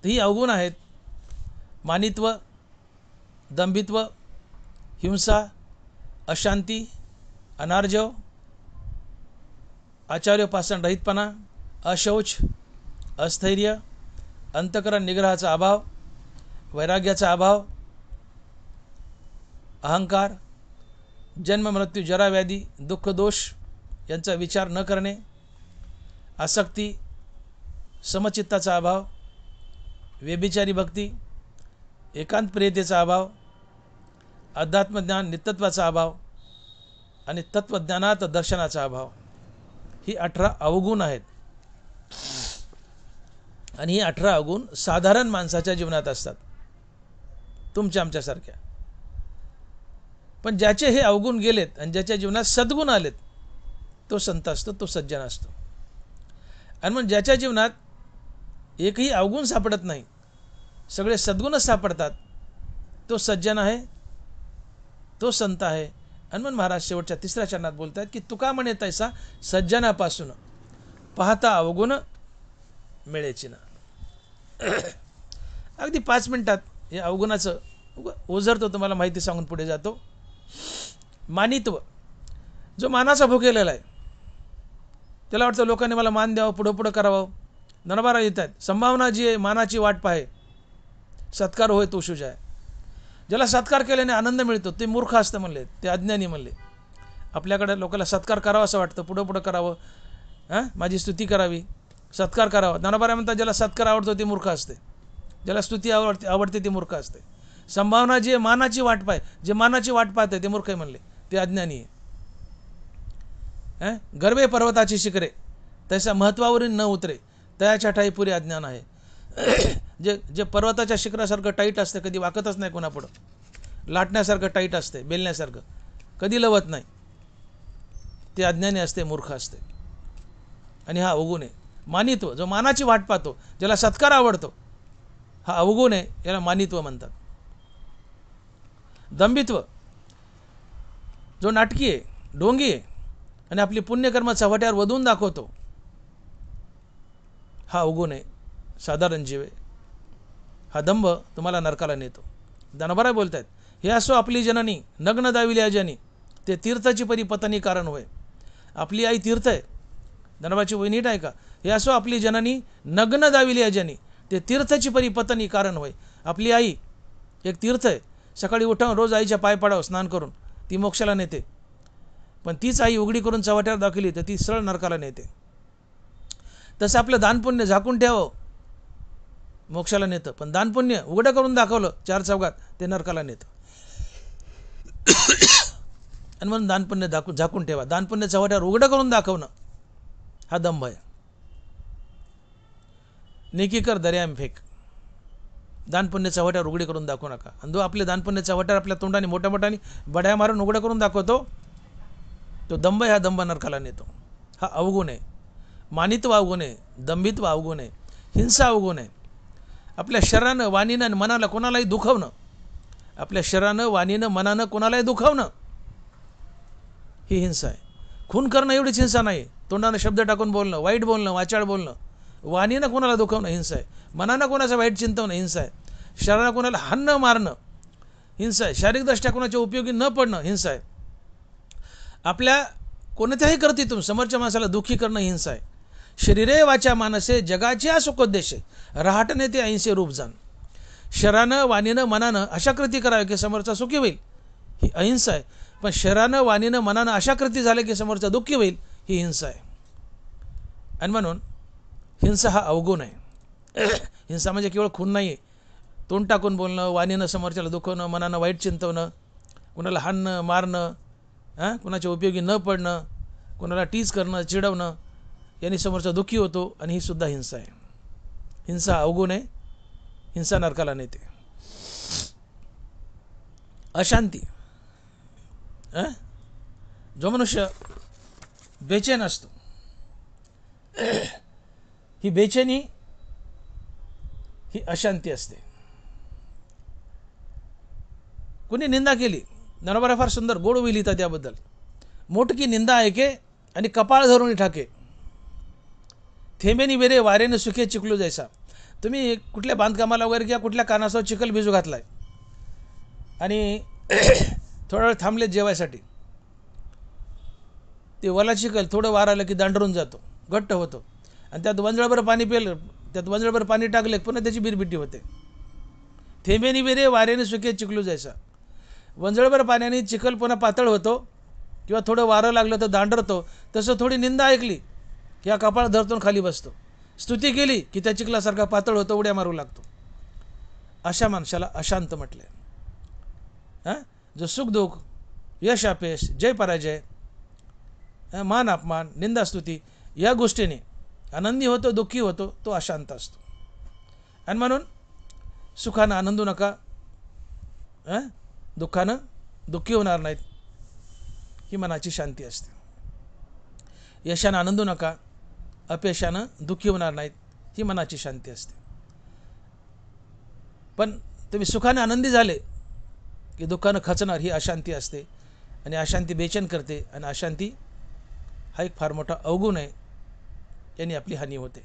तर ही अवगुण आहेत मानित्व, दंभित्व, हिंसा, अशांती, अनार्जव, आचार्योपासन रहितपणा, अशौच, अस्थैर्य, अंतकरण निग्रहाचा अभाव, वैराग्याचा अभाव, अहंकार, जन्म मृत्यू जरा व्याधी दुःख दोष यांचा विचार न करणे, आसक्ती, समचित्ताचा अभाव, व्यभिचारी भक्ती, एकांत प्रियतेचा अभाव, अध्यात्मज्ञान नित्यत्वाचा अभाव आणि तत्वज्ञानात दर्शनाचा अभाव, ही 18 अवगुण आहेत. आणि ही 18 अवगुण साधारण माणसाच्या जीवनात असतात, तुमच्या आमच्यासारख्या. पण ज्याचे हे अवगुण गेलेत आणि ज्याच्या जीवनात सद्गुण आलेत तो संत असतो, तो सज्जन असतो. आणि मग ज्याच्या जीवनात एकही अवगुण सापडत नाही, सगळे सद्गुणच सापडतात, तो सज्जन आहे, तो संत आहे. आणि मग महाराज शेवटच्या 3ऱ्या चरणात बोलतात की तुका म्हणे तैसा सज्जनापासून पाहता अवगुण मिळेची ना. अगदी 5 मिनिटात हे अवगुणाचं ओझरतो तुम्हाला माहिती सांगून पुढे जातो. मानित्व, जो मानाचा भुकेलेला आहे, त्याला वाटतं लोकांनी मला मान द्यावं, पुढं पुढं करावं. नरबारा येत आहेत, संभावना जी आहे मानाची वाट पाहे, सत्कार होय तो शुज आहे. ज्याला सत्कार केल्याने आनंद मिळतो ते मूर्ख असतं म्हणले, ते अज्ञानी म्हणले. आपल्याकडे लोकांना सत्कार करावा असं वाटतं, पुढं पुढं करावं, माझी स्तुती करावी, सत्कार करावा. नरबारा म्हणतात ज्याला सत्कार आवडतो ते मूर्ख असते, ज्याला स्तुती आवडते ते मूर्ख असते. संभावना जी आहे मानाची वाट पाहे, जे मानाची वाट पाहते ते मूर्ख आहे म्हणले, ते अज्ञानी आहे. गर्भे पर्वताची शिखरे तैसा महत्वावरून न उतरे, तयाच्या ठाई पुरे अज्ञान आहे. जे पर्वताच्या शिखरासारखं टाईट असते, कधी वाकतच नाही कोणापुढं, लाटण्यासारखं टाईट असते, बेलण्यासारखं कधी लवत नाही, ते अज्ञानी असते, मूर्ख असते. आणि हा अवगुण आहे. मानित्व, जो मानाची वाट पाहतो, ज्याला सत्कार आवडतो, हा अवगुण आहे, याला मानित्व म्हणतात. दंभित्व, जो नाटकी आहे, ढोंगी आहे आणि आपली पुण्यकर्म चव्हाट्यावर वधवून दाखवतो, हा अवगुण आहे, साधारण जीव आहे. हा दंभ तुम्हाला नरकाला नेतो. दनबरा बोलतायत, हे असो आपली जननी नग्न दाविली अजनी, ते तीर्थाची परी पतनी कारण होय. आपली आई तीर्थ आहे. धनबाची वही नीट आहे का? हे असो आपली जननी नग्न दाविली अजनी, ते तीर्थाची परी पतनी कारण होय. आपली आई एक तीर्थ आहे. सकाळी उठावून रोज आईच्या पाय पडावं स्नान करून, ती मोक्षाला नेते. पण तीच आई उघडी करून चव्हाट्यावर दाखवली तर ती सरळ नरकाला नेते. तसं आपलं दानपुण्य झाकून ठेवावं, मोक्षाला नेतं. पण दानपुण्य उघडं करून दाखवलं चार चौघात, ते नरकाला नेतं. आणि म्हणून दानपुण्य झाकून ठेवा. दानपुण्य चव्हाट्यावर उघडं करून दाखवणं हा दंभ आहे. नेकी कर दर्याम फेक, दानपुण्य चव्हाट्यावर उघडी करून दाखवू नका. आणि जो आपले दानपुण्य चव्हाट्यावर आपल्या तोंडाने मोठ्या मोठ्याने बड्या मारून उघडं करून दाखवतो, तो दंभ आहे. हा दंभ नरकाला नेतो. हा अवगुण आहे. मानित्व अवगुण आहे, दंभित्व अवगुण आहे, हिंसा अवगुण आहे. आपल्या शरीरानं, वाणीनं आणि मनाला कोणालाही दुखवणं, आपल्या शरीरानं, वाणीनं, मनानं कोणालाही दुखवणं ही हिंसा आहे. खून करणं एवढीच हिंसा नाही. तोंडानं शब्द टाकून बोलणं, वाईट बोलणं, वाचाळ बोलणं, वाणीनं कोणाला दुखवणं हिंसा आहे. मनानं कोणाचं वाईट चिंतवणं हिंसा आहे. शरीरानं कोणाला हाणणं, मारणं हिंसा आहे. शारीरिकदृष्ट्या कोणाच्या उपयोगी न पडणं हिंसा आहे. आपल्या कोणत्याही कृतीतून समोरच्या माणसाला दुःखी करणं हिंसा आहे. शरीरे वाचा मानसे जगाच्या सुखोद्देशे, रहाटणे ते अहिंसे रूप जाण. शरीरानं, वाणीनं, मनानं अशा कृती कराव्या की समोरचा सुखी होईल, ही अहिंसा आहे. पण शरीरानं, वाणीनं, मनानं अशा कृती झाल्या की समोरचा दुःखी होईल, ही हिंसा आहे. आणि म्हणून हिंसा हा अवगुण आहे. हिंसा म्हणजे केवळ खून नाही आहे. तोंड टाकून बोलणं, वाणीनं समोरच्याला दुखवणं, मनानं वाईट चिंतवणं, कुणाला हाणणं, मारणं, कुणाच्या उपयोगी न पडणं, कुणाला टीज करणं, चिडवणं, यांनी समोरचा दुःखी होतो आणि ही सुद्धा हिंसा आहे. हिंसा अवगुण आहे. हिंसा नरकाला नेते. अशांती, जो मनुष्य बेचैन असतो, ही बेचैनी ही अशांती असते. कुणी निंदा केली, नरबरा फार सुंदर गोड ओवी लिहितात त्याबद्दल. मोठकी निंदा ऐके आणि कपाळ धरून ठाके, थेंबेनी बेरे वारेने सुखे चिखलू जैसा. तुम्ही कुठल्या बांधकामाला वगैरे किंवा कुठल्या कारणासह चिखल भिजू घातलाय आणि थोडा वेळ थांबलेत जेवायसाठी, ते वला चिखल थोडं वार आलं की दांडरून जातो, घट्ट होतो. आणि त्यात वंजळभर पाणी पेलं, त्यात वंजळभर पाणी टाकले पुन्हा त्याची बिरबिटी होते. थेंबेनी बेरे वारेने सुखे चिखलू जैसा. वंजळभर पाण्याने चिखल पुन्हा पातळ होतो किंवा थोडं वारं लागलं तर दांडरतो. तसं थोडी निंदा ऐकली की हा कपाळ धरतून खाली बसतो. स्तुती केली की त्या चिखलासारखा पातळ होतो, उड्या मारू लागतो. अशा माणसाला अशांत म्हटलंय. जो सुखदुःख, यश अपयश, जय पराजय, मान अपमान, निंदा स्तुती या गोष्टीने आनंदी होतो, दुःखी होतो, तो अशांत असतो. आणि म्हणून सुखानं आनंदू नका, दुःखानं दुःखी होणार नाहीत, ही मनाची शांती असते. यशानं आनंदू नका, अपयशानं दुःखी होणार नाहीत, ही मनाची शांती असते. पण तुम्ही सुखाने आनंदी झाले की दुःखानं खचणार, ही अशांती असते. आणि अशांती बेचैन करते. आणि अशांती हा एक फार मोठा अवगुण आहे, यांनी आपली हानी होते.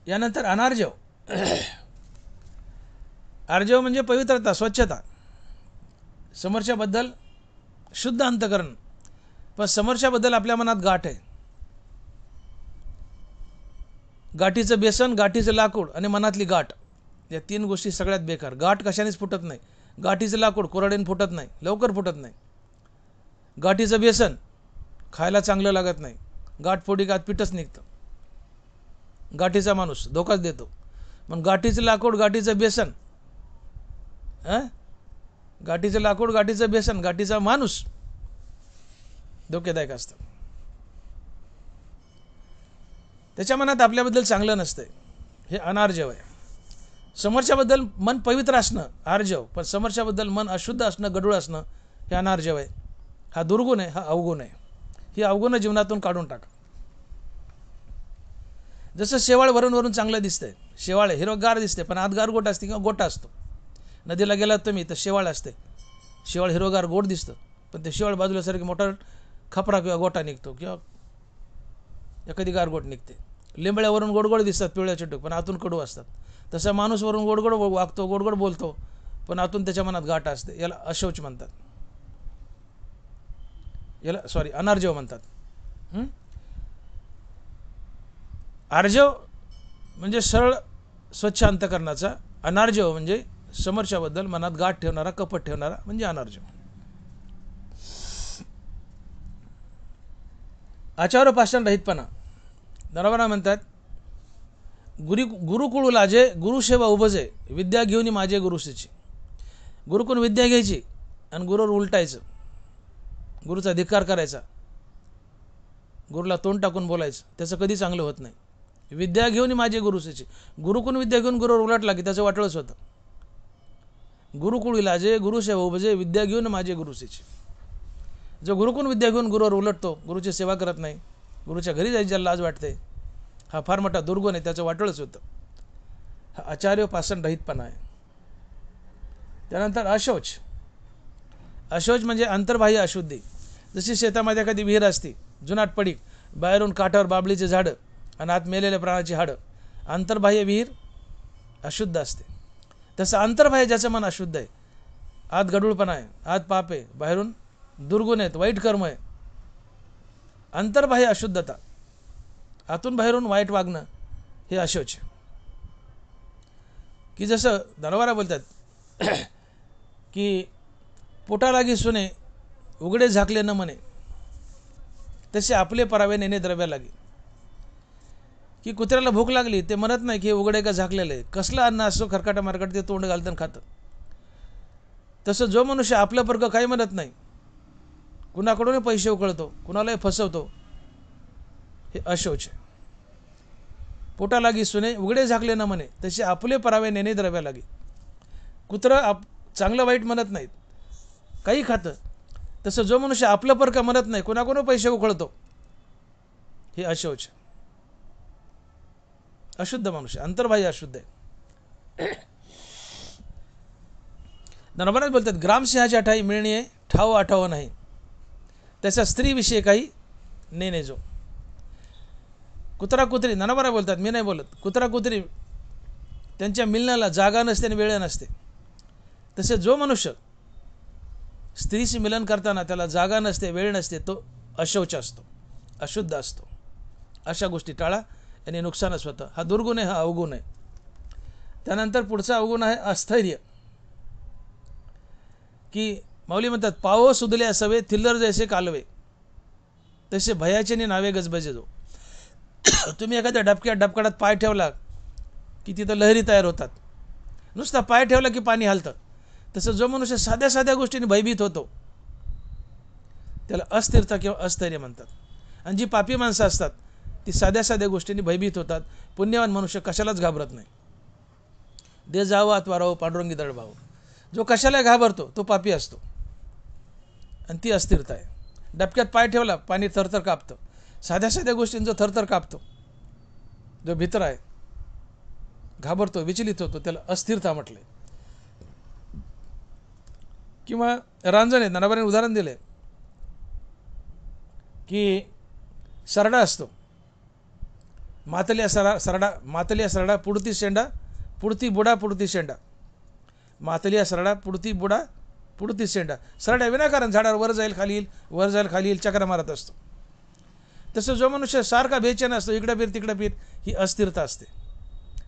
यानंतर अनार्जव. आर्जव म्हणजे पवित्रता, स्वच्छता, समोरच्याबद्दल शुद्ध अंतकरण. पण समोरच्याबद्दल आपल्या मनात गाठ आहे. गाठीचं बेसन, गाठीचं लाकूड आणि मनातली गाठ, या तीन गोष्टी सगळ्यात बेकार. गाठ कशानेच फुटत नाही. गाठीचं लाकूड कोरडेन फुटत नाही, लवकर फुटत नाही. गाठीचं बेसन खायला चांगलं लागत नाही, गाठ फोडी का पिठच निघतं. गाठीचा माणूस धोकाच देतो. मग गाठीचं लाकूड, गाठीचं बेसन, गाठीचं लाकूड, गाठीचं बेसन, गाठीचा माणूस धोकेदायक असतं. त्याच्या मनात आपल्याबद्दल चांगलं नसतंय, हे अनार्जव आहे. समोरच्याबद्दल मन पवित्र असणं आर्जव, पण समोरच्याबद्दल मन अशुद्ध असणं, गढूळ असणं, हे अनार्जव आहे. हा दुर्गुण आहे, हा अवगुण आहे. ही अवगुण जीवनातून काढून टाका. जसं शेवाळ वरून चांगलं दिसतंय, शेवाळ हिरवगार दिसते पण आत गारगोट असते किंवा गोटा असतो. नदीला गेलात तुम्ही तर शेवाळ असते, शेवाळ हिरवगार गोड दिसतं, पण ते शेवाळ बाजूलासारखी मोठा खपरा किंवा गोटा निघतो किंवा एखादी गारगोट निघते. लिंबळ्यावरून गोडगोड दिसतात पिवळ्या चिटूक, पण आतून कडू असतात. तसा माणूस वरून गोडगोड वागतो, गोडगोड बोलतो, पण आतून त्याच्या मनात गाठ असते. याला अशौच म्हणतात, याला अनार्जव म्हणतात. आर्जव म्हणजे सरळ स्वच्छ अंतकरणाचा, अनार्जव म्हणजे समोरच्याबद्दल मनात गाठ ठेवणारा, कपट ठेवणारा म्हणजे अनार्जव. आचारोपासन रहितपणा. नरवरा म्हणतात, गुरुकुळू लाजे गुरुसेवा उपजे, विद्या घेऊन माझे गुरुसीची. गुरुकडून विद्या घ्यायची आणि गुरुवर उलटायचं, गुरुचा धिक्कार करायचा, गुरुला तोंड टाकून बोलायचं, त्याचं कधी चांगलं होत नाही. विद्या घेऊन माझे गुरुसीची. गुरुकडून विद्या घेऊन गुरुवर उलटला की त्याचं वाटळच होतं. गुरुकुळी लाजे गुरुसेवा उपजे, विद्या घेऊन माझे गुरुसीची. जो गुरुकडून विद्या घेऊन गुरुवर उलटतो, गुरुची सेवा करत नाही, गुरुच्या घरी जायची ज्याला लाज वाटते, हा फार मोठा दुर्गुण आहे, त्याचं वाटळच होतं. हा आचार्योपासन रहितपणा आहे. त्यानंतर अशौच. अशौच म्हणजे अंतर्बाह्य अशुद्धी. जशी शेतामध्ये एखादी विहीर असते, जुनाट पडीक, बाहेरून काठावर बाबळीचे झाडं आणि आत मेलेल्या प्राणाची हाडं, अंतर्बाह्य विहीर अशुद्ध असते. तसं अंतर्बाह्य ज्याचं मन अशुद्ध आहे, आत गडूळपणा आहे, आत पाप आहे, बाहेरून दुर्गुण आहेत, वाईट कर्म आहे, अंतर्बाह्य अशुद्धता, आतून बाहेरून वाईट वागणं, हे अशौच. की जसं दरबारा बोलतात की पोटा लागी सुने उघडे झाकले न म्हणे, तसे आपले परावे नेणे द्रव्या लागे. की कुत्र्याला भूक लागली ते म्हणत नाही की उघडे का झाकलेलं आहे, कसलं अन्न असो खरकाटा मारकाट ते तोंड घालतं खातं. तसं जो मनुष्य आपलं पर्ग काही म्हणत नाही, कुणाकडून पैसे उकळतो, कुणालाही फसवतो, हे अशौच. पोटा लागी सुने उघडे झाकले न म्हणे, तसे आपले परावे नेणे द्रव्या लागे. कुत्रं चांगलं वाईट म्हणत नाहीत, काही खातं. तसं जो मनुष्य आपलं पर्ग म्हणत नाही, कुणाकडून पैसे उकळतो, हे अशौच. अशुद्ध मनुष्य, अंतर्बाह्य अशुद्ध आहे. नरबराज बोलतात, ग्रामसिंहाच्या ठाई मिळणे ठाव आठावं नाही, त्याचा स्त्रीविषयी काही नेणे जो. कुत्रा कुत्री, नरबरा बोलतात, मी नाही बोलत, कुत्रा कुत्री त्यांच्या मिलनाला जागा नसते आणि वेळ नसते. तसे जो मनुष्य स्त्रीशी मिलन करताना त्याला जागा नसते, वेळ नसते, तो अशौच असतो, अशुद्ध असतो. अशा गोष्टी टाळा, याने नुकसानच होतं. हा दुर्गुण आहे, हा अवगुण आहे. त्यानंतर पुढचा अवगुण आहे अस्थैर्य. की माऊली म्हणतात, पावो सुदल्या सवे थिल्लर जैसे कालवे, तसे भयाचे नावे गजबजे जो. तुम्ही एखाद्या डबक्यात पाय ठेवला की तिथं लहरी तयार होतात, नुसता पाय ठेवला की पाणी हलतं. तसं जो मनुष्य साध्या साध्या गोष्टींनी भयभीत होतो, त्याला अस्थिरता किंवा अस्थैर्य म्हणतात. आणि जी पापी माणसं असतात ती साध्या साध्या गोष्टींनी भयभीत होतात. पुण्यवान मनुष्य कशालाच घाबरत नाही. दे जावं आत वारावं पांडुरंगी दळभाव. जो कशाला घाबरतो तो पापी असतो, आणि ती अस्थिरता आहे. डबक्यात पाय ठेवला पाणी थरथर कापतं, साध्या साध्या गोष्टींचं थरथर कापतो. जो भीतर आहे, घाबरतो, विचलित होतो, त्याला अस्थिरता म्हटलंय. किंवा रांजण आहे, नरबराने उदाहरण दिले की सरडा असतो, मातलिया सरडा पुढती शेंडा, पुढती बुडा पुढती शेंडा. मातलिया सरडा पुढती बुडा पुढती शेंडा. सरडा विनाकारण झाडावर वर जाईल खाली येईल, वर जाईल खाली येईल, चक्रा मारत असतो. तसं जो मनुष्य सारखा बेचैन असतो, इकडं फिर तिकडं फिर, ही अस्थिरता असते,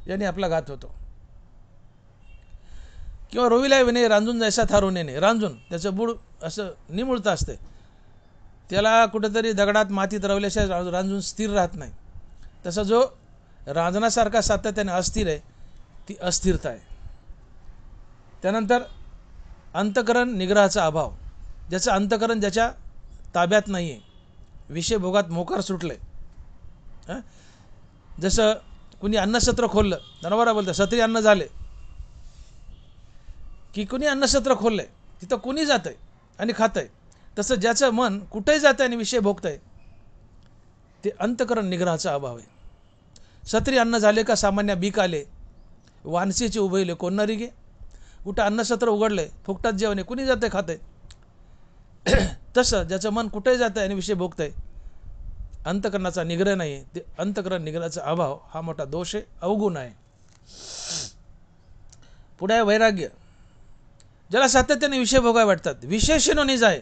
याने आपला घात होतो. किंवा रोविला विने रांजून जायचा थारून येणे. रांजून त्याचं बूड असं निमुळतं असते, त्याला कुठंतरी दगडात मातीत रवल्याशिवाय रांजून स्थिर राहत नाही. तसा जो रांजणासारखा सातत्याने अस्थिर आहे, ती अस्थिरता आहे. त्यानंतर अंतकरण निग्रहाचा अभाव. ज्याचं अंतकरण ज्याच्या ताब्यात नाही आहे, विषय भोगात मोकार सुटले. जसं कुणी अन्नसत्र खोललं, नरबरा बोलतं सत्री अन्न झाले, की कुणी अन्नसत्र खोललंय तिथं कुणी जातंय आणि खातंय. तसं ज्याचं मन कुठेही जातंय आणि विषय भोगतंय, ते अंतकरण निग्रहाचा अभाव आहे. सत्री अन्न झाले का सामान्य बीक आले, वानसीचे उभयले कोण नरी गे. कुठं अन्नसत्र उघडलंय, फुकटात जेवण आहे, कुणी जातंय खातंय. तसं ज्याचं मन कुठेही जातं आहे आणि विषय भोगतंय, अंतकरणाचा निग्रह नाही आहे, ते अंतकरण निग्रहाचा अभाव हा मोठा दोष आहे, अवगुण आहे. पुढे आहे वैराग्य. ज्याला सातत्याने विषय भोगावे वाटतात, विशेषण नि जाय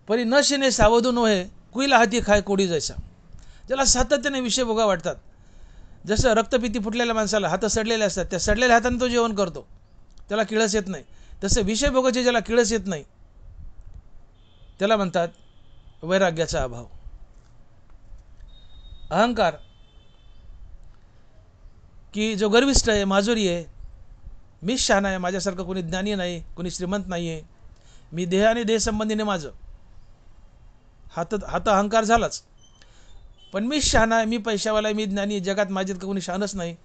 परी न शिने सावधून होय, कुईला हाती खाय कोडी जैसा. ज्याला सातत्याने विषय भोगावे वाटतात, जसं रक्तपिती फुटलेल्या माणसाला हात सडलेले असतात, त्या सडलेल्या हाताने तो जेवण करतो, त्याला किळस येत नाही. तसं विषय भोगाचे ज्याला किळस येत नाही त्याला म्हणतात वैराग्याचा अभाव. अहंकार, की जो गर्विष्ठ आहे, माजुरी आहे, मीच शहाणा आहे, माझ्यासारखं कोणी ज्ञानी नाही, कोणी श्रीमंत नाही आहे, मी देह आणि देह संबंधीने माझं, हात अहंकार झालाच. पण मीच शहाणा आहे, मी पैशावाला आहे, मी ज्ञानी, जगात माझ्यात कोणी शहाणच नाही,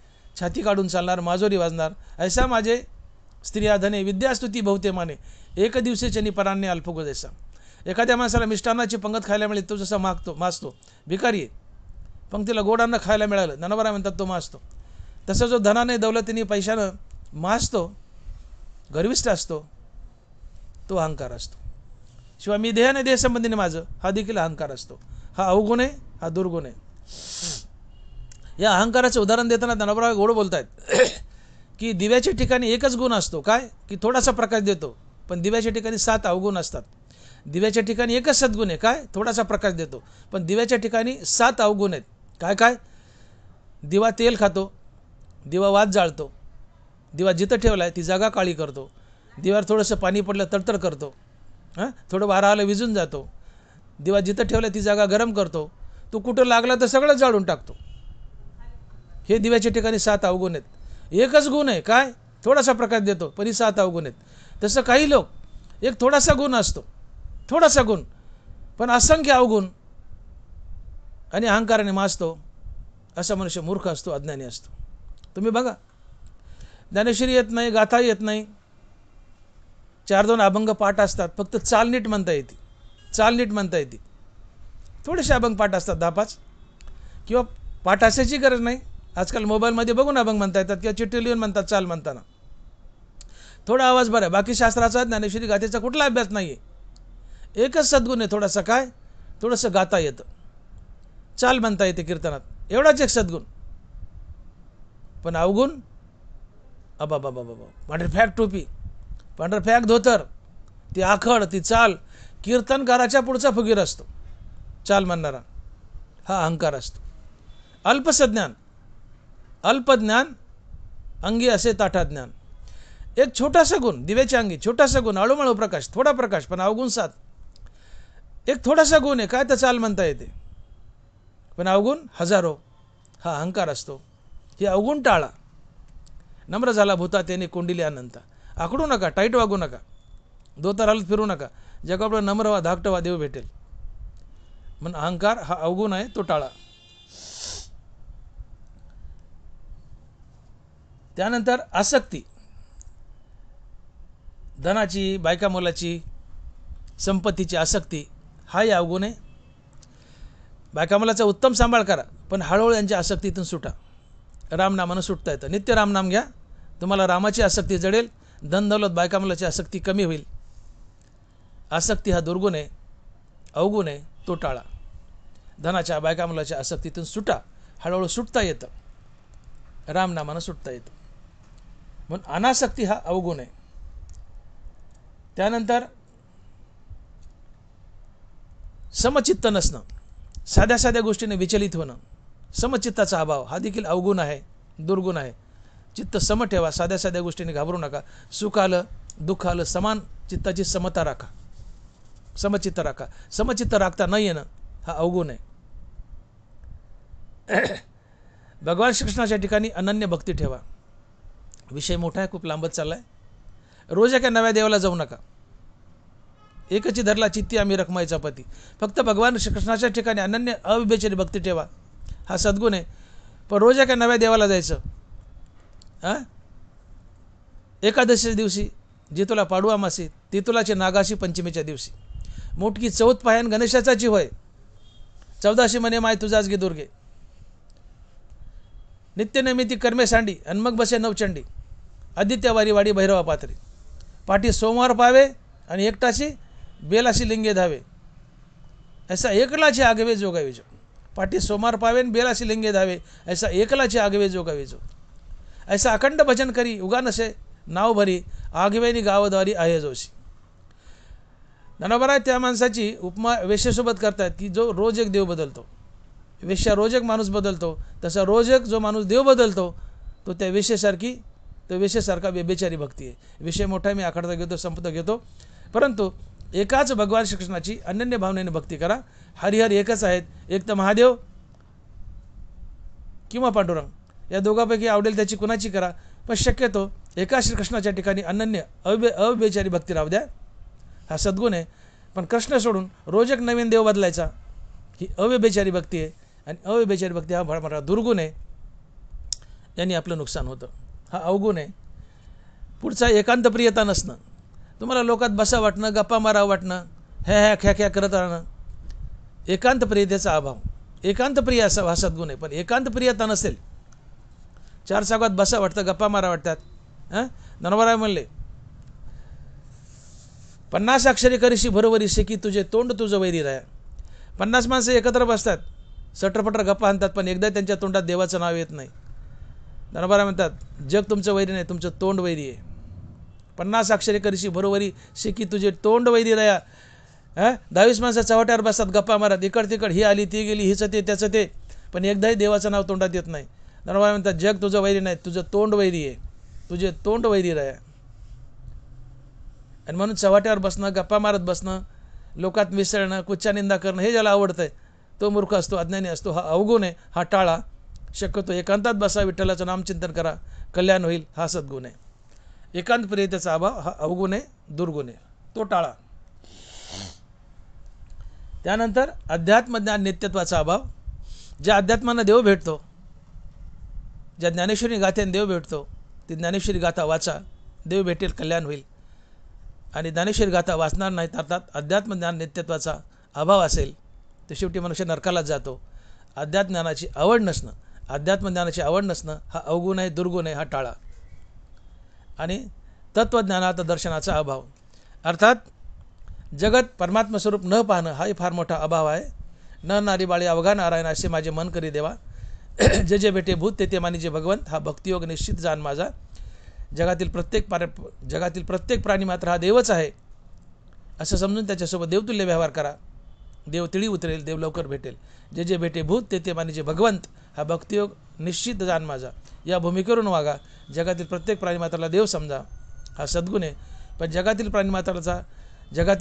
छाती काढून चालणार, माजोरी वाजणार, ऐसा माझे स्त्रिया धने विद्यास्तुती बहुते माने, एक दिवसेचनी परान्य अल्पगो जैसा. एखाद्या माणसाला मिष्टान्नाची पंगत खायला मिळेल, तो जसा माजतो, भिकारी आहे, पंक्तीला गोडांना खायला मिळालं, ननवरा म्हणतात, तो माजतो. तसं जो धनाने दौलतीने पैशानं माजतो, गर्विष्ठ असतो, तो अहंकार असतो. शिवाय मी देहाने देह संबंधीने माझं, हा देखील अहंकार असतो. हा अवगुण आहे, हा दुर्गुण आहे. या अहंकाराचं उदाहरण देताना ज्ञानोबा गोड बोलतायत की दिव्याच्या ठिकाणी एकच गुण असतो, काय की थोडासा प्रकाश देतो, पण दिव्याच्या ठिकाणी 7 अवगुण असतात. दिव्याच्या ठिकाणी एकच सद्गुण आहे, काय थोडासा प्रकाश देतो, पण दिव्याच्या ठिकाणी 7 अवगुण आहेत. काय काय? दिवा तेल खातो, दिवा वात जाळतो, दिवा जिथं ठेवला आहे ती जागा काळी करतो, दिव्यावर थोडंसं पाणी पडलं तडतड करतो, थोडं वारा आलं विजून जातो, दिवा जिथं ठेवला ती जागा गरम करतो, तो कुठं लागला तर सगळं जाळून टाकतो. हे दिव्याच्या ठिकाणी 7 अवगुण आहेत. एकच गुण आहे, काय थोडासा प्रकाश देतो, पण 7 अवगुण आहेत. तसं काही लोक एक थोडासा गुण असतो, थोडासा गुण, पण असंख्य अवगुण आणि अहंकाराने माजतो, असा मनुष्य मूर्ख असतो, अज्ञानी असतो. तुम्ही बघा, ज्ञानेश्वरी येत नाही, गाथा येत नाही, 4-2 अभंग पाठ असतात, फक्त चाल नीट म्हणता येते, चाल नीट म्हणता येते. थोडेसे अभंग पाठ असतात, 10-5, किंवा पाठ असायची गरज नाही. आजकाल मोबाईलमध्ये बघून अभंग म्हणता येतात, किंवा चिठ्ठी लिहून म्हणतात चाल म्हणताना. थोडा आवाज बरा आहे, बाकी शास्त्राचा ज्ञानेश्वरी गाथेचा कुठला अभ्यास नाही आहे. एकच सद्गुण आहे, थोडासा, काय थोडंसं गाता येतं, चाल म्हणता येते कीर्तनात, एवढाच एक सद्गुण. पण अवगुण, अबाबाबाबा, पांढरफॅक टोपी, पांढरफॅक धोतर, ती आखड, ती चाल, कीर्तनकाराच्या पुढचा फुगीर असतो चाल म्हणणारा, हा अहंकार असतो. अल्पसज्ञान, अल्पज्ञान, अंगी असे ताठा ज्ञान. एक छोटासा गुण, दिव्याच्या अंगी छोटासा गुण, अळूमळू प्रकाश, थोडा प्रकाश, पण अवगुण 7. एक थोडासा गुण आहे, काय तर चाल म्हणता येते, पण अवगुण हजारो, हा अहंकार असतो. हे अवगुण टाळा. नम्र झाला भूता त्याने कोंडिली अनंता. आकडू नका, टाईट वागू नका, दोतर हालत फिरू नका, जगापुढे नम्र व्हा, धाकट व्हा, देव भेटेल. म्हणून अहंकार हा अवगुण आहे, तो टाळा. त्यानंतर आसक्ती, धनाची, बायका मुलाची, संपत्तीची आसक्ती, हाही अवगुण आहे. बायका मुलाचा उत्तम सांभाळ करा, पण हळूहळू यांच्या आसक्तीतून सुटा. रामनामानं सुटता येतं. नित्य रामनाम घ्या, तुम्हाला रामाची आसक्ती जडेल, धन दौलत बायका मुलाची आसक्ती कमी होईल. आसक्ती हा दुर्गुण आहे, अवगुण आहे, तो टाळा. धनाच्या, बायका मुलाच्या आसक्तीतून सुटा, हळूहळू सुटता येतं, रामनामानं सुटता येतं. म्हणून अनासक्ती हा अवगुण आहे. त्यानंतर समचित्त नसणं, साध्या साध्या गोष्टीने विचलित होणं, समचित्ताचा अभाव, हा देखील अवगुण आहे, दुर्गुण आहे. चित्त सम ठेवा, साध्या साध्या गोष्टीने घाबरू नका. सुख आलं, दुःख आलं, समान चित्ताची समता राखा, समचित्त राखा. समचित्त राखता न येणं हा अवगुण आहे. भगवान श्रीकृष्णाच्या ठिकाणी अनन्य भक्ती ठेवा. विषय मोठा आहे, खूप लांबत चालला आहे. रोज एका नव्या देवाला जाऊ नका. एकची धरला चित्ती आम्ही रखमाईचा पती. फक्त भगवान श्रीकृष्णाच्या ठिकाणी अनन्य अविवेचनी भक्ती ठेवा, हा सद्गुण आहे. पण रोज एका नव्या देवाला जायचं. एकादशीच्या दिवशी जी तुला पाडू अमासी, ती तुलाची नागाशी पंचमीच्या दिवशी, मोठकी चौथ पायन गणेशाचाची होय, 14शी म्हणे माय तुझाच गे दुर्गे, नित्यनैमिती कर्मे सांडी आणि मग बसे नवचंडी, आदित्य वारी वाडी भैरवा पात्री, पाठी सोमवार पावे आणि एकटाशी बेलाशी लिंगे धावे, ऐसा एकलाचे आगवे जोगावे जो, पाठी सोमवार पावे आणि बेलाशी लिंगे धावे, ऐसा एकलाचे आगवे जोगावे जो, ऐसा अखंड भजन करी उगा नसे नाव भरी, आगवेनी गावद्वारी आहे जोशी. ज्ञानोबा त्या माणसाची उपमा वेश्येसोबत करतात की जो रोज एक देव बदलतो. वेश्या रोज एक माणूस बदलतो, तसा रोज एक जो माणूस देव बदलतो तो त्या वेश्येसारखी, तो वेश्येसारखा बेबेचारी भक्ती आहे. विषय मोठा मी आखडता घेतो, संपत घेतो, परंतु एकाच भगवान श्रीकृष्णाची अनन्य भावनेने भक्ती करा. हरिहर एकच आहेत, एक तर महादेव किंवा पांडुरंग, या दोघांपैकी आवडेल त्याची कुणाची करा, पण शक्यतो एका श्रीकृष्णाच्या ठिकाणी अनन्य अव्यभिचारी भक्ती राहू द्या. हा सद्गुण आहे. पण कृष्ण सोडून रोज एक नवीन देव बदलायचा ही अव्यभिचारी भक्ती आहे, आणि अव्यभिचारी भक्ती हा फार मोठा दुर्गुण आहे. यांनी आपलं नुकसान होतं. हा अवगुण आहे. पुढचा एकांतप्रियता नसणं, तुम्हाला लोकात बसा वाटणं, गप्पा मारावं वाटणं, ह्या ख्या ख्या करत राहणं, एकांतप्रियतेचा अभाव. एकांतप्रिय असा हा सद्गुण आहे. पण एकांतप्रियता नसेल, चार चौकात बसा वाटतं, गप्पा मारा वाटतात. ज्ञानोबा म्हणले 50 अक्षरी करीशी भरोवरी शेकी तुझे तोंड तुझं वैरी राया. 50 माणसं एकत्र बसतात, सटरपटर गप्पा आणतात, पण एकदा त्यांच्या तोंडात देवाचं नाव येत नाही. ज्ञानोबा म्हणतात जग तुमचं वैरी नाही, तुमचं तोंड वैरी आहे. 50 अक्षरी करीशी भरोवरी शेकी तुझे तोंड वैरी राया. 22 माणसं चव्हाट्यावर बसतात, गप्पा मारत, इकड तिकड, ही आली ती गेली, हिचं ते त्याचं ते, पण एकदाही देवाचं नाव तोंडात येत नाही. ज्ञानोबा म्हणतात जग तुझं वैरी नाही, तुझं तोंड वैरी आहे, तुझे तोंड वैरी राया. आणि म्हणून चव्हाट्यावर बसणं, गप्पा मारत बसणं, लोकात मिसळणं, कुच्चा निंदा करणं हे ज्याला आवडतंय तो मूर्ख असतो, अज्ञानी असतो. हा अवगुण आहे. हा टाळा. शक्यतो एकांतात बसा, विठ्ठलाचं नामचिंतन करा, कल्याण होईल. हा सद्गुण आहे. एकांत प्रियतेचा अभाव हा अवगुण आहे, दुर्गुण आहे, तो टाळा. त्यानंतर अध्यात्मज्ञान नित्यत्वाचा अभाव. ज्या अध्यात्मानं देव भेटतो, ज्या ज्ञानेश्वरी गाथेने देव भेटतो, ती ज्ञानेश्वरी गाथा वाचा, देव भेटेल, कल्याण होईल. आणि ज्ञानेश्वरी गाथा वाचणार नाहीत, अर्थात अध्यात्मज्ञान नित्यत्वाचा अभाव असेल तर शेवटी मनुष्य नरकालाच जातो. अध्यात्मज्ञानाची आवड नसणं, अध्यात्मज्ञानाची आवड नसणं हा अवगुण आहे, दुर्गुण आहे, हा टाळा. आणि तत्त्वज्ञानात दर्शनाचा अभाव, अर्थात जगत परमात्मस्वरूप न पाहणं हाही फार मोठा अभाव आहे. न नारी बाळी अवघा नारायण असे माझे मन करी देवा, जे जे भेटे भूत ते ते मानिजे भगवंत, हा भक्तियोग निश्चित जाण माझा. जगातील प्रत्येक प्राणी मात्र हा देवच आहे असं समजून त्याच्यासोबत देवतुल्य व्यवहार करा. देव तिळी उतरेल, देव लवकर भेटेल. जे जे भेटे भूत ते ते मानिजे भगवंत, हा भक्तियोग निश्चित जाण माझा. या भूमिकेवरून वागा. जगातील प्रत्येक प्राणीमात्राला देव समजा, हा सद्गुण आहे. पण जगातील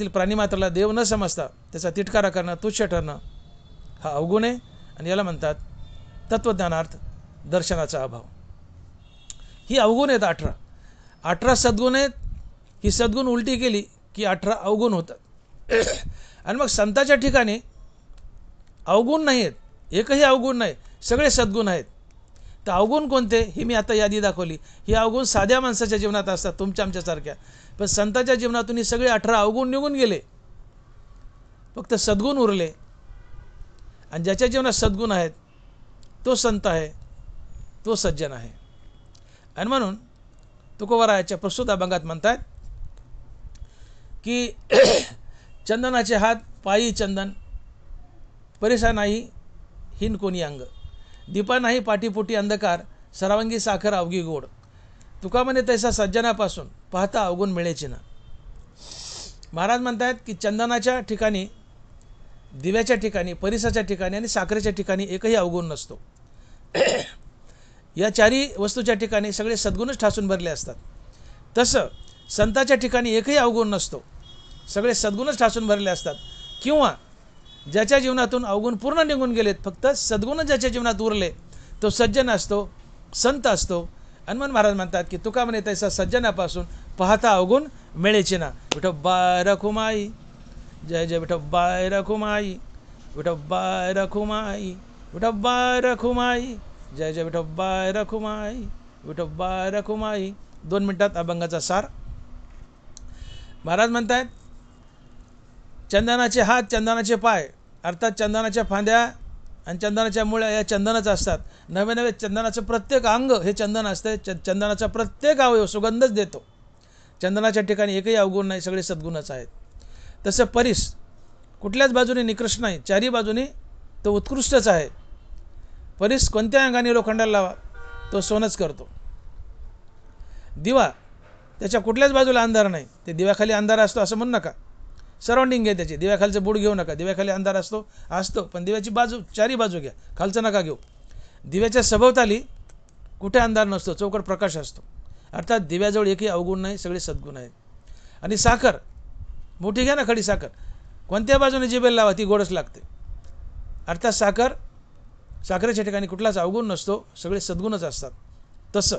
प्राणीमात्राला देव न समजता त्याचा तिटकारा करणं, तुच्छ ठरणं हा अवगुण आहे. आणि याला म्हणतात तत्त्वज्ञानार्थ दर्शनाचा अभाव. ही अवगुण आहेत 18 सद्गुण आहेत. ही सद्गुण उलटी केली की 18 अवगुण होतात. आणि मग संताच्या ठिकाणी अवगुण नाही आहेत, एकही अवगुण नाही, सगळे सद्गुण आहेत. तर अवगुण कोणते ही मी आता यादी दाखवली. ही अवगुण साध्या माणसाच्या जीवनात असतात, तुमच्या आमच्यासारख्या. पण संताच्या जीवनातून ही सगळे 18 अवगुण निघून गेले, फक्त सद्गुण उरले. आणि ज्याच्या जीवनात सद्गुण आहेत तो संत आहे, तो सज्जन आहे. आणि म्हणून तुकोबारायाच्या प्रस्तुत अभंगात म्हणतात की चंदनाचे हात पायी चंदन, परिसा नाही हिन कोणी अंग, दीपा नाही पाठीपोटी अंधकार, सर्वांगी साखर अवघी गोड. तुका म्हणे तैसा सज्जनापासून पाहता अवगुण मिळेची ना. महाराज म्हणतात की चंदनाच्या ठिकाणी, दिव्याच्या ठिकाणी, परिसाच्या ठिकाणी आणि साखरेच्या ठिकाणी एकही अवगुण नसतो. या चारी वस्तूच्या ठिकाणी सगळे सद्गुणच ठासून भरले असतात. तसं संताच्या ठिकाणी एकही अवगुण नसतो, सगळे सद्गुणच ठासून भरले असतात. किंवा ज्याच्या जीवनातून अवगुण पूर्ण निघून गेलेत, फक्त सद्गुणच ज्याच्या जीवनात उरले तो सज्जन असतो, संत असतो. आणि मग महाराज म्हणतात की तुका म्हणे तैसा सज्जनापासून पाहता अवगुण मिळेचे ना. विठोबाय रखुमाई, जय जय विठोबाय रखुमाई, विठोबाय रखुमाई, विठोबाय रखुमाई, जय जय विठोबाय रखुमाई, विठोबाय रखुमाई. 2 मिनिटात अभंगाचा सार. महाराज म्हणतात चंदनाचे हात, चंदनाचे पाय, अर्थात चंदनाच्या फांद्या आणि चंदनाच्या मुळ्या या चंदनच असतात. नवे नवे चंदनाचं प्रत्येक अंग हे चंदन असतं. चंदनाचा प्रत्येक अवयव सुगंधच देतो. चंदनाच्या ठिकाणी एकही अवगुण नाही, सगळे सद्गुणच आहेत. तसं परीस कुठल्याच बाजूने निकृष्ट नाही, चारी बाजूने तो उत्कृष्टच आहे. परीस कोणत्या अंगाने लोखंडाला लावा तो सोनच करतो. दिवा त्याच्या कुठल्याच बाजूला अंधार नाही, ते दिव्याखाली अंधार असतो असं म्हणू नका. सराउंडिंग घ्या त्याची, दिव्याखालचं बूड घेऊ नका. दिव्याखाली अंधार असतो पण दिव्याची बाजू चारी बाजू घ्या, खालचं नका घेऊ. दिव्याच्या सभोवताली कुठे अंधार नसतो, चौकट प्रकाश असतो. अर्थात दिव्याजवळ एकही अवगुण नाही, सगळे सद्गुण आहेत. आणि साखर मोठी घ्या ना, खडी साखर कोणत्या बाजूने जिभेला लावा ती गोडच लागते. अर्थात साखरेच्या ठिकाणी कुठलाच अवगुण नसतो, सगळे सद्गुणच असतात. तसं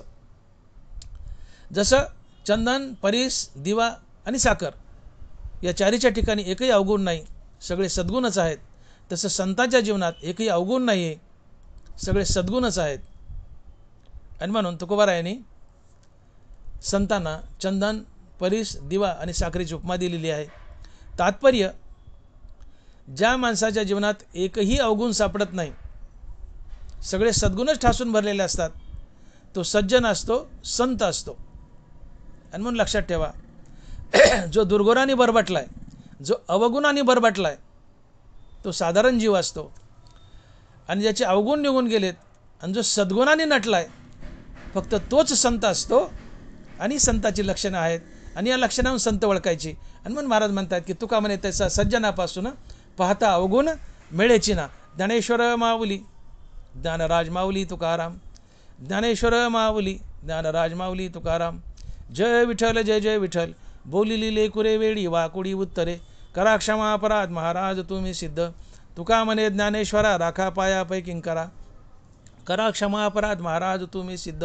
जसं चंदन, परीस, दिवा आणि साखर या चारीच्या ठिकाणी एकही अवगुण नाही, सगळे सद्गुणच आहेत. तसं संतांच्या जीवनात एकही अवगुण नाही आहे, सगळे सद्गुणच आहेत. आणि म्हणून तुकोबारायांनी संतांना चंदन, परीस, दिवा आणि साखरेची उपमा दिलेली आहे. तात्पर्य, ज्या माणसाच्या जीवनात एकही अवगुण सापडत नाही, सगळे सद्गुणच ठासून भरलेले असतात, तो सज्जन असतो, संत असतो. आणि म्हणून लक्षात ठेवा, जो दुर्गुणाने बरबटलाय, जो अवगुणाने बरबटलाय, तो साधारण जीव असतो. आणि ज्याचे अवगुण निघून गेलेत आणि जो सद्गुणाने नटलाय, फक्त तोच संत असतो. आणि संताची लक्षणं आहेत आणि या लक्षणांहून संत ओळखायची. आणि म्हणून महाराज म्हणतात की तुका म्हणे तसा सज्जनापासून पाहता अवगुण मिळेची ना. ज्ञानेश्वर माऊली ज्ञानराज माऊली तुकाराम, ज्ञानेश्वर माऊली ज्ञानराज माऊली तुकाराम. जय विठ्ठल जय जय विठ्ठल. बोलिली लेकुरे वेळी वाकुडी उत्तरे, करा क्षमा अपराध महाराज तुम्ही सिद्ध. तुका म्हणे ज्ञानेश्वरा राखा पायापै किंकरा, करा क्षमा अपराध महाराज तुम्ही सिद्ध.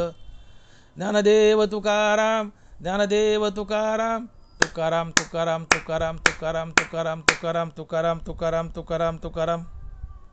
ज्ञानदेव तुकाराम ज्ञानदेव तुकाराम. तुकाराम तुकाराम तुकाराम तुकाराम तुकाराम तुकाराम तुकाराम तुकाराम तुकाराम तुकाराम.